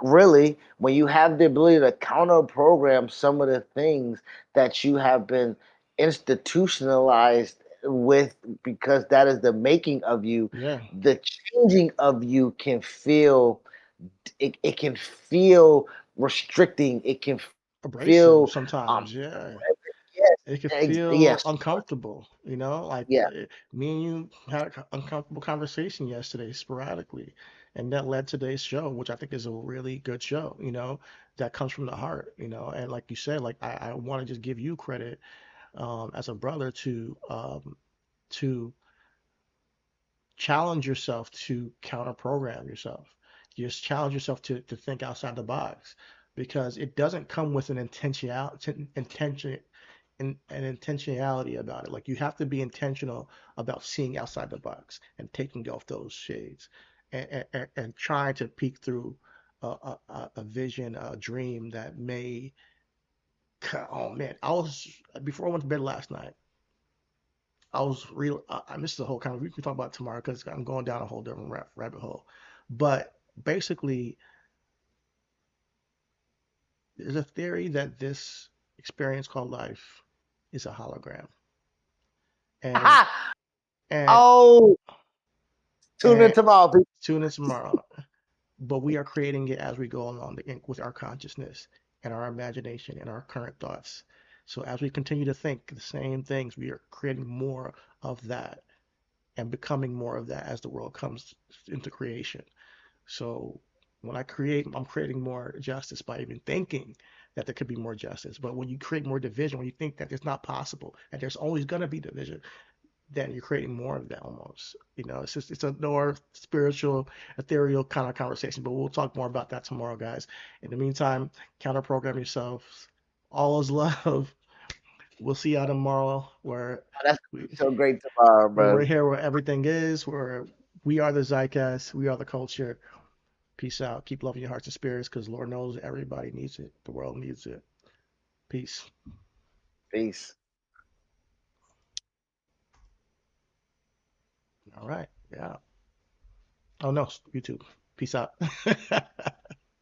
really, when you have the ability to counter program some of the things that you have been institutionalized with, because that is the making of you, Yeah. the changing of you can feel, it can feel restricting, it can Abrasive feel sometimes. Yeah. yes, It could feel yes, uncomfortable, like yeah. me and you had an uncomfortable conversation yesterday sporadically, and that led to today's show, which I think is a really good show, that comes from the heart, and like you said, like I want to just give you credit, as a brother to challenge yourself to counter program yourself. Just challenge yourself to think outside the box, because it doesn't come with an intentionality about it. Like, you have to be intentional about seeing outside the box and taking off those shades, and trying to peek through a vision, a dream that may. Oh man, before I went to bed last night, I was real. I missed the whole conversation. We can talk about it tomorrow because I'm going down a whole different rabbit hole. But basically, there's a theory that this experience called life is a hologram, and and Oh, tune in and tomorrow, people. tune in tomorrow. But we are creating it as we go along with our consciousness and our imagination and our current thoughts. So as we continue to think the same things, we are creating more of that and becoming more of that as the world comes into creation. So when I create, I'm creating more justice by even thinking that there could be more justice. But when you create more division, when you think that it's not possible and there's always going to be division, then you're creating more of that almost. It's just it's a more spiritual, ethereal kind of conversation. But we'll talk more about that tomorrow, guys. In the meantime, counter program yourselves. All is love. We'll see y'all tomorrow where That's we, so great tomorrow, where bro. we're here where everything is, where we are the zeitgeist, we are the culture. Peace out. Keep loving your hearts and spirits because Lord knows everybody needs it. The world needs it. Peace. Peace. All right. Yeah. Oh no, YouTube. Peace out.